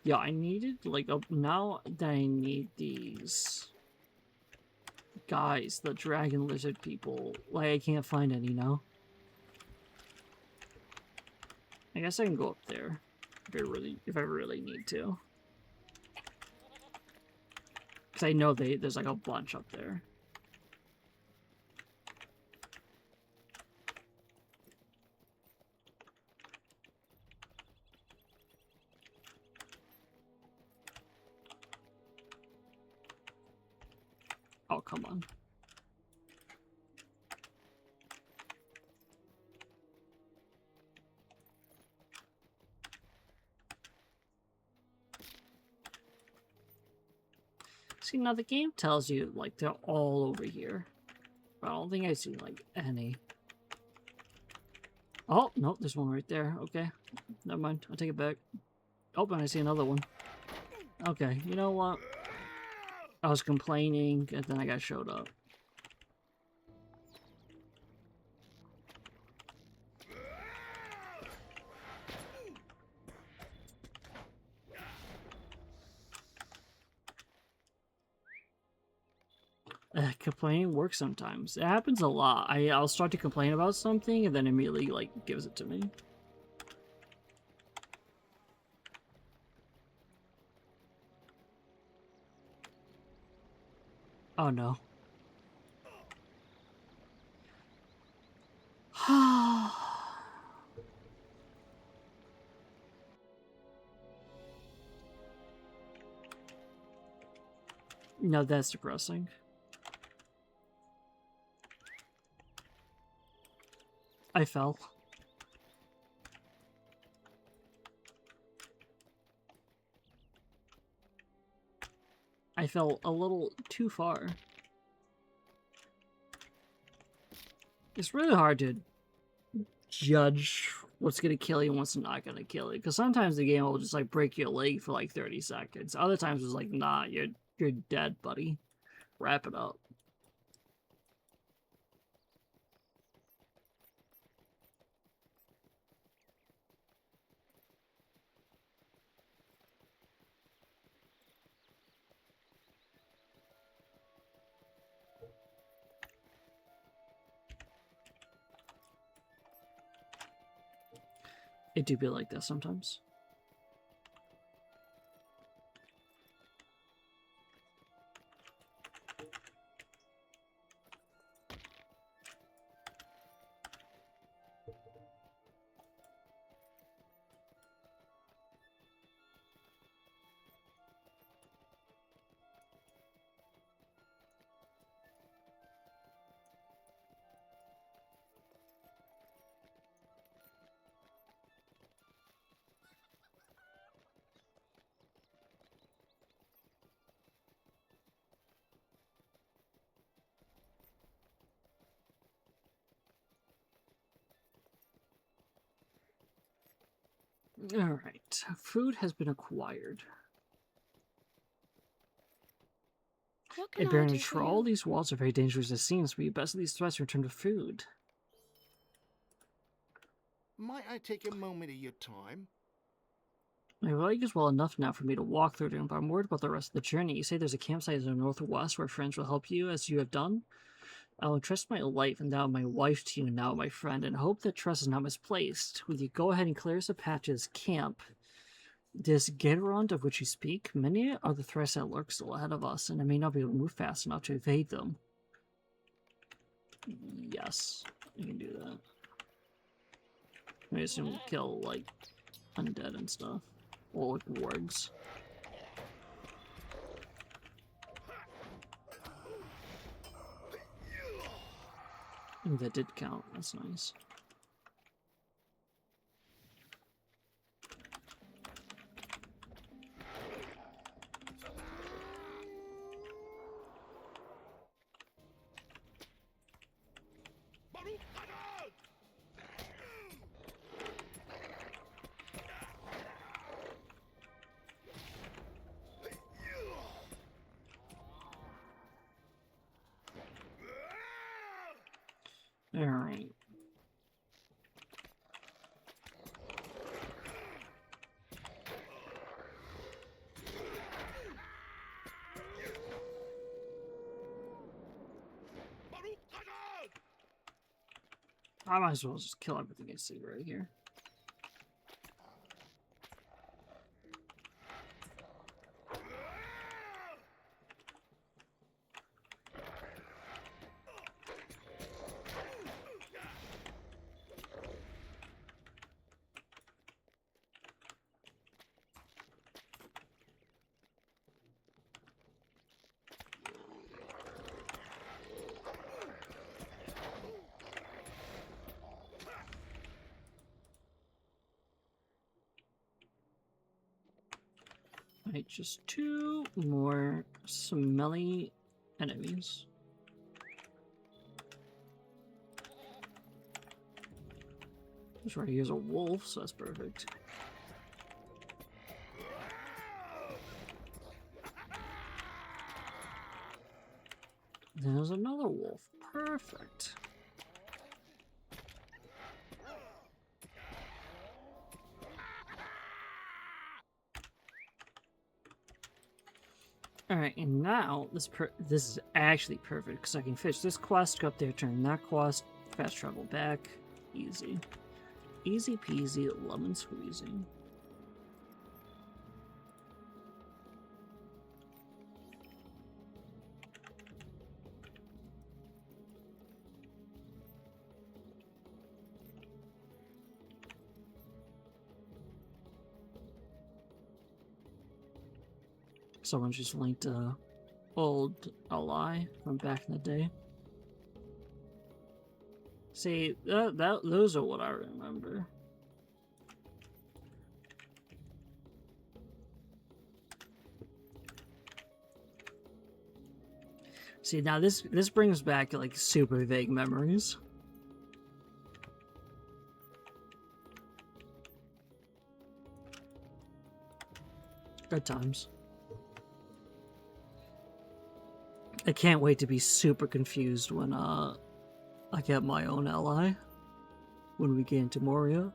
Yeah, I needed, like, now that I need these guys, the dragon lizard people, like, I can't find any now. I guess I can go up there if I really need to. Because I know there's like a bunch up there. Oh, come on. See, now the game tells you, like, they're all over here. But I don't think I see, like, any. Oh, no, there's one right there. Okay. Never mind. I'll take it back. Oh, and I see another one. Okay, you know what? I was complaining, and then I got showed up. Complaining works sometimes. It happens a lot. I'll start to complain about something, and then immediately, like, gives it to me. Oh, no. No, that's depressing. I fell. I fell a little too far. It's really hard to judge what's gonna kill you and what's not gonna kill you, because sometimes the game will just like break your leg for like 30 seconds. Other times it's like, nah, you're dead, buddy. Wrap it up. It do be like that sometimes. Alright, food has been acquired. What A can I Baron do of for Troll, you? these walls are very dangerous as scenes, but you best of these threats in return to food. Might I take a moment of your time? My leg is well enough now for me to walk through it, but I'm worried about the rest of the journey. You say there's a campsite in the northwest where friends will help you as you have done? I will entrust my life and now my wife to you now, my friend, and hope that trust is not misplaced. Will you go ahead and clear us a path to this camp? This Geront of which you speak, many are the threats that lurk still ahead of us, and I may not be able to move fast enough to evade them. Yes, I can do that. I assume kill, like, undead and stuff. Or, like, wargs. Ooh, that did count. That's nice. Alright. I might as well just kill everything I see right here. Alright, just 2 more smelly enemies. Just right here's a wolf, so that's perfect. There's another wolf. Perfect. Alright, and now this is actually perfect because I can finish this quest, go up there, turn that quest, fast travel back. Easy. Easy peasy, lemon squeezy. Someone just linked a old ally from back in the day. See, those are what I remember. See, now this brings back like super vague memories. Good times. I can't wait to be super confused when I get my own ally when we get into Moria.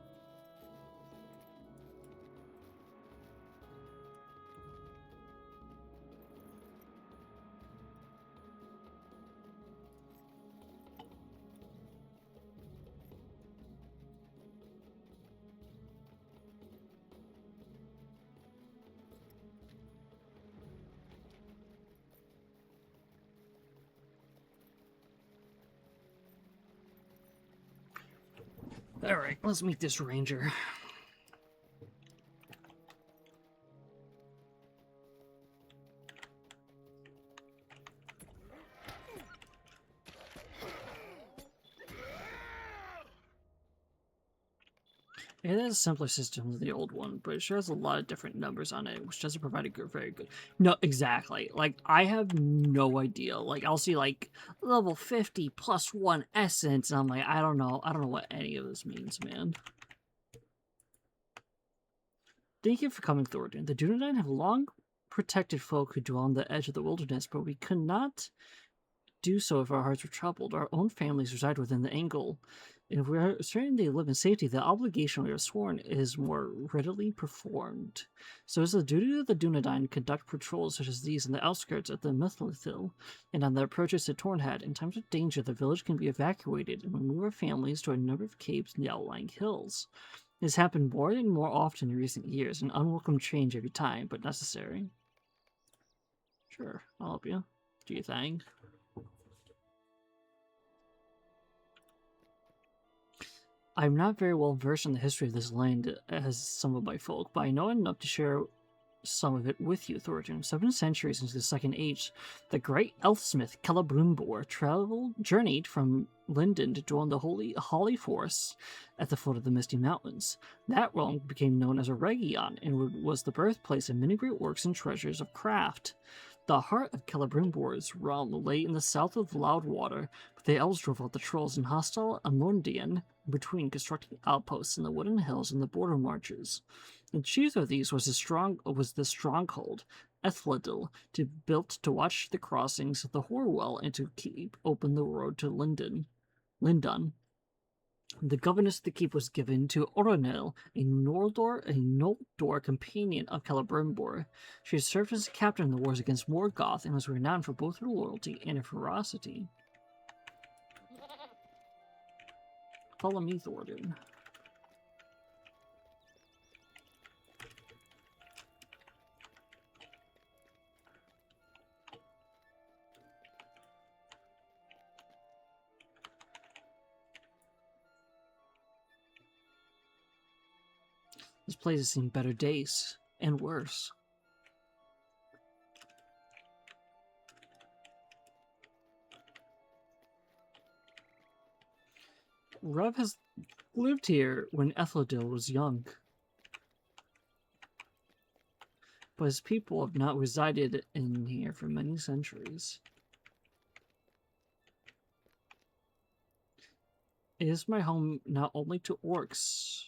Alright, let's meet this ranger. It has a simpler system than the old one, but it sure has a lot of different numbers on it, which doesn't provide a very good... No, exactly. Like, I have no idea. Like, I'll see, like, level 50 plus 1 essence, and I'm like, I don't know what any of this means, man. Thank you for coming, Thordoun. The Dunedain have long protected folk who dwell on the edge of the wilderness, but we could not do so if our hearts were troubled. Our own families reside within the Angle. And if we are certain they live in safety, the obligation we are sworn is more readily performed. So it's the duty of the Dunedain to conduct patrols such as these in the outskirts of the Mithlithil and on the approaches to Tornhead. In times of danger, the village can be evacuated and we move our families to a number of caves in the outlying hills. This has happened more and more often in recent years, an unwelcome change every time, but necessary. Sure, I'll help you. Do you think? I'm not very well versed in the history of this land as some of my folk, but I know enough to share some of it with you, Thordoun. 7 centuries into the Second Age, the great elfsmith Celebrumbor journeyed from Linden to join the Holly Forest at the foot of the Misty Mountains. That realm became known as a Region and was the birthplace of many great works and treasures of craft. The heart of Celebrumbor's realm lay in the south of Loudwater, but the elves drove out the trolls in hostile Amundian between, constructing outposts in the wooded hills and the border marches. The chief of these was the stronghold, Ethladil, built to watch the crossings of the Horwell and to keep open the road to Lindon. The governess of the keep was given to Oronel, a Noldor companion of Celebrumbor. She had served as a captain in the wars against Morgoth and was renowned for both her loyalty and her ferocity. Follow me, Thordoun. This place has seen better days, and worse. Rev has lived here when Ethladil was young. but his people have not resided in here for many centuries. It is my home not only to orcs,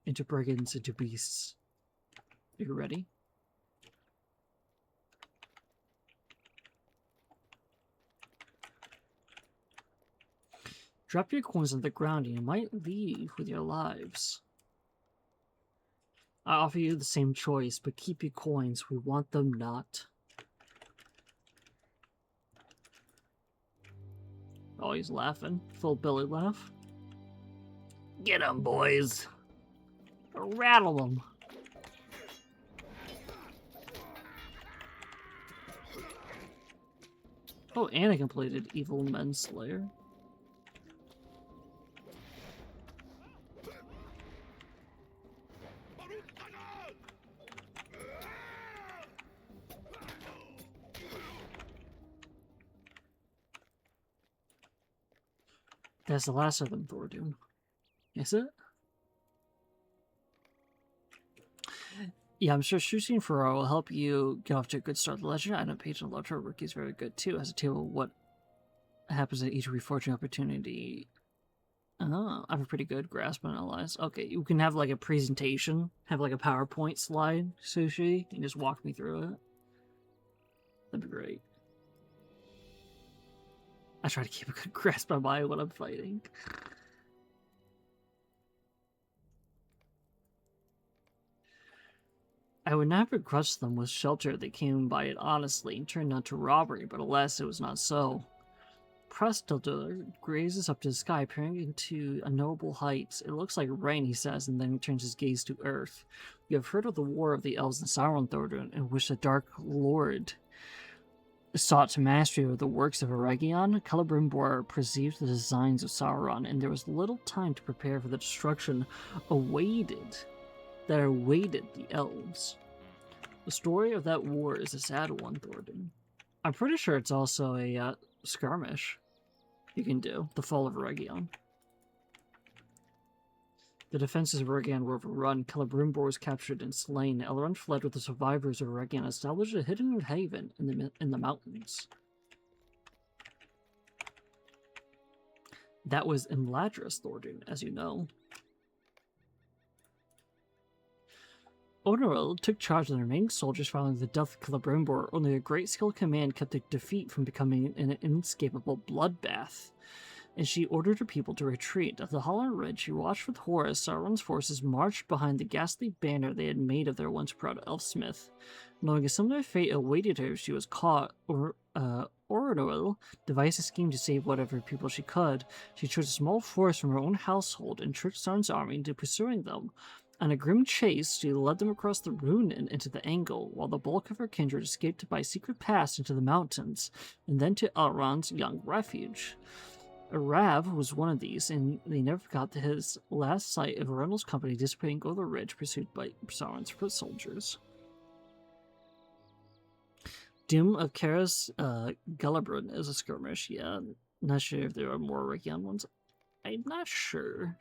and to brigands, and to beasts. Are you ready? Drop your coins on the ground and you might leave with your lives. I offer you the same choice, but keep your coins. We want them not. Oh, he's laughing. Full belly laugh. Get 'em, boys. Rattle them. Oh, and I completed Evil Manslayer. That's the last of them, Thordoun. Is it? Yeah, I'm sure Shushin Furrow will help you get off to a good start. The legend item page on LOTRO Wiki is very good too. It has a table of what happens at each reforging opportunity. Oh, I have a pretty good grasp on allies. Okay, you can have like a presentation, have like a PowerPoint slide, Sushi, and just walk me through it. That'd be great. I try to keep a good grasp on what I'm fighting. I would not begrudge them with shelter. They came by it honestly and turned out to robbery, but alas, it was not so. Prestilder grazes up to the sky, peering into unknowable heights. It looks like rain, he says, and then turns his gaze to earth. You have heard of the war of the elves and Sauron, Thordoun, in which the Dark Lord sought to mastery over the works of Eregion. Celebrimbor perceived the designs of Sauron, and there was little time to prepare for the destruction awaited the elves. The story of that war is a sad one, Thordoun. I'm pretty sure it's also a skirmish you can do, the fall of Eregion. The defenses of Eregion were overrun, Celebrimbor was captured and slain. Elrond fled with the survivors of Eregion and established a hidden haven in the mountains. That was in Ladris, Thordoun, as you know. Onoril took charge of the remaining soldiers following the death of Celebrimbor. Only a great skill command kept the defeat from becoming an inescapable bloodbath, and she ordered her people to retreat. At the Hollow Ridge, she watched with horror as Sauron's forces marched behind the ghastly banner they had made of their once proud elfsmith. Knowing a similar fate awaited her if she was caught, Onoril devised a scheme to save whatever people she could. She chose a small force from her own household and tricked Sauron's army into pursuing them. On a grim chase, she led them across the Rune and into the Angle, while the bulk of her kindred escaped by a secret pass into the mountains, and then to Elrond's young refuge. Arav was one of these, and they never forgot his last sight of Arendel's company dissipating over the ridge pursued by Sauron's foot soldiers. Doom of Karas Galabrun is a skirmish, yeah. Not sure if there are more Eregion ones. I'm not sure.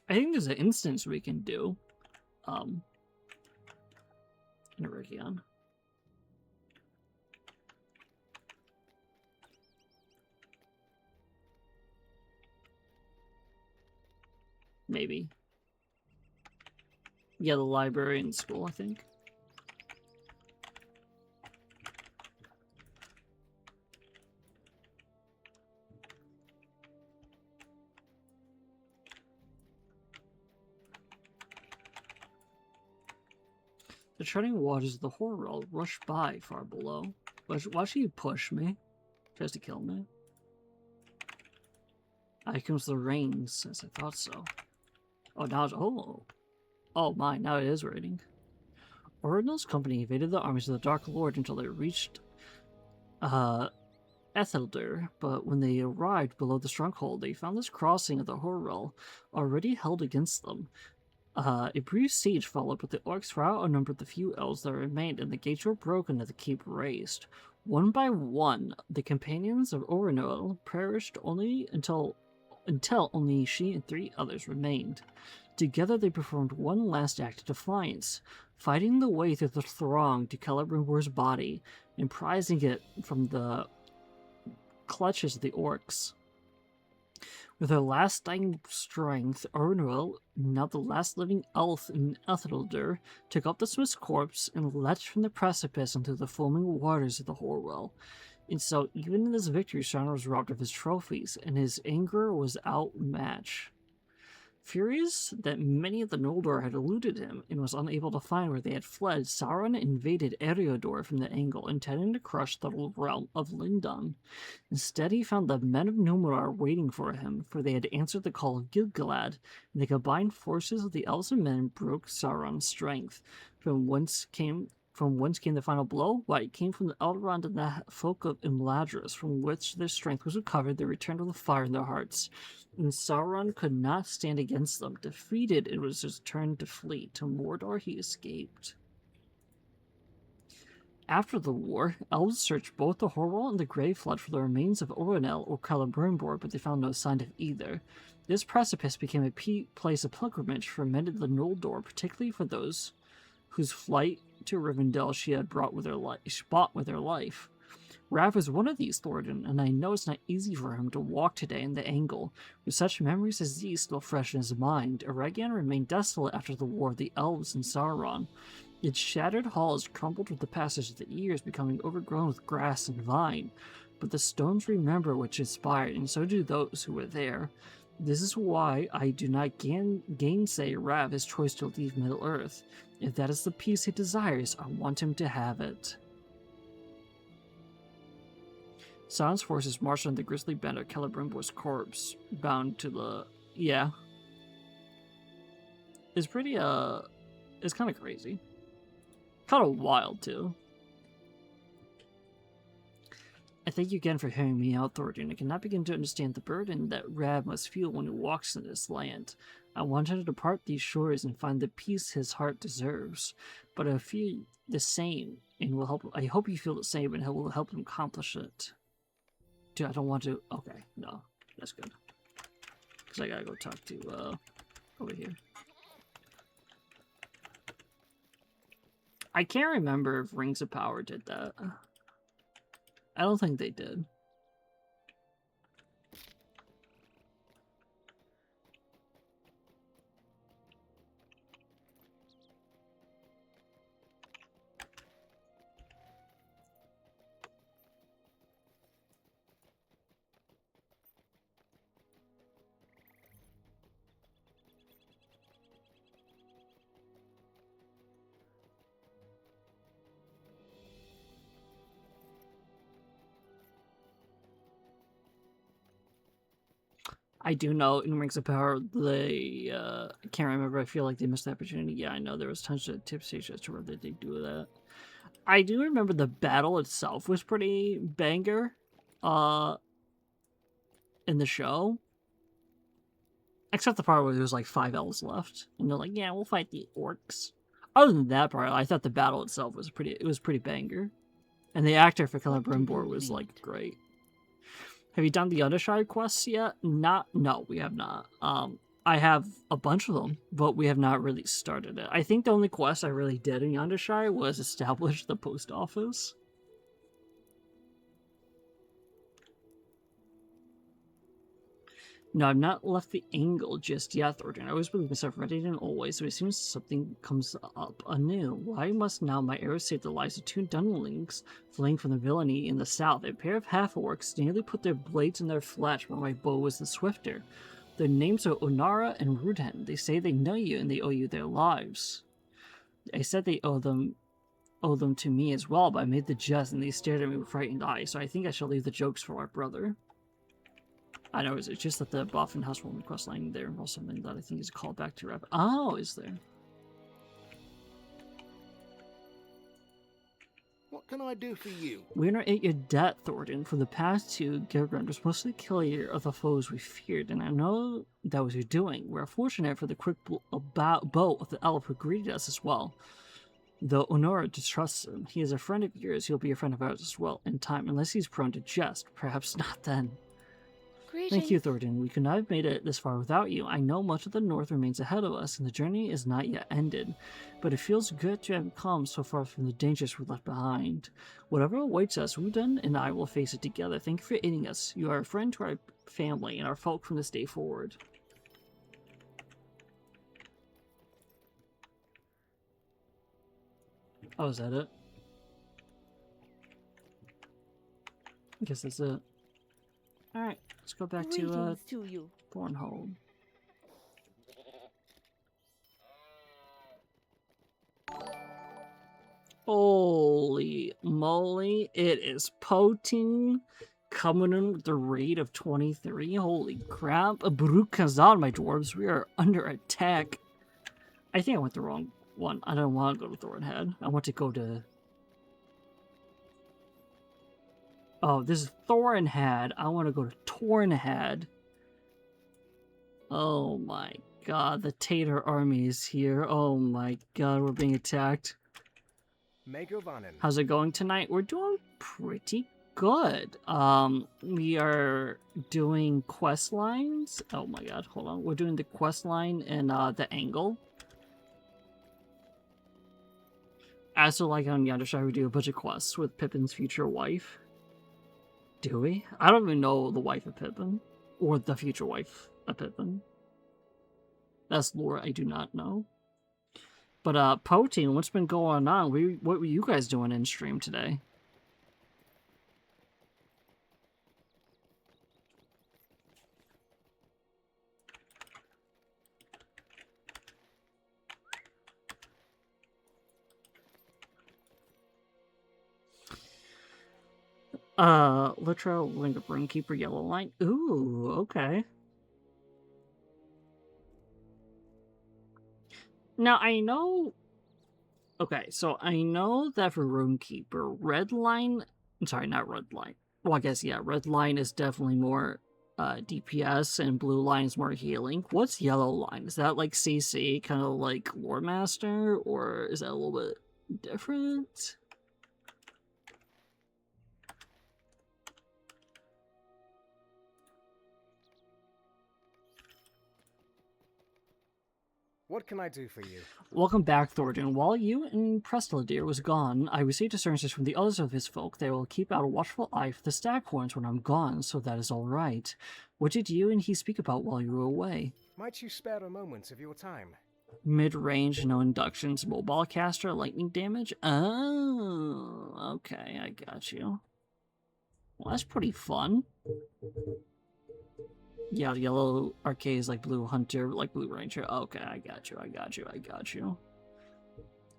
I think there's an instance we can do. In Eregion. Maybe. Yeah, the library in school, I think. The treading waters of the Horror rush by far below. Why should you push me? Tries to kill me. Here comes the rains, as I thought so. Oh, now it's... Oh my, now it is raining. Orendel's company evaded the armies of the Dark Lord until they reached Ethelder, but when they arrived below the stronghold, they found this crossing of the Horror already held against them. A brief siege followed, but the orcs far outnumbered the few elves that remained, and the gates were broken and the keep razed. One by one, the companions of Orenil perished only until only she and 3 others remained. Together they performed one last act of defiance, fighting the way through the throng to Celebrimbor's body and prizing it from the clutches of the orcs. With her last dying strength, Ornwell, now the last living elf in Ethelder, took up the smith's corpse and leapt from the precipice into the foaming waters of the Horwell. And so, even in this victory, Sauron was robbed of his trophies, and his anger was outmatched. Furious that many of the Noldor had eluded him and was unable to find where they had fled, Sauron invaded Eriador from the angle, intending to crush the realm of Lindon. Instead, he found the men of Numenor waiting for him, for they had answered the call of Gil-galad, and the combined forces of the elves and men broke Sauron's strength. From whence came the final blow? Why, it came from the Elrond and the folk of Imladris, from which their strength was recovered. They returned with a fire in their hearts. And Sauron could not stand against them. Defeated, it was his turn to flee. To Mordor he escaped. After the war, elves searched both the Horwell and the Greyflood for the remains of Oronel or Celebrimbor, but they found no sign of either. This precipice became a place of pilgrimage for many of the Noldor, particularly for those whose flight to Rivendell she had bought with her life. Rav was one of these, Thordoun, and I know it's not easy for him to walk today in the angle. With such memories as these still fresh in his mind, Eregion remained desolate after the war of the elves and Sauron. Its shattered halls crumbled with the passage of the years, becoming overgrown with grass and vine. But the stones remember which inspired, and so do those who were there. This is why I do not gainsay Rav his choice to leave Middle-earth. If that is the peace he desires, I want him to have it. Sauron's forces marched on the grisly band of Celebrimbor's corpse, bound to the... Yeah. It's pretty, it's kind of crazy. Kind of wild, too. I thank you again for hearing me out, Thordoun. I cannot begin to understand the burden that Rav must feel when he walks in this land. I want him to depart these shores and find the peace his heart deserves. But I feel the same, and will help. I hope you feel the same, and it will help him accomplish it. Dude, I don't want to... Okay, no. That's good. Because I gotta go talk to, over here. I can't remember if Rings of Power did that. I don't think they did. I do know in Rings of Power, they, I can't remember, I feel like they missed the opportunity. Yeah, I know there was tons of tip stations to where they did do that. I do remember the battle itself was pretty banger, in the show. Except the part where there was like 5 elves left, and they're like, yeah, we'll fight the orcs. Other than that part, I thought the battle itself was pretty banger. And the actor for Celebrimbor was, like, great. Have you done the Undershire quests yet? No, we have not. I have a bunch of them, but we have not really started it. I think the only quest I really did in Undershire was establish the post office. No, I've not left the angle just yet, Thordoun. I always believe myself ready and always, so as soon as something comes up anew. Why must now my arrows save the lives of 2 dunlings fleeing from the villainy in the south? A pair of half-orcs nearly put their blades in their flesh, but my bow was the swifter. Their names are Onara and Rudhen. They say they know you, and they owe you their lives. I said they owe them to me as well, but I made the jest, and they stared at me with frightened eyes, so I think I shall leave the jokes for our brother. I know, it's just that the Boffin Housewarming quest line there involves something that I think is a callback to Rap. Oh, is there? What can I do for you? We are at your debt, Thordoun. For the past 2, Gilgrand was mostly the killer of the foes we feared, and I know that was your doing. We're fortunate for the quick bow of the elf who greeted us as well. Though Honora distrusts him, he is a friend of yours. He'll be a friend of ours as well in time, unless he's prone to jest. Perhaps not then. Thank you, Thordoun. We could not have made it this far without you. I know much of the north remains ahead of us, and the journey is not yet ended. But it feels good to have come so far from the dangers we left behind. Whatever awaits us, Thordoun and I will face it together. Thank you for aiding us. You are a friend to our family and our folk from this day forward. Oh, is that it? I guess that's it. Alright, let's go back to Greetings to you. Thornhold. Holy moly, it is Potin coming in with the rate of 23. Holy crap. Baruch Kazan, my dwarves, we are under attack. I think I went the wrong one. I don't want to go to Thornhead. I want to go to... Oh, this is Thornhead. I want to go to Tornhead. Oh my god, the Tater army is here. Oh my god, we're being attacked. Megovanen. How's it going tonight? We're doing pretty good. We are doing quest lines. Oh my god, hold on. We're doing the quest line and the angle. Also, like on Yandashire, we do a bunch of quests with Pippin's future wife. Do we? I don't even know the wife of Pippin. Or the future wife of Pippin. That's lore I do not know. But, Potin, what's been going on? What were you guys doing in stream today? LOTRO, Link of Runekeeper, Yellow Line. Ooh, okay. Now, I know... Okay, so I know that for Runekeeper, Red Line... I'm sorry, not Red Line. Well, I guess, yeah, Red Line is definitely more DPS, and Blue Line is more healing. What's Yellow Line? Is that like CC, kind of like Lore Master, or is that a little bit different? What can I do for you? Welcome back, Thordoun. While you and Prestaladir was gone, I received assurances from the others of his folk they will keep out a watchful eye for the Staghorns when I'm gone, so that is all right. What did you and he speak about while you were away? Might you spare a moment of your time? Mid-range, no inductions, mobile caster, lightning damage? Oh, okay, I got you. Well, that's pretty fun. Yeah, yellow arcade is like blue hunter, like blue ranger. Okay, I got you.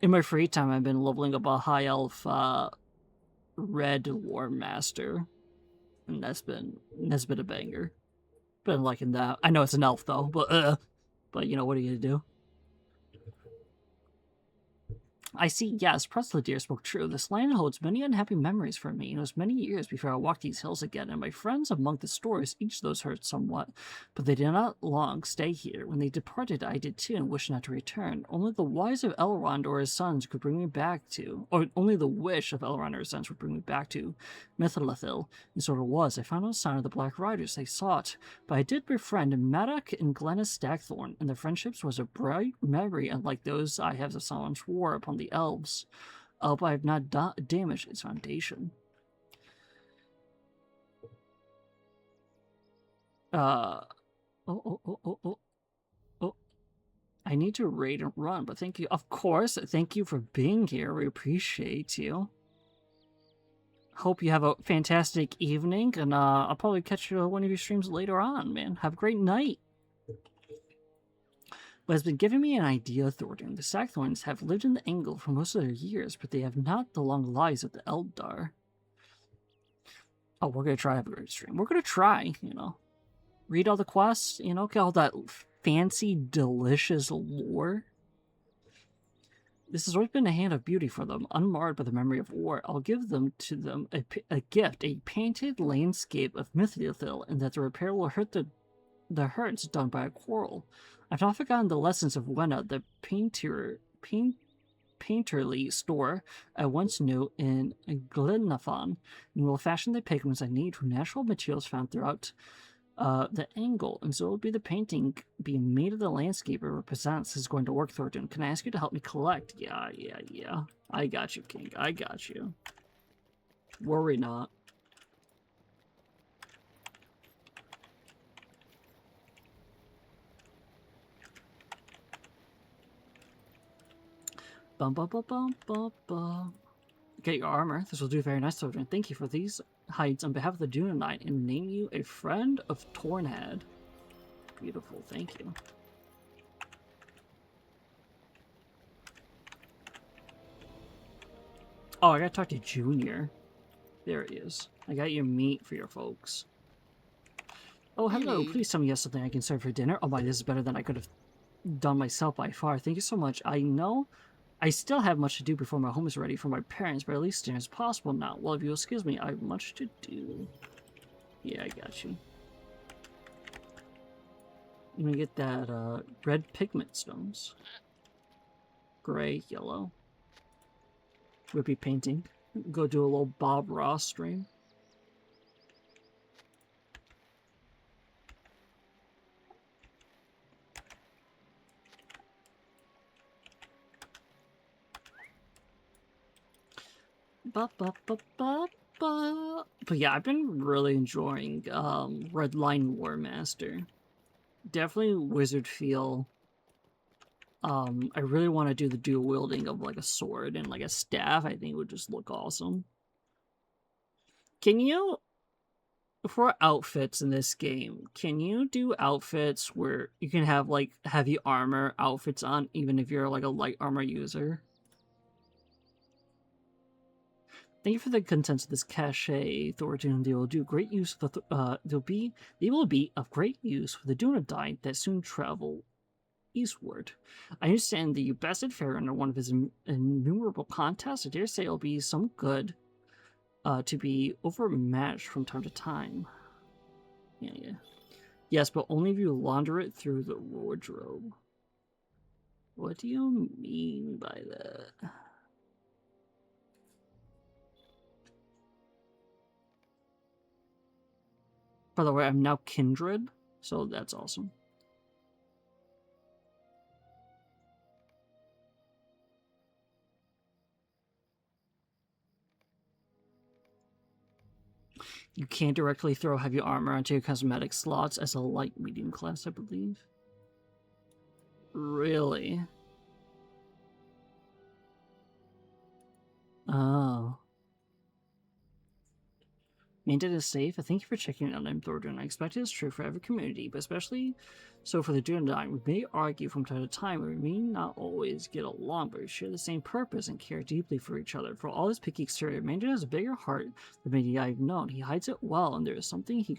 In my free time, I've been leveling up a high elf red war master, and that's been a banger. Been liking that. I know it's an elf though, but you know, what are you gonna do? I see, yes, Prestaladir spoke true. This land holds many unhappy memories for me. It was many years before I walked these hills again, and my friends among the stores, each of those hurt somewhat. But they did not long stay here. When they departed, I did too, and wished not to return. Only the wise of Elrond or his sons could bring me back to, or only the wish of Elrond or his sons would bring me back to Mithril. And so it was. I found no sign of the Black Riders they sought, but I did befriend Maddock and Glennis Stagthorn, and their friendships was a bright memory unlike those I have of someone's war upon the elves. But I have not damaged its foundation. Oh. I need to raid and run, but thank you. Of course, thank you for being here. We appreciate you. Hope you have a fantastic evening, and I'll probably catch you on one of your streams later on, man. Have a great night. But has been giving me an idea, Thordoun. The Staghorns have lived in the Angle for most of their years, but they have not the long lives of the Eldar. Oh, we're gonna try to have a great stream. We're gonna try, you know. Read all the quests, you know, get all that fancy, delicious lore. This has always been a hand of beauty for them, unmarred by the memory of war. I'll give them to them a gift, a painted landscape of Mithril, and that the repair will hurt the hurts done by a quarrel. I've not forgotten the lessons of Wenna, the painterly store I once knew in Glenafon, and will fashion the pigments I need from natural materials found throughout The angle, and so it would be the painting being made of the landscape it represents is going to work, Thordoun. Can I ask you to help me collect? Yeah. I got you, King. I got you. Worry not. Bum bum bum bum bum bum. Get your armor. This will do very nice, Thordoun. Thank you for these hides on behalf of the Dunanite and name you a friend of Tornad. Beautiful, thank you. Oh, I gotta talk to Junior. There he is. I got your meat for your folks. Oh, hello. Please tell me you have something I can serve for dinner. Oh my, this is better than I could have done myself by far. Thank you so much. I know I still have much to do before my home is ready for my parents, but at least dinner is possible now. Well, if you'll excuse me, I have much to do. Yeah, I got you. I'm gonna get that red pigment stones. Gray, yellow. We'll be painting. Go do a little Bob Ross stream. Ba, ba, ba, ba, ba. But yeah, I've been really enjoying Redline War Master. Definitely wizard feel. I really want to do the dual wielding of like a sword and like a staff. I think it would just look awesome. Can you, for outfits in this game, can you do outfits where you can have like heavy armor outfits on even if you're like a light armor user? Thank you for the contents of this cache, Thordoun. They will do great use of they will be of great use for the Dunadine that soon travel eastward. I understand that you bested Farron under one of his innumerable contests. I dare say it'll be some good to be overmatched from time to time. Yeah. Yes, but only if you launder it through the wardrobe. What do you mean by that? By the way, I'm now kindred, so that's awesome. You can't directly throw heavy armor onto your cosmetic slots as a light medium class, I believe. Really? Oh. Maintain is safe. Thank you for checking out. I'm Thordoun. I expect it is true for every community, but especially so for the Dunadine. We may argue from time to time, we may not always get along, but we share the same purpose and care deeply for each other. For all his picky exterior, Mandarin has a bigger heart than many I've known. He hides it well, and there is something he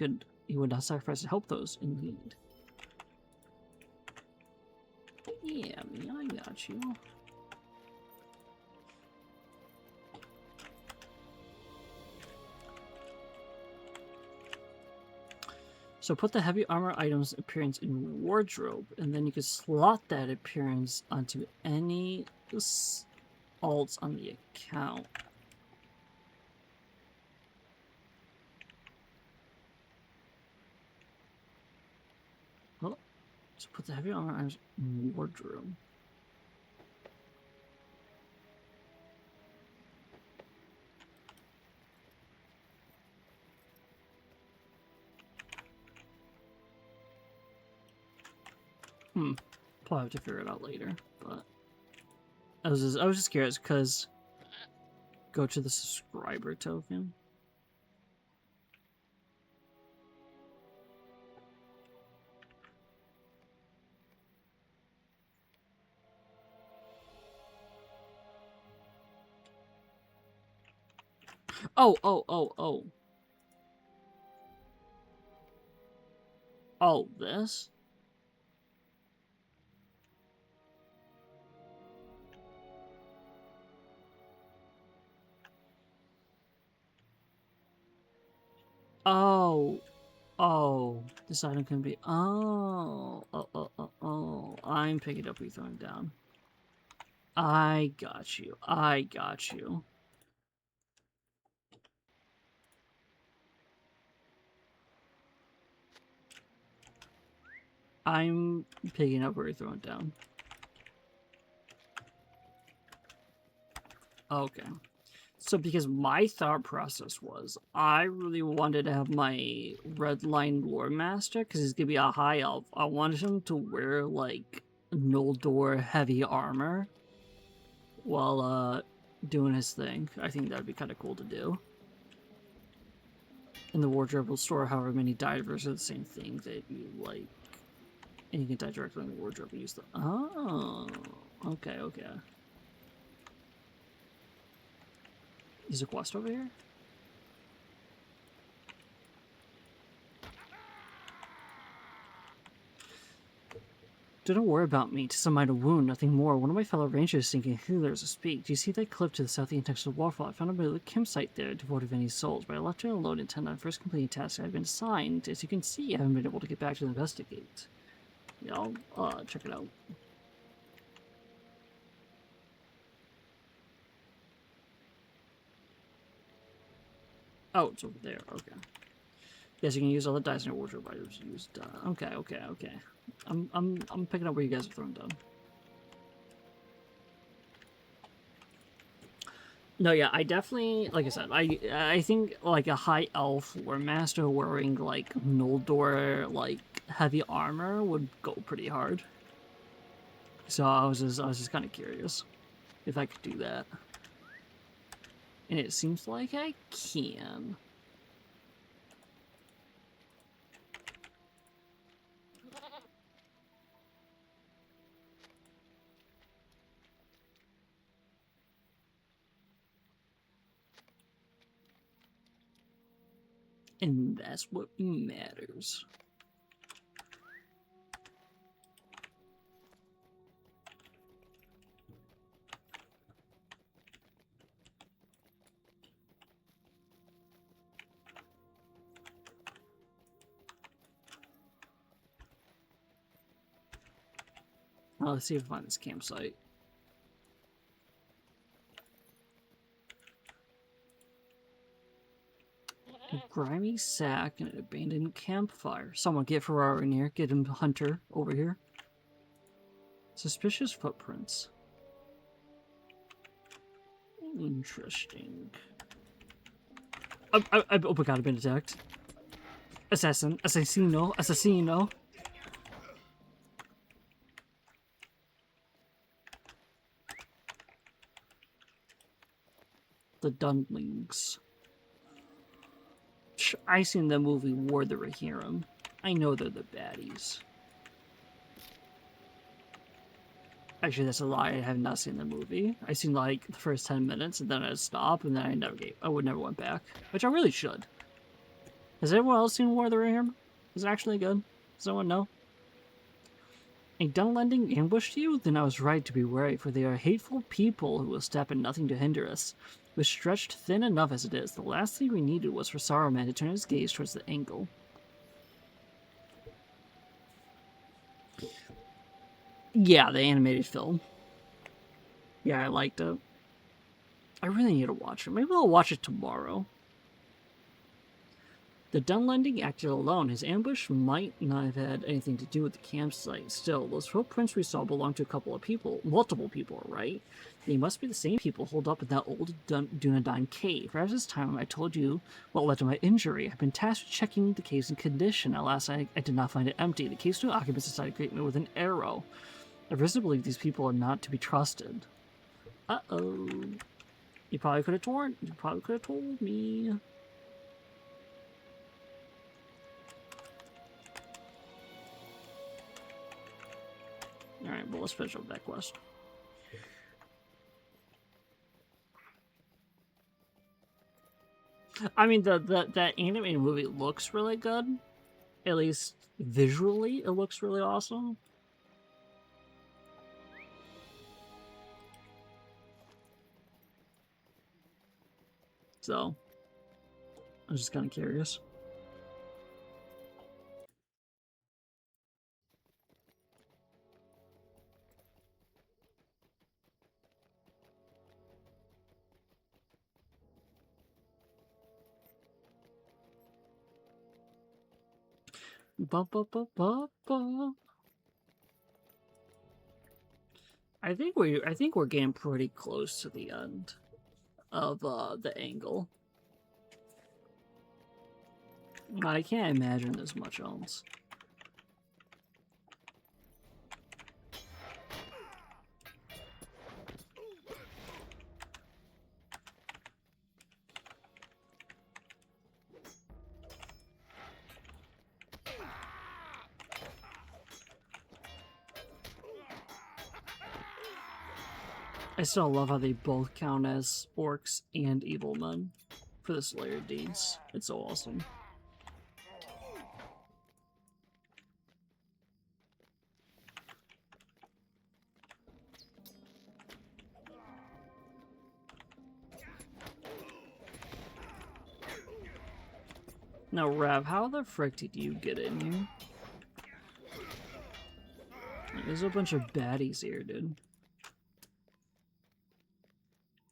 would not sacrifice to help those in need. Yeah, I got you. So put the heavy armor item's appearance in wardrobe, and then you can slot that appearance onto any alts on the account. Oh, so put the heavy armor items in wardrobe. Probably have to figure it out later, but I was just curious because go to the subscriber token. Oh. Oh, this? Oh, this item can be. Oh. I'm picking up what you're throwing down. I got you. I'm picking up where you're throwing down. Okay. So because my thought process was, I really wanted to have my red line lore master, because he's gonna be a high elf. I wanted him to wear like Noldor heavy armor while doing his thing. I think that'd be kind of cool to do. And the wardrobe will store however many divers are the same thing that you like. And you can dye directly in the wardrobe and use the... Oh, okay, okay. Is a quest over here? Do not worry about me. 'Tis a minor wound, nothing more. One of my fellow rangers is thinking healers to speak. Do you see that cliff to the south of the Texas waterfall? I found a little campsite there devoted to any souls, but I left it alone intent on first completing tasks I've been assigned. As you can see, I haven't been able to get back to investigate. Yeah, I'll check it out. Oh, it's over there. Okay. Yes, you can use all the dice in your wardrobe. I just used. Okay, okay, okay. I'm picking up where you guys are throwing down. No, yeah, I definitely, like I said, I think like a high elf or master wearing like Noldor like heavy armor would go pretty hard. So I was just kind of curious if I could do that, and it seems like I can. And that's what matters. Well, let's see if I find this campsite. A grimy sack and an abandoned campfire. Someone get Ferrari in here. Get him Hunter over here. Suspicious footprints. Interesting. Oh my god, I've been attacked. Assassin. Assassino. Assassino. The Dunlings. I seen the movie War the Rohirrim. I know they're the baddies. Actually, that's a lie. I have not seen the movie. I seen like the first 10 minutes, and then I stopped, and then I would never went back, which I really should. Has anyone else seen War of the Rohirrim? Is it actually good? Does anyone know? A Dunlending ambushed you? Then I was right to be wary, for they are hateful people who will step at nothing to hinder us. We're stretched thin enough as it is. The last thing we needed was for Saruman to turn his gaze towards the angle. Yeah, the animated film. Yeah, I liked it. I really need to watch it. Maybe I'll watch it tomorrow. The Dunlending acted alone. His ambush might not have had anything to do with the campsite. Still, those footprints we saw belonged to a couple of people. Multiple people, right? They must be the same people holed up in that old Dunedain cave. Perhaps this time I told you what led to my injury. I've been tasked with checking the cave's condition. Alas, I did not find it empty. The cave's new occupants decided to greet me with an arrow. I've reason to believe these people are not to be trusted. Uh-oh. You probably could have told me. Alright, well, let's finish up that quest. I mean, that animated movie looks really good. At least visually, it looks really awesome. So, I'm just kind of curious. Ba ba ba ba ba. I think we're getting pretty close to the end of the angle. I can't imagine there's much else. I still love how they both count as orcs and evil men for the Slayer deeds. It's so awesome. Now, Rav, how the frick did you get in here? There's a bunch of baddies here, dude.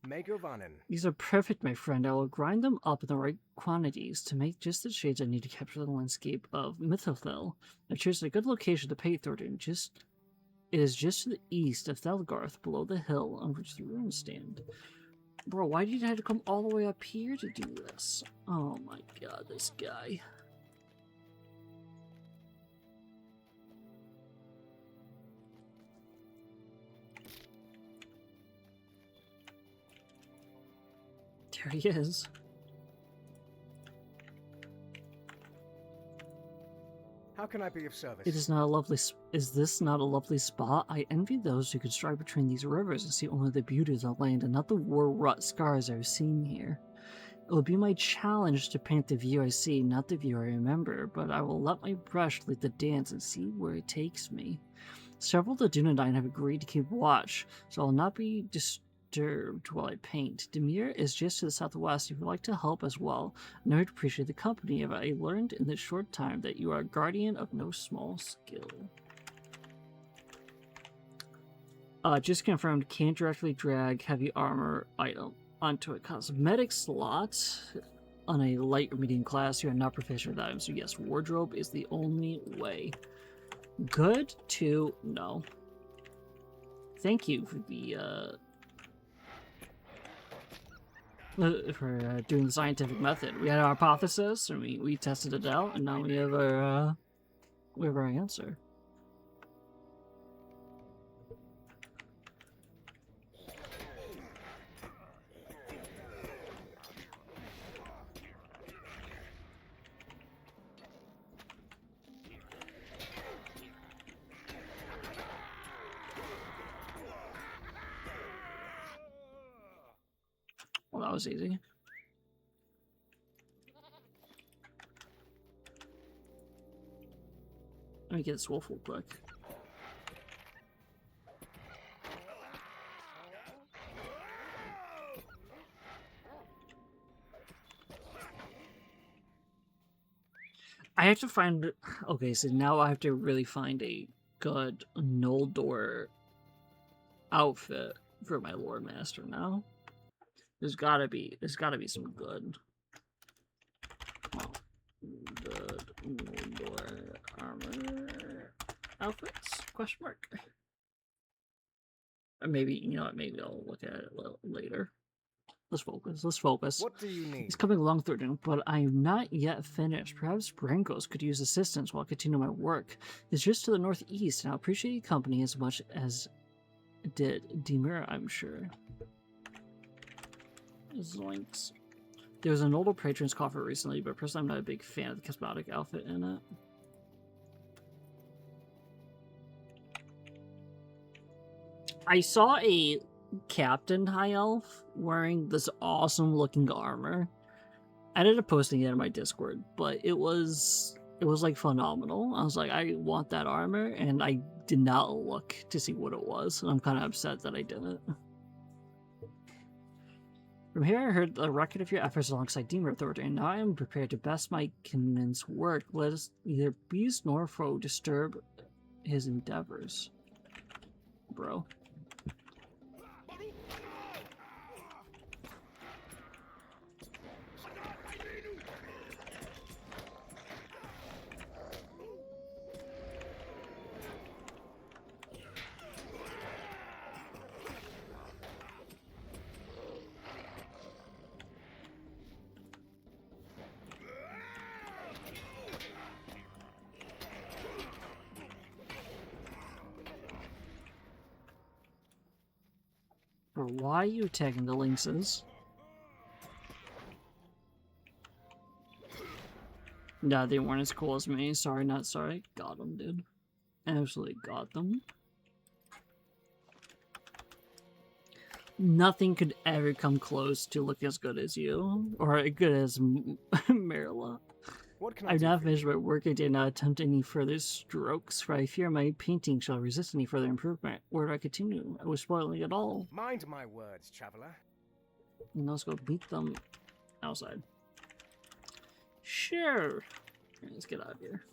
Megovanen. These are perfect, my friend. I will grind them up in the right quantities to make just the shades I need to capture the landscape of Mythothel. I've chosen a good location to paint Thordoun. It is just to the east of Thelgarth, below the hill on which the ruins stand. Bro, why did you have to come all the way up here to do this? Oh my god, this guy. There he is. How can I be of service? Is this not a lovely spot? I envy those who could stride between these rivers and see only the beauty of the land and not the war-wrought scars I've seen here. It will be my challenge to paint the view I see, not the view I remember, but I will let my brush lead the dance and see where it takes me. Several of the Dunedain have agreed to keep watch, so I will not be disturbed while I paint. Demir is just to the southwest. If you'd like to help as well, I know I'd appreciate the company. If I learned in this short time that you are a guardian of no small skill. Just confirmed, can't directly drag heavy armor item onto a cosmetic slot on a light or medium class. You are not proficient with items, so yes, wardrobe is the only way. Good to know. Thank you for the doing the scientific method. We had our hypothesis, and we tested it out, and now we have our answer. Well, that was easy. Let me get this wolf real quick. I have to find... Okay, so now I have to really find a good Noldor outfit for my Lord Master now. There's gotta be some good Noldor armor outfits? Question mark. Or maybe, you know what, maybe I'll look at it a little later. Let's focus. What do you need? It's coming along, Thordoun, but I am not yet finished. Perhaps Brancos could use assistance while I continue my work. It's just to the northeast, and I'll appreciate your company as much as did Demir, I'm sure. Zoinks. There was an older patron's coffer recently, but personally I'm not a big fan of the cosmetic outfit in it. I saw a Captain High Elf wearing this awesome looking armor. I ended up posting it in my Discord, but it was like phenomenal. I was like, I want that armor, and I did not look to see what it was, and I'm kind of upset that I didn't. From here I heard the record of your efforts alongside Demir Thordoun, and now I am prepared to best my kinman's work. Let us neither beast nor foe disturb his endeavors. Bro. Bro, why are you attacking the lynxes? Nah, they weren't as cool as me. Sorry, not sorry. Got them, dude. Absolutely got them. Nothing could ever come close to looking as good as you. Or as good as Marilla. What can I I've do not for you? finished my work. I did not attempt any further strokes, for I fear my painting shall resist any further improvement. Where do I continue? I was spoiling it all. Mind my words, traveler. And let's go beat them outside. Sure. Let's get out of here.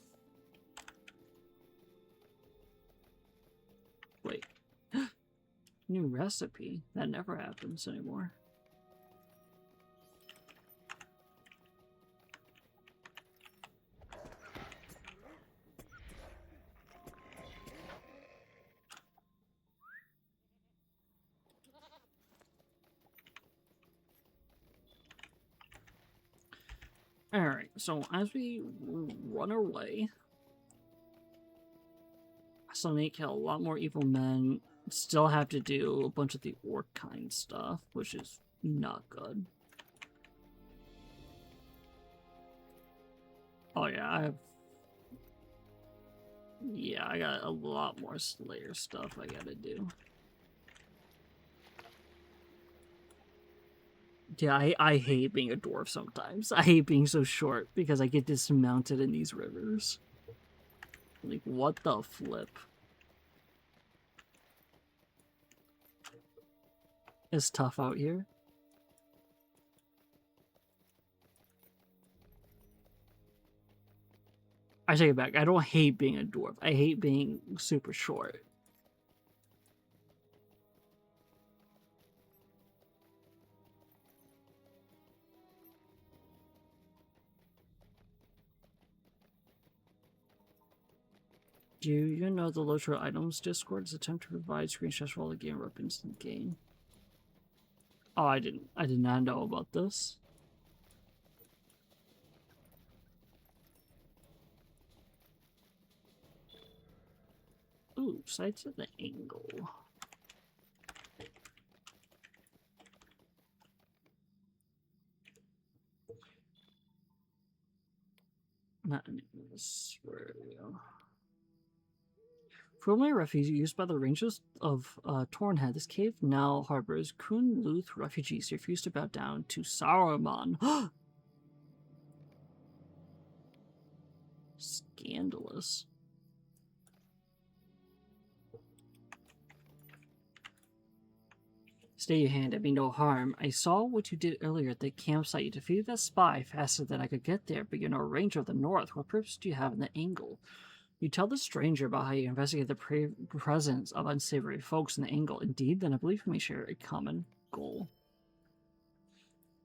Wait. New recipe? That never happens anymore. Alright, so as we run away, I still need to kill a lot more evil men. Still have to do a bunch of the orc kind stuff, which is not good. Oh yeah, I got a lot more Slayer stuff I gotta do. Yeah, I hate being a dwarf sometimes. I hate being so short because I get dismounted in these rivers. Like, what the flip? It's tough out here. I take it back. I don't hate being a dwarf. I hate being super short. Do you know the LOTRO items Discord is attempt to provide screenshots for all the game weapons in the game? Oh, I did not know about this. Ooh, sights at the angle. Not in this. Where we go. Formerly a refuge used by the Rangers of Thordoun, this cave now harbors Kun Luth refugees who refuse to bow down to Saruman. Scandalous. Stay your hand, I mean no harm. I saw what you did earlier at the campsite. You defeated that spy faster than I could get there, but you're no ranger of the north. What purpose do you have in the angle? You tell the stranger about how you investigate the presence of unsavory folks in the angle. Indeed, then I believe we may share a common goal.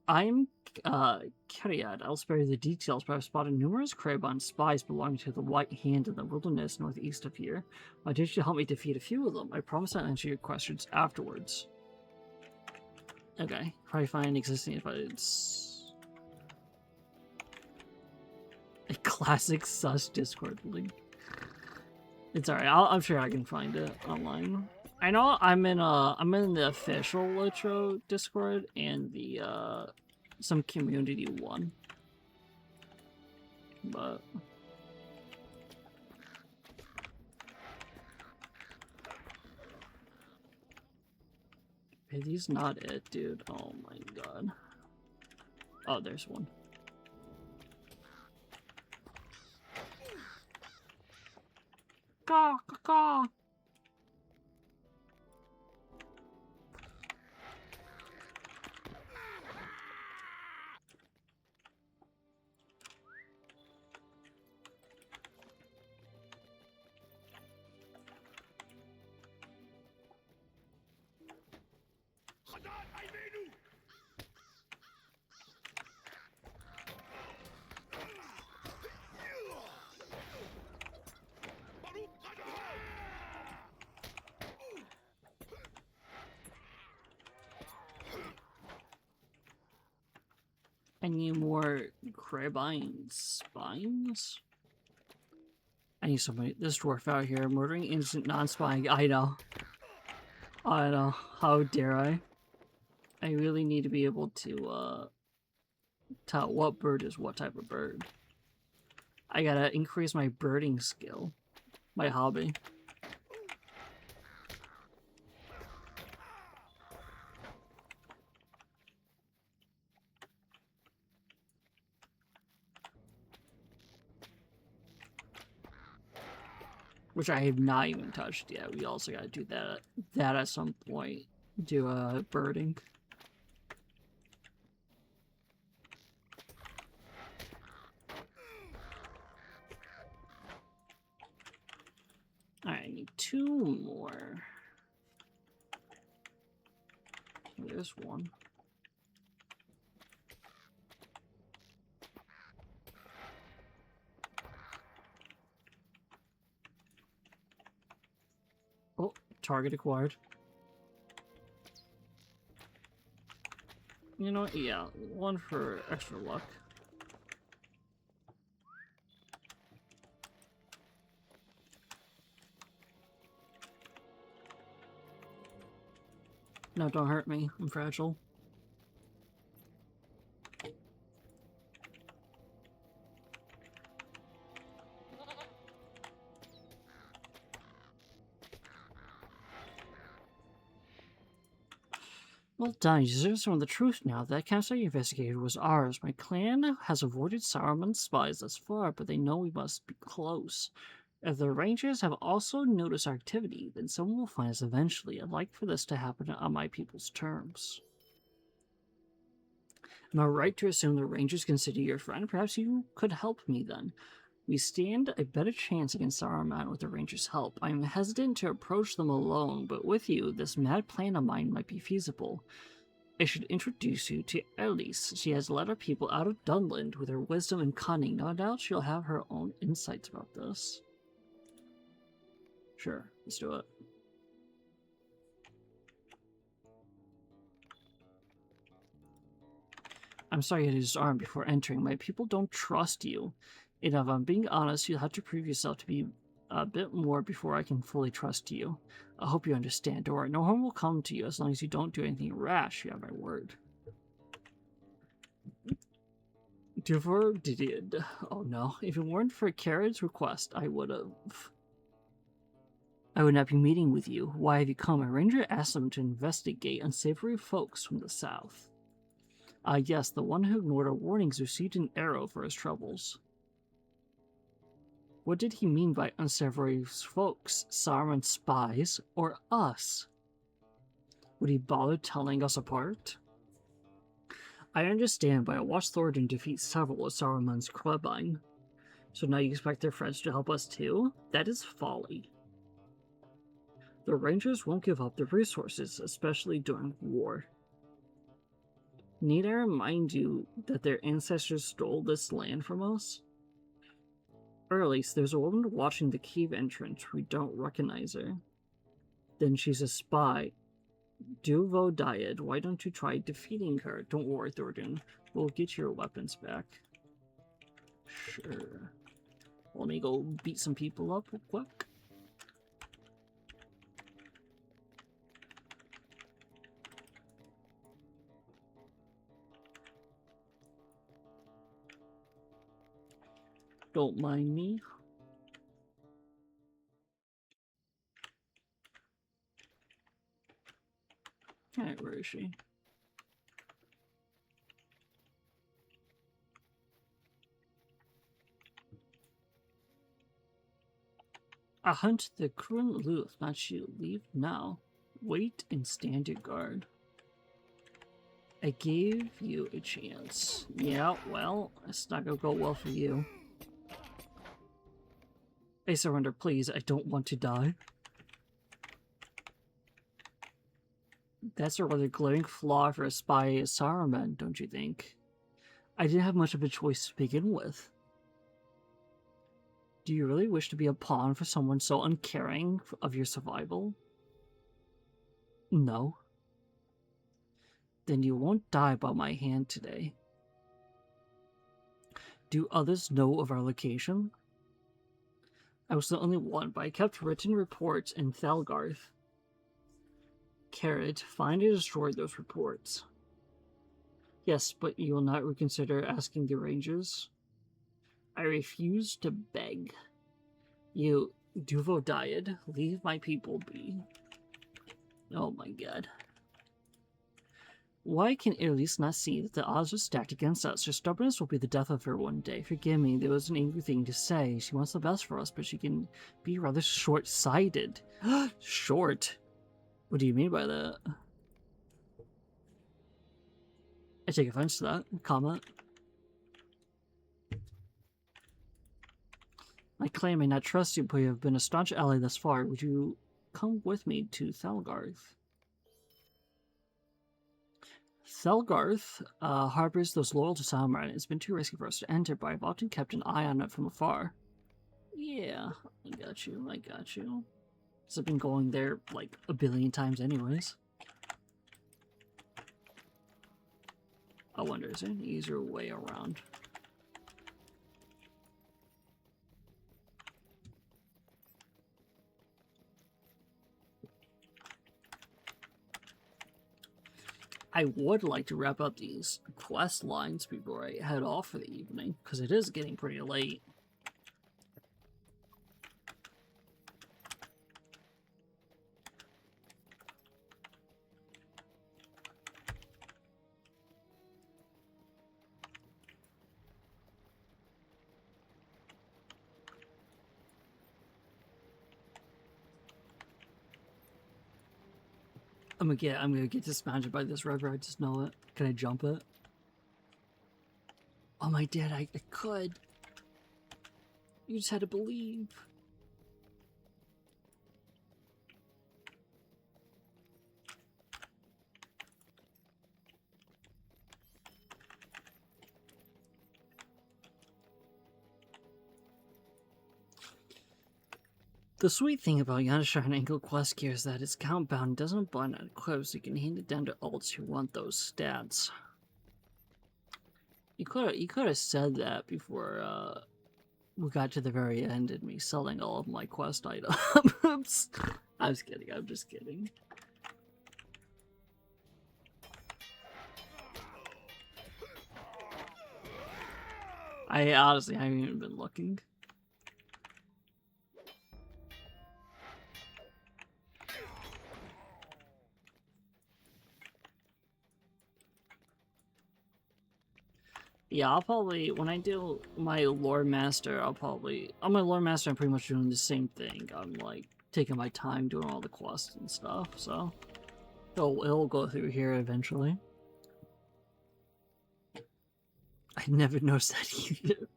I'm Keriad. I'll spare you the details, but I've spotted numerous Krabon spies belonging to the White Hand in the wilderness northeast of here. I dare you to help me defeat a few of them. I promise I'll answer your questions afterwards. Okay, probably find existing evidence. A classic sus Discord link. It's alright. I'm sure I can find it online. I know I'm in the official LOTRO Discord and the some community one, but he's not it, dude. Oh my god. Oh, there's one. Caw, caw, caw. Any more Krabine spines? I need somebody. This dwarf out here murdering innocent non-spying. I know. I know. How dare I? I really need to be able to tell what bird is what type of bird. I gotta increase my birding skill. My hobby. Which I have not even touched yet. We also gotta do that at some point. Do birding. Alright, I need 2 more. There's one. Oh, target acquired. You know what? Yeah, 1 for extra luck. No, don't hurt me. I'm fragile. Well done, you deserve some of the truth now. That campsite you investigated was ours. My clan has avoided Saruman's spies thus far, but they know we must be close. If the Rangers have also noticed our activity, then someone will find us eventually. I'd like for this to happen on my people's terms. Am I right to assume the Rangers consider you your friend? Perhaps you could help me then. We stand a better chance against Saruman with the Rangers' help. I am hesitant to approach them alone, but with you, this mad plan of mine might be feasible. I should introduce you to Elise. She has led our people out of Dunland with her wisdom and cunning. No doubt she'll have her own insights about this. Sure, let's do it. I'm sorry you disarmed before entering. My people don't trust you. And if I'm being honest, you'll have to prove yourself to be a bit more before I can fully trust you. I hope you understand, Dora. No harm will come to you as long as you don't do anything rash. You have my word. Oh no. If it weren't for Carrot's request, I would not be meeting with you. Why have you come? A ranger asked them to investigate unsavory folks from the south. Yes, the one who ignored our warnings received an arrow for his troubles. What did he mean by unsavory folks? Saruman's spies or us? Would he bother telling us apart? I understand, but I watched Thordoun defeat several of Saruman's Clubine. So now you expect their friends to help us too? That is folly. The Rangers won't give up their resources, especially during war. Need I remind you that their ancestors stole this land from us? Or at least there's a woman watching the cave entrance. We don't recognize her. Then she's a spy. Duvo Dyad, why don't you try defeating her? Don't worry, Thordoun. We'll get your weapons back. Sure. Let me go beat some people up real quick. Don't mind me. Alright, where is she? I hunt the current Luth, not you. Leave now. Wait and stand your guard. I gave you a chance. Yeah, well, it's not gonna go well for you. I surrender, please. I don't want to die. That's a rather glaring flaw for a spy as Saruman, don't you think? I didn't have much of a choice to begin with. Do you really wish to be a pawn for someone so uncaring of your survival? No. Then you won't die by my hand today. Do others know of our location? I was the only one, but I kept written reports in Thalgarth. Carrot, find and destroy those reports. Yes, but you will not reconsider asking the Rangers? I refuse to beg. You, Duvo Dyad, leave my people be. Oh my god. Why can Elise not see that the odds are stacked against us? Her stubbornness will be the death of her one day. Forgive me, there was an angry thing to say. She wants the best for us, but she can be rather short-sighted. Short? What do you mean by that? I take offense to that comment. I claim I not trust you, but you have been a staunch ally thus far. Would you come with me to Thalgarth? Thalgarth harbors those loyal to Samurai. It's been too risky for us to enter, but I've often kept an eye on it from afar. Yeah, I got you, I got you. So I've been going there like a billion times anyways. I wonder, is there an easier way around? I would like to wrap up these quest lines before I head off for the evening, because it is getting pretty late. I'm gonna get dismounted by this river, I just know it. Can I jump it? Oh my dad, I could. You just had to believe. The sweet thing about Yanashar and Ankle Quest gear is that it's count bound and doesn't bind on equip, so you can hand it down to ults who want those stats. You could have said that before we got to the very end and me selling all of my quest items. I was kidding, I'm just kidding. I honestly haven't even been looking. Yeah, I'll probably, when I do my lore master, on my lore master, I'm pretty much doing the same thing. I'm like taking my time doing all the quests and stuff, so it'll go through here eventually. I never noticed that either.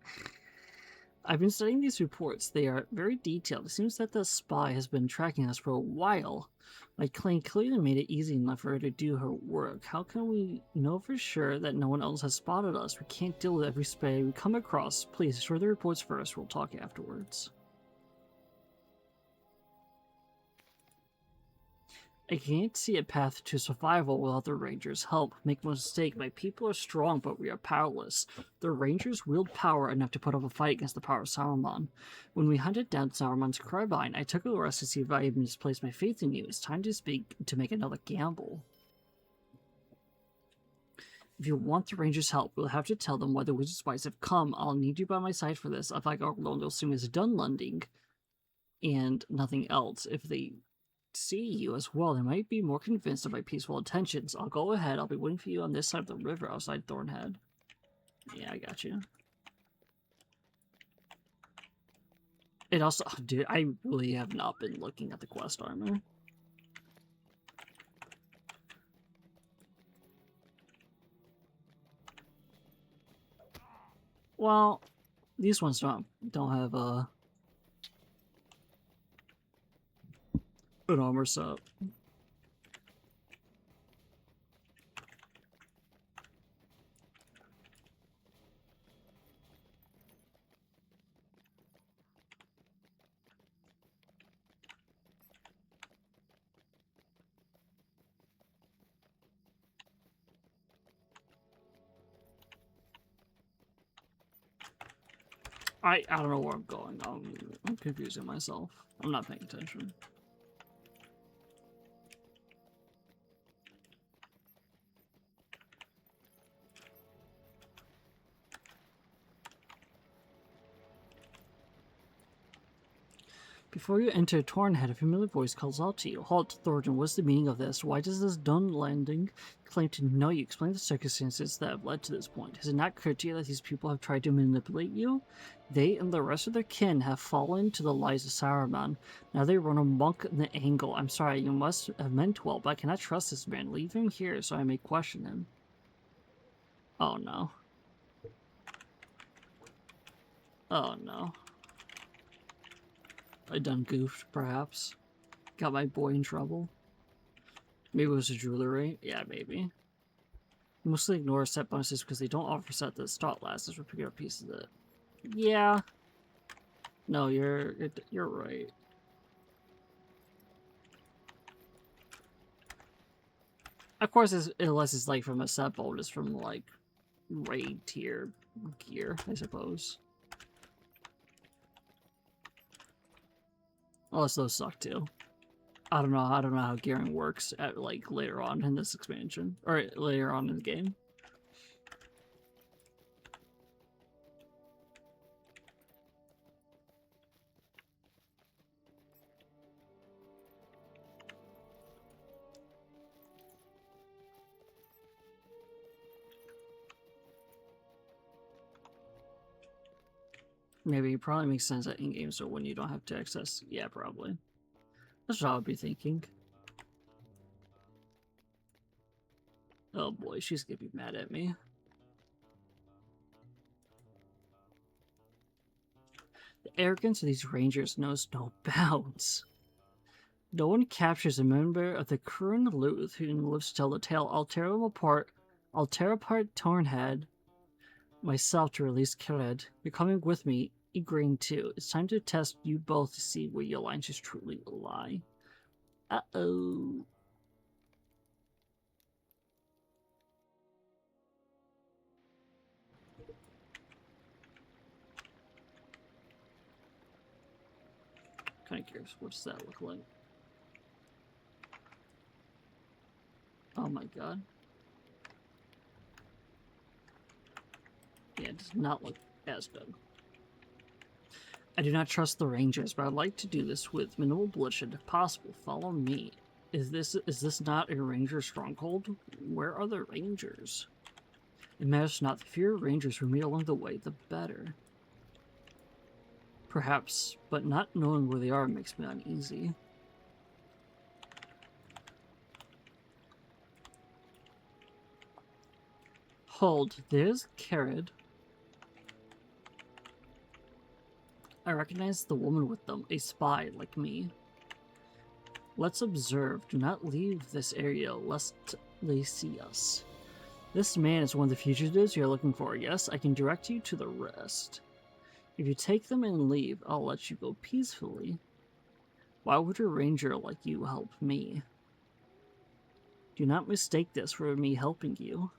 I've been studying these reports. They are very detailed. It seems that the spy has been tracking us for a while. My claim clearly made it easy enough for her to do her work. How can we know for sure that no one else has spotted us? We can't deal with every spy we come across. Please, share the reports first. We'll talk afterwards. I can't see a path to survival without the Rangers' help. Make no mistake, my people are strong, but we are powerless. The Rangers wield power enough to put up a fight against the power of Saruman. When we hunted down Saruman's carbine, I took a rest to see if I had misplaced my faith in you. It's time to make another gamble. If you want the Rangers' help, we'll have to tell them why the wizard spies have come. I'll need you by my side for this. If I go alone, they'll assume it's done lending and nothing else. If they see you as well, they might be more convinced of my peaceful intentions. I'll go ahead. I'll be waiting for you on this side of the river outside Thornhead. Yeah, I got you. It also, oh, dude, I really have not been looking at the quest armor. Well, these ones don't have an armor set. I don't know where I'm going. I'm confusing myself. I'm not paying attention. Before you enter Tornhead, a familiar voice calls out to you. Halt, Thordoun, what's the meaning of this? Why does this Dunlanding claim to know you? Explain the circumstances that have led to this point. Has it not occurred to you that these people have tried to manipulate you? They and the rest of their kin have fallen to the lies of Saruman. Now they run amok in the angle. I'm sorry, you must have meant well, but I cannot trust this man. Leave him here so I may question him. Oh no. Oh no. I done goofed, perhaps. Got my boy in trouble. Maybe it was a jewelry. Yeah, maybe. Mostly ignore set bonuses because they don't offer set that start lasts for picking up pieces of it. Yeah. No, you're right. Of course, unless it's like from a set bonus from like raid tier gear, I suppose. Unless those suck too. I don't know how gearing works at like later on in this expansion or later on in the game. Maybe it probably makes sense that in-game, so when you don't have to access, yeah, probably. That's what I would be thinking. Oh boy, she's gonna be mad at me. The arrogance of these rangers knows no bounds. No one captures a member of the Kurun Luth who lives to tell the tale. I'll tear apart Tornhead myself to release Kired. You're coming with me, Igraine too. It's time to test you both to see where your alliances truly lie. Uh-oh. Kind of curious, what does that look like? Oh my god. Yeah, it does not look as good. I do not trust the rangers, but I'd like to do this with minimal bloodshed if possible. Follow me. Is this not a ranger stronghold? Where are the rangers? It matters not. The fewer rangers we meet along the way, the better. Perhaps, but not knowing where they are makes me uneasy. Hold, there's Kired. I recognize the woman with them, a spy like me. Let's observe. Do not leave this area lest they see us. This man is one of the fugitives you're looking for. Yes, I can direct you to the rest. If you take them and leave, I'll let you go peacefully. Why would a ranger like you help me? Do not mistake this for me helping you.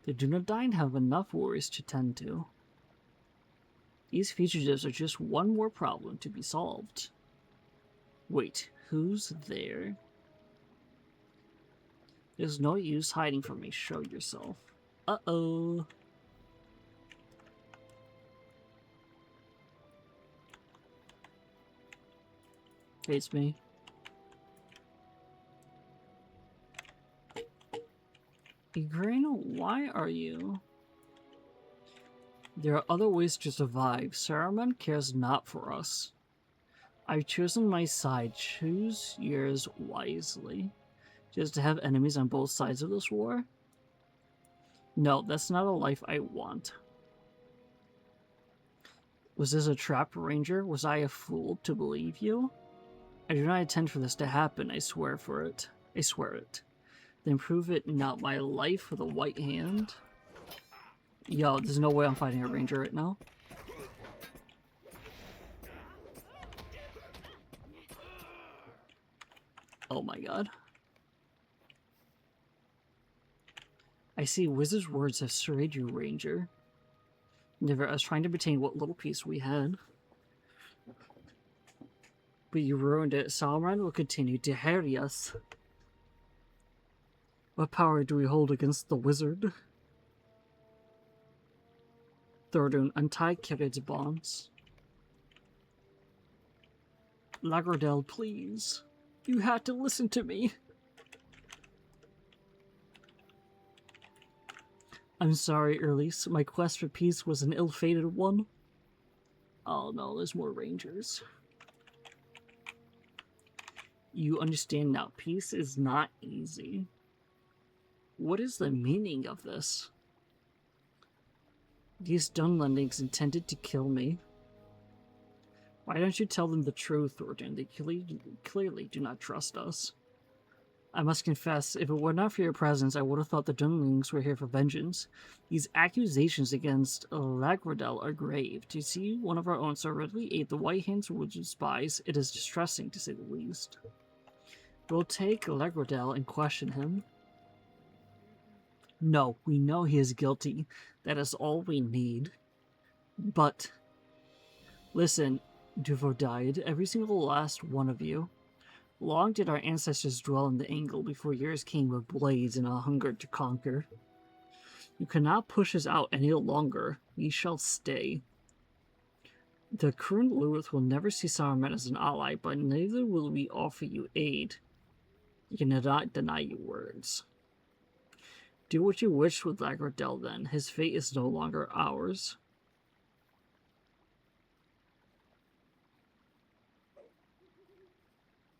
The Dunedain have enough worries to tend to. These fugitives are just one more problem to be solved. Wait, who's there? There's no use hiding from me. Show yourself. Uh-oh. Hey, it's me. Igraine, why are you? There are other ways to survive. Saruman cares not for us. I've chosen my side. Choose yours wisely. Just to have enemies on both sides of this war? No, that's not a life I want. Was this a trap, Ranger? Was I a fool to believe you? I do not intend for this to happen, I swear for it. I swear it. Then prove it not my life for the White Hand. Yo, there's no way I'm fighting a ranger right now. Oh my god. I see Wizard's words have swayed you, Ranger. Never, I was trying to retain what little peace we had. But you ruined it. Saruman will continue to harry us. What power do we hold against the wizard? Thordoun, untie Kired's bonds. Lagardelle, please. You had to listen to me. I'm sorry, Erlise. My quest for peace was an ill-fated one. Oh no, there's more rangers. You understand now, peace is not easy. What is the meaning of this? These Dunlendings intended to kill me. Why don't you tell them the truth, Thordoun? They clearly do not trust us. I must confess, if it were not for your presence, I would have thought the Dunlendings were here for vengeance. These accusations against Lagardelle are grave. To see one of our own so readily aid the White Hands with spies, it is distressing, to say the least. We'll take Lagardelle and question him. No, we know he is guilty. That is all we need. But, listen, Duvo died, every single last one of you. Long did our ancestors dwell in the Angle before yours came with blades and a hunger to conquer. You cannot push us out any longer. We shall stay. The Kryn Luth will never see Saruman as an ally, but neither will we offer you aid. You cannot deny your words. Do what you wish with Lagardelle then. His fate is no longer ours.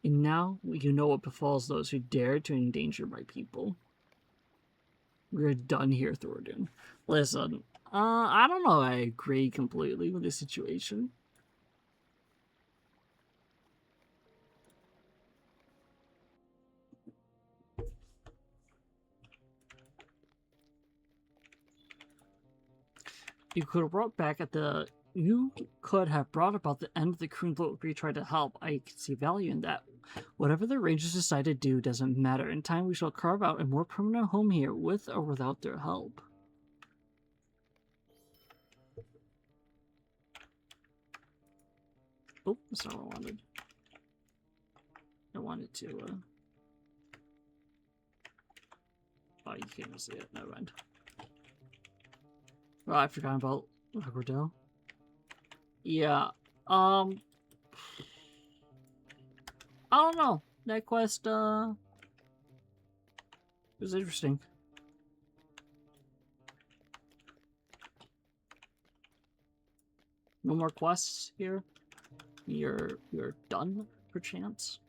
And now you know what befalls those who dare to endanger my people. We're done here, Thordoun. Listen, I don't know I agree completely with this situation. You could have brought back at the... You could have brought about the end of the Kryn Luth if you tried to help. I can see value in that. Whatever the Rangers decide to do doesn't matter. In time, we shall carve out a more permanent home here, with or without their help. Oh, that's not what I wanted. I wanted to, Oh, you can't even see it. Never mind. Oh, I forgot about Lagardelle. Yeah, I don't know. That quest, was interesting. No more quests here? You're done, perchance?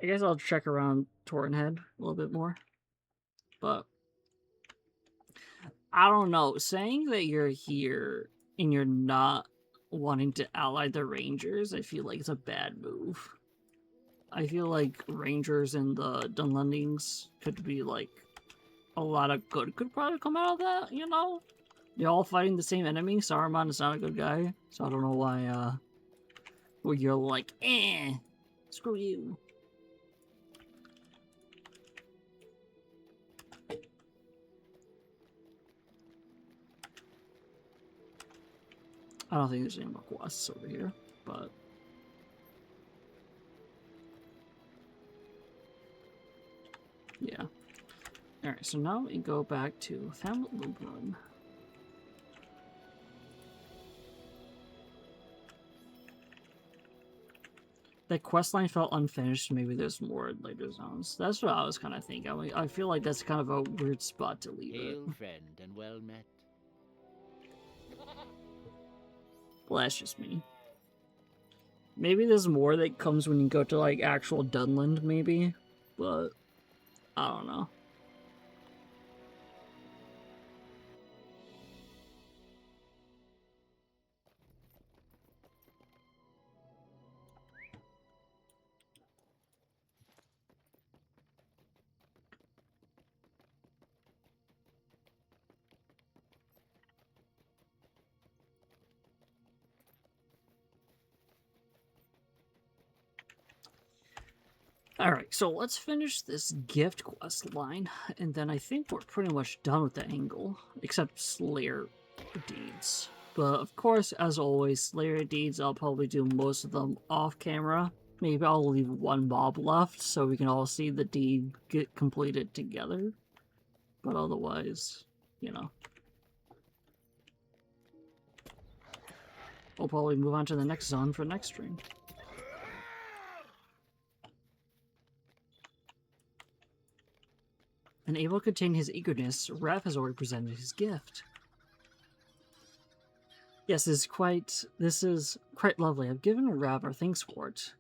I guess I'll check around Torrenhead a little bit more. But I don't know. Saying that you're here and you're not wanting to ally the Rangers, I feel like it's a bad move. I feel like Rangers and the Dunlendings could be like a lot of good could probably come out of that, you know? They're all fighting the same enemy. Saruman is not a good guy, so I don't know why well, you're like, screw you. I don't think there's any more quests over here, but... yeah. Alright, so now we go back to Hamlet Lublin. That questline felt unfinished. Maybe there's more later zones. That's what I was kind of thinking. I mean, I feel like that's kind of a weird spot to leave it. Hail, friend, and well met. Well, that's just me. Maybe there's more that comes when you go to, like, actual Dunland, maybe. But, I don't know. Alright, so let's finish this gift quest line, and then I think we're pretty much done with the angle, except Slayer deeds. But of course, as always, Slayer deeds, I'll probably do most of them off camera. Maybe I'll leave one mob left so we can all see the deed get completed together. But otherwise, you know. We'll probably move on to the next zone for next stream. And able to contain his eagerness, Rav has already presented his gift. Yes, this is quite lovely. I've given Rav our thanks for it.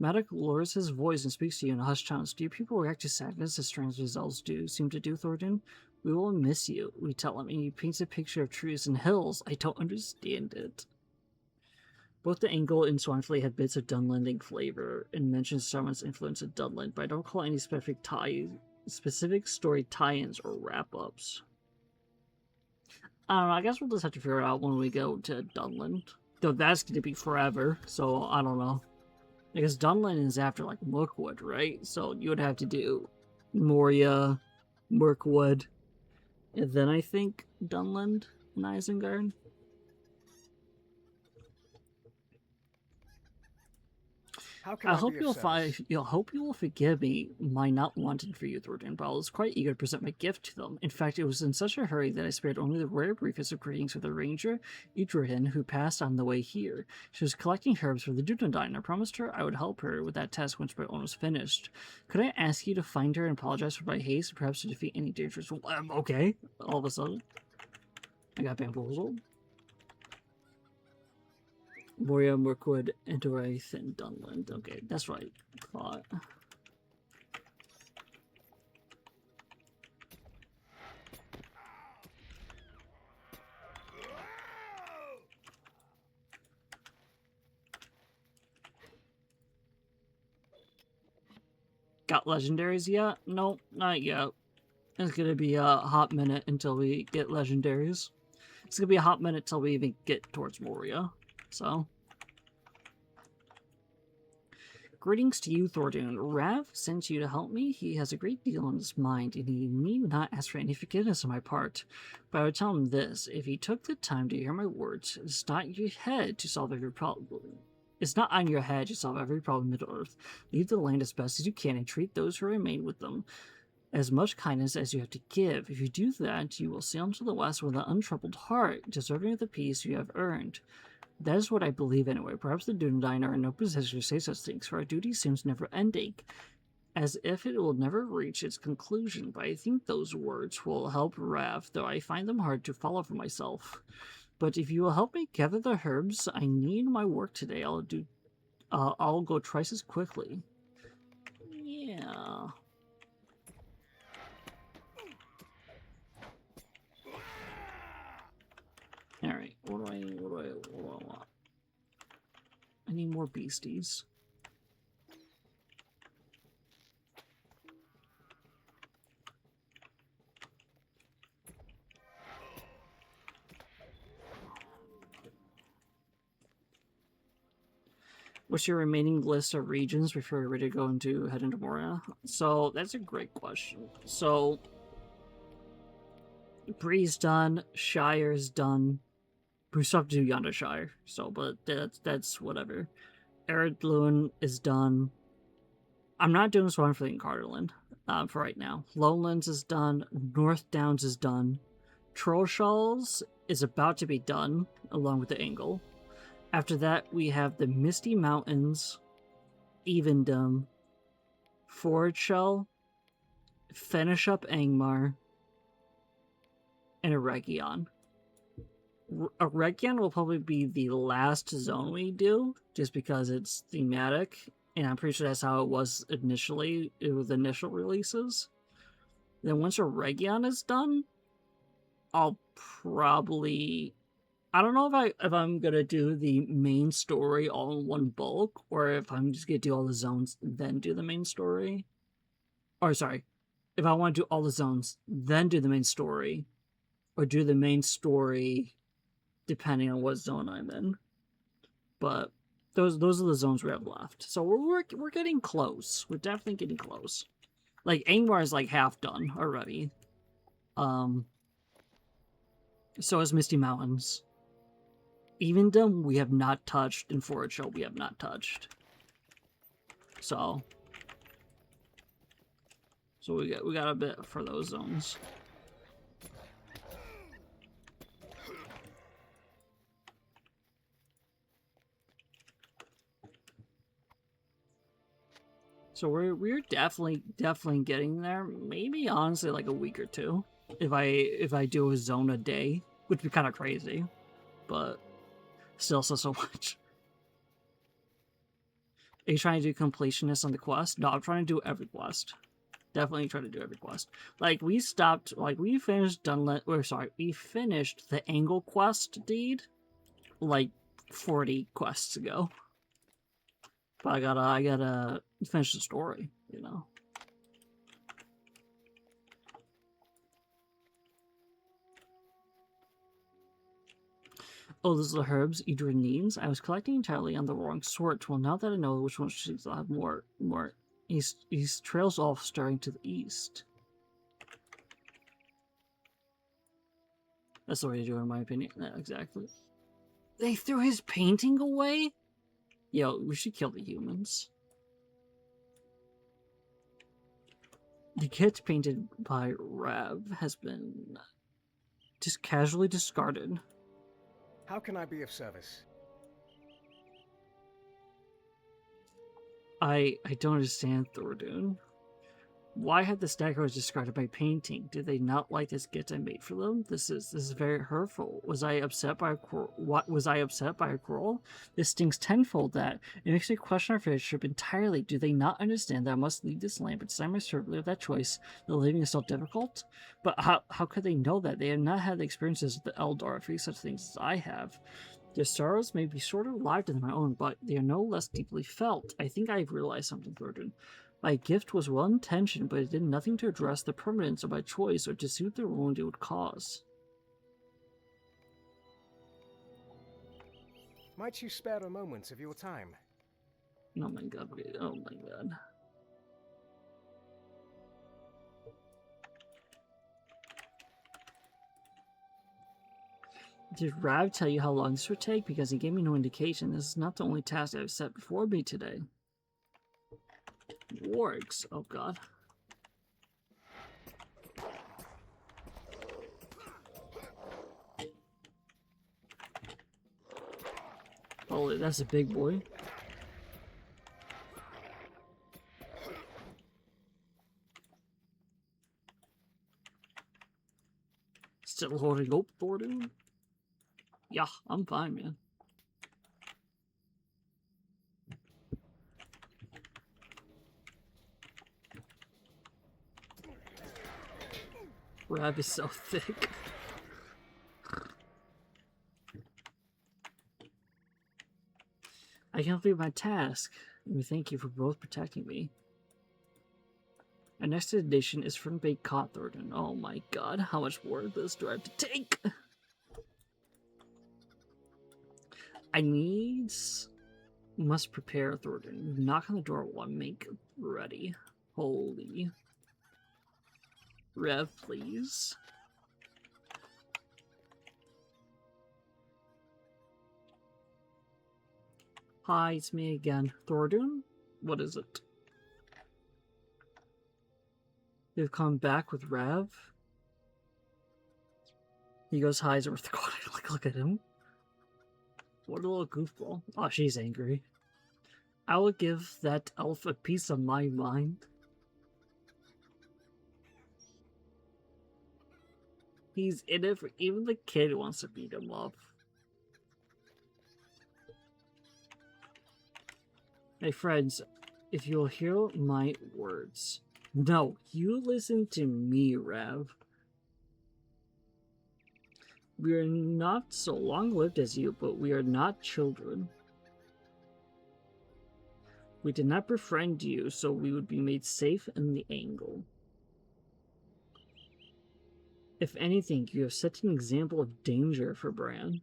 Madoc lowers his voice and speaks to you in a hushed tone. Do you people react to sadness as strange results seem to do, Thordoun? We will miss you, we tell him, and he paints a picture of trees and hills. I don't understand it. Both the Angle and Swanfleet had bits of Dunlanding flavor and mentions someone's influence of Dunland, but I don't recall any specific story tie-ins or wrap-ups. I don't know, I guess we'll just have to figure it out when we go to Dunland. Though that's going to be forever, so I don't know. Because Dunland is after, like, Mirkwood, right? So you would have to do Moria, Mirkwood, and then I think Dunland and Isengard. How can I I hope be of service? hope you will forgive me my not wanting for you, Thordoun, but I was quite eager to present my gift to them. In fact, it was in such a hurry that I spared only the rare briefest of greetings with the ranger, Idrihin, who passed on the way here. She was collecting herbs for the Dunedain. I promised her I would help her with that task once my own was finished. Could I ask you to find her and apologize for my haste, perhaps to defeat any dangerous... okay, all of a sudden. I got bamboozled. Moria, Mirkwood, Endorith, and Dunland. Okay, that's right. Thought. Got legendaries yet? Nope, not yet. It's gonna be a hot minute until we get legendaries. It's gonna be a hot minute till we even get towards Moria. So, greetings to you, Thordoun. Rav sent you to help me. He has a great deal on his mind, and he need not ask for any forgiveness on my part. But I would tell him this: if he took the time to hear my words, it's not your head to solve every problem. It's not on your head to solve every problem in Middle-earth. Leave the land as best as you can and treat those who remain with them as much kindness as you have to give. If you do that, you will sail into the west with an untroubled heart, deserving of the peace you have earned. That is what I believe anyway. Perhaps the Dunedain are in no position to say such things, for our duty seems never-ending, as if it will never reach its conclusion. But I think those words will help Rav, though I find them hard to follow for myself. But if you will help me gather the herbs I need in my work today, I'll go twice as quickly. Yeah. Alright, what do I want? I need more beasties. What's your remaining list of regions before you're ready to go head into Moria? So, that's a great question. So, Bree's done, Shire's done. We still have to do Yonder Shire, so, but that's whatever. Eredluin is done. I'm not doing Swanfleet and Carterland for right now. Lowlands is done. North Downs is done. Trollshalls is about to be done, along with the Angle. After that, we have the Misty Mountains, Evendom, Fordshell, finish up Angmar, and Eregion. Eregion will probably be the last zone we do, just because it's thematic, and I'm pretty sure that's how it was initially, with initial releases. Then once Eregion is done, I'll probably... I don't know if I'm gonna do the main story all in one bulk, or if I'm just gonna do all the zones, then do the main story. Or, sorry, if I want to do all the zones, then do the main story, or do the main story depending on what zone I'm in. But those are the zones we have left. So we're getting close. We're definitely getting close. Like, Angmar is like half done already. So is Misty Mountains. Evendom we have not touched, and Fordshell we have not touched. So we got a bit for those zones. So we're definitely getting there. Maybe honestly like a week or two. If I do a zone a day, which would be kind of crazy, but still so much. Are you trying to do completionist on the quest? No, I'm trying to do every quest. Definitely trying to do every quest. Like we stopped, like we finished we finished the angle quest deed like 40 quests ago. But I gotta finish the story, you know. Oh, those are the herbs Idra needs. I was collecting entirely on the wrong sort. Well, now that I know which ones she's have more east trails off staring to the east. That's the way to do it, in my opinion. Yeah, exactly. They threw his painting away? Yo, we should kill the humans. The kit painted by Rav has been just casually discarded. How can I be of service? I don't understand, Thordoun. Why had the stackers discarded my painting? Did they not like this gift I made for them? This is very hurtful. Was I upset by a quarrel? What was I upset by a quarrel? This stings tenfold. That it makes me question our friendship entirely. Do they not understand that I must leave this land, but decide myself that choice? The living is so difficult. But how could they know that? They have not had the experiences of the Eldar face such things as I have. Their sorrows may be shorter lived than my own, but they are no less deeply felt. I think I've realized something, Thordoun. My gift was well intentioned, but it did nothing to address the permanence of my choice or to soothe the wound it would cause. Might you spare a moment of your time? Oh my god, oh my god. Did Rav tell you how long this would take? Because he gave me no indication. This is not the only task I've set before me today. Wargs, oh god. Holy, that's a big boy. Still holding up, Thordoun? Yeah, I'm fine, man. Rab is so thick. I can complete my task. And thank you for both protecting me. Our next edition is from Big Cot Thordoun. Oh my god, how much more of this do I have to take? Must prepare Thordoun. Knock on the door while I make ready. Holy. Rev, please. Hi, it's me again. Thordoun? What is it? You've come back with Rav? He goes highs over the corner. Look at him. What a little goofball. Oh, she's angry. I will give that elf a piece of my mind. He's in it for even the kid wants to beat him up. My friends, if you'll hear my words. No, you listen to me, Rav. We are not so long-lived as you, but we are not children. We did not befriend you, so we would be made safe in the angle. If anything, you have set an example of danger for Bran.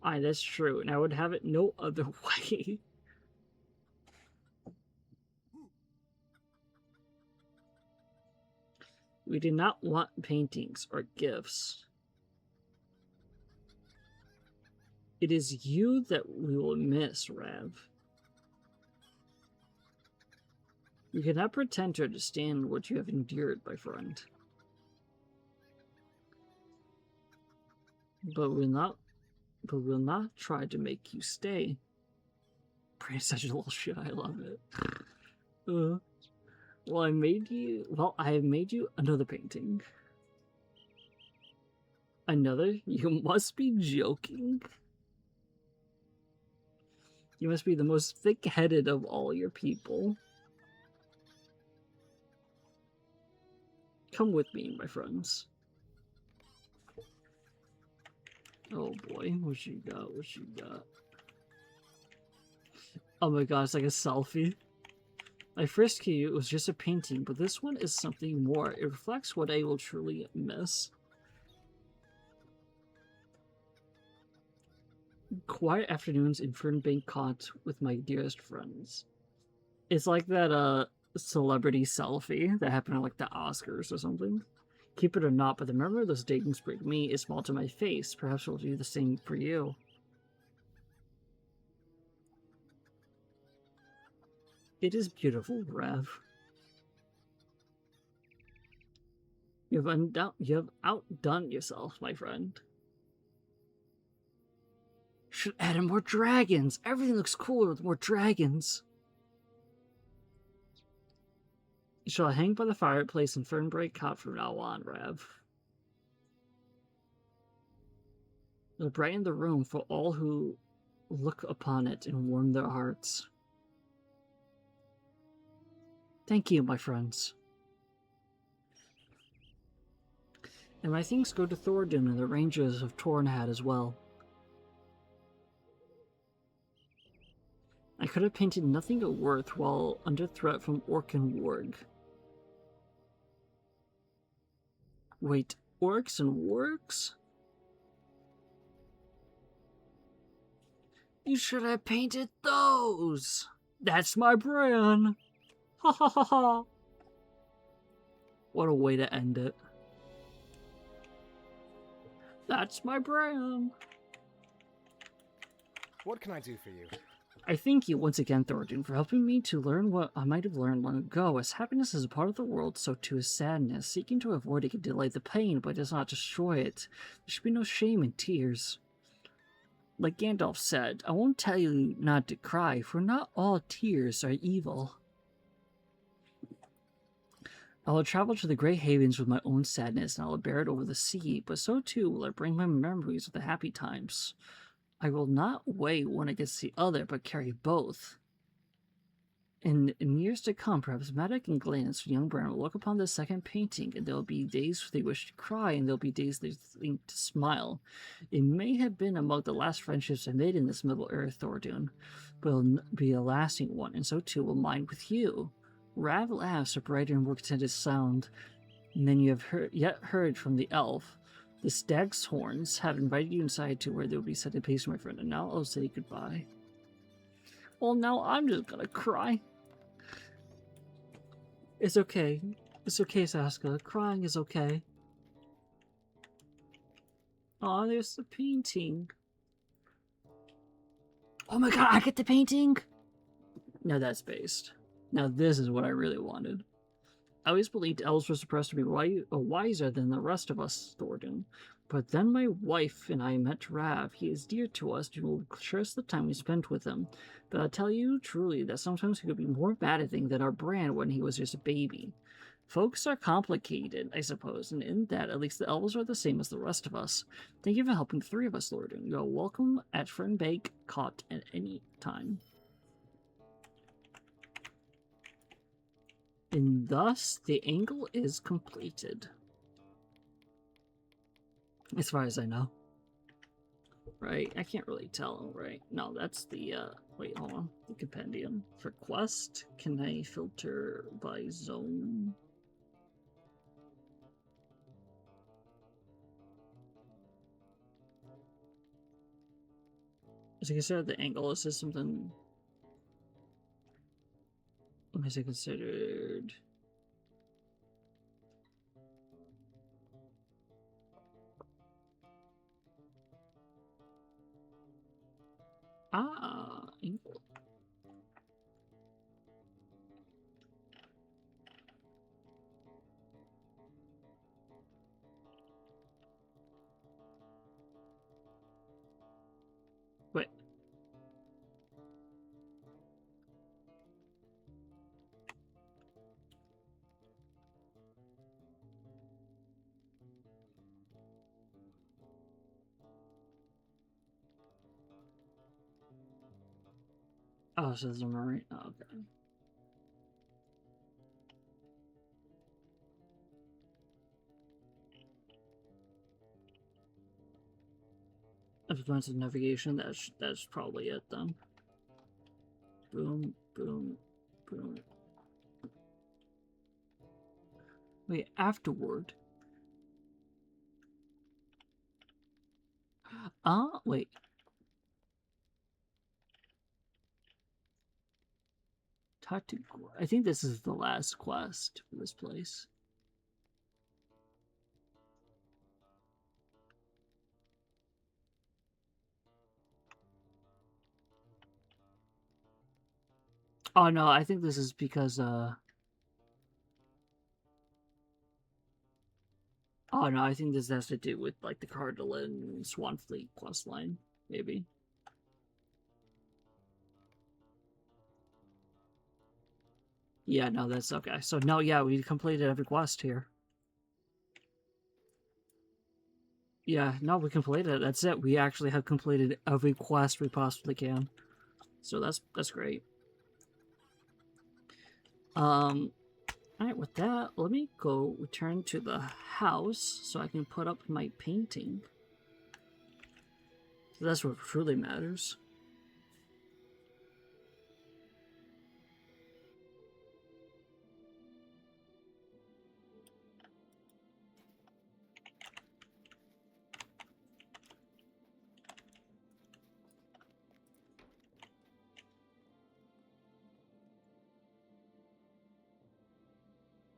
Aye, that's true, and I would have it no other way. We did not want paintings or gifts. It is you that we will miss, Rav. You cannot pretend to understand what you have endured, my friend. But we'll not try to make you stay. Brain's such a little shit. I love it. Well, I made you. Well, I have made you another painting. Another? You must be joking. You must be the most thick-headed of all your people. Come with me, my friends. Oh boy, what you got? What you got? Oh my god, it's like a selfie. My first key was just a painting, but this one is something more. It reflects what I will truly miss. Quiet afternoons in Fernbank Cot with my dearest friends. It's like that celebrity selfie that happened at like the Oscars or something. Keep it or not, but the memory of those datings bring me a smile to my face. Perhaps it'll do the same for you. It is beautiful, Rev. You have outdone yourself, my friend. Should add in more dragons. Everything looks cooler with more dragons. Shall I hang by the fireplace in Fernbreak Cot from now on, Rev? It'll brighten the room for all who look upon it and warm their hearts. Thank you, my friends. And my thanks go to Thordoun and the Rangers of Tornhad as well. I could have painted nothing of worth while under threat from Orc and Warg. Wait, orcs and wargs? You should have painted those! That's my brand! Ha ha ha ha! What a way to end it. That's my brand! What can I do for you? I thank you once again, Thordoun, for helping me to learn what I might have learned long ago. As happiness is a part of the world, so too is sadness. Seeking to avoid it can delay the pain, but does not destroy it. There should be no shame in tears. Like Gandalf said, I won't tell you not to cry, for not all tears are evil. I will travel to the Grey Havens with my own sadness, and I will bear it over the sea, but so too will I bring my memories of the happy times. I will not weigh one against the other, but carry both. In years to come, perhaps Maddock and Glennis, young Bran, will look upon this second painting, and there will be days they wish to cry, and there will be days they think to smile. It may have been among the last friendships I made in this Middle-earth, Thordoun, but it will be a lasting one, and so too will mine with you. Rav laughs a brighter and more contented sound than you have yet heard from the elf. The stag's horns have invited you inside to where they will be set in peace, my friend, and now I'll say goodbye. Well, now I'm just gonna cry. It's okay. It's okay, Saska. Crying is okay. Aw, there's the painting. Oh my god, I get the painting? Now that's based. Now this is what I really wanted. I always believed elves were supposed to be wiser than the rest of us, Thordoun. But then my wife and I met Rav. He is dear to us and will cherish the time we spent with him. But I'll tell you truly that sometimes he could be more mad at things than our Bran when he was just a baby. Folks are complicated, I suppose, and in that, at least the elves are the same as the rest of us. Thank you for helping the three of us, Thordoun. You are welcome at Fernbake Cot at any time. And thus, the angle is completed. As far as I know. Right? I can't really tell, right? No, that's the, wait, hold on. The compendium. For quest, can I filter by zone? Is it considered the angle? Is this something... Is it considered... Ah, angle. Wait. Oh, so there's a marine. Oh, okay. Advanced navigation. That's probably it then. Boom, boom, boom. Wait, afterward. Wait. Talk to. I think this is the last quest for this place. Oh no, I think this is because oh no, I think this has to do with like the Cardinal Swanfleet quest line, maybe. Yeah, no, that's okay. So no, yeah, we completed every quest here. Yeah, no, we completed it. That's it. We actually have completed every quest we possibly can. So that's great. Alright, with that, let me go return to the house so I can put up my painting. So that's what truly matters.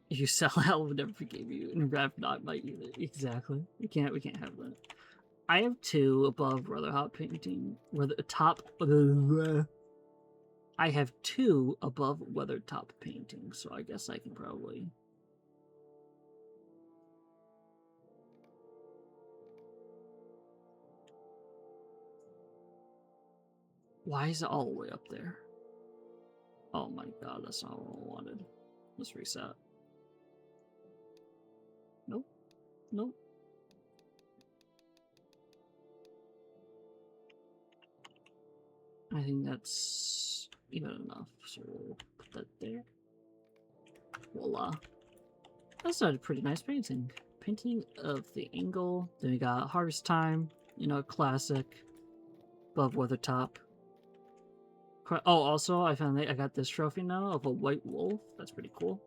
You sell out, would never forgive you, and Rev not might either. Exactly. We can't have that. I have 2 above Rather Hot painting. Whether top. I have 2 above Weather Top painting, so I guess I can probably. Why is it all the way up there? Oh my god, that's not what I wanted. Let's reset. Nope. Nope. I think that's even enough, so we'll put that there. Voila. That's a pretty nice painting. Painting of the angle. Then we got Harvest Time, you know, classic. Above Weathertop. Oh, also, I got this trophy now of a white wolf. That's pretty cool.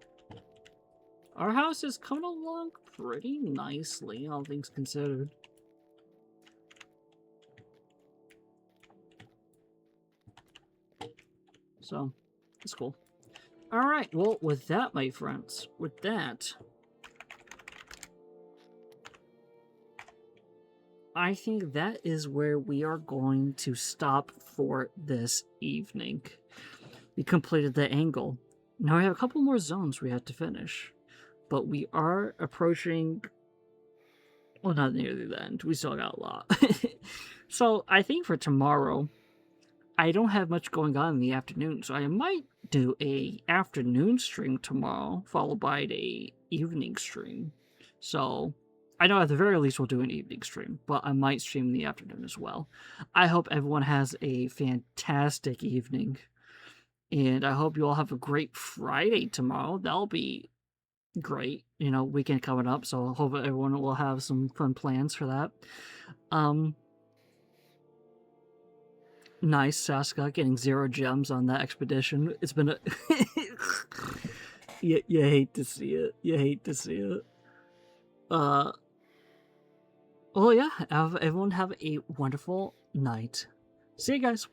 Our house is coming along pretty nicely, all things considered. So, it's cool. Alright, well, with that, my friends, with that, I think that is where we are going to stop for this evening. We completed the angle. Now we have a couple more zones we have to finish. But we are approaching... Well, not nearly the end. We still got a lot. So, I think for tomorrow, I don't have much going on in the afternoon, so I might do a afternoon stream tomorrow, followed by a evening stream. So, I know at the very least we'll do an evening stream, but I might stream in the afternoon as well. I hope everyone has a fantastic evening, and I hope you all have a great Friday tomorrow. That'll be great, you know, weekend coming up, so I hope everyone will have some fun plans for that. Nice, Saskia getting 0 gems on that expedition. It's been a... you hate to see it. You hate to see it. Well, yeah, everyone have a wonderful night. See you guys.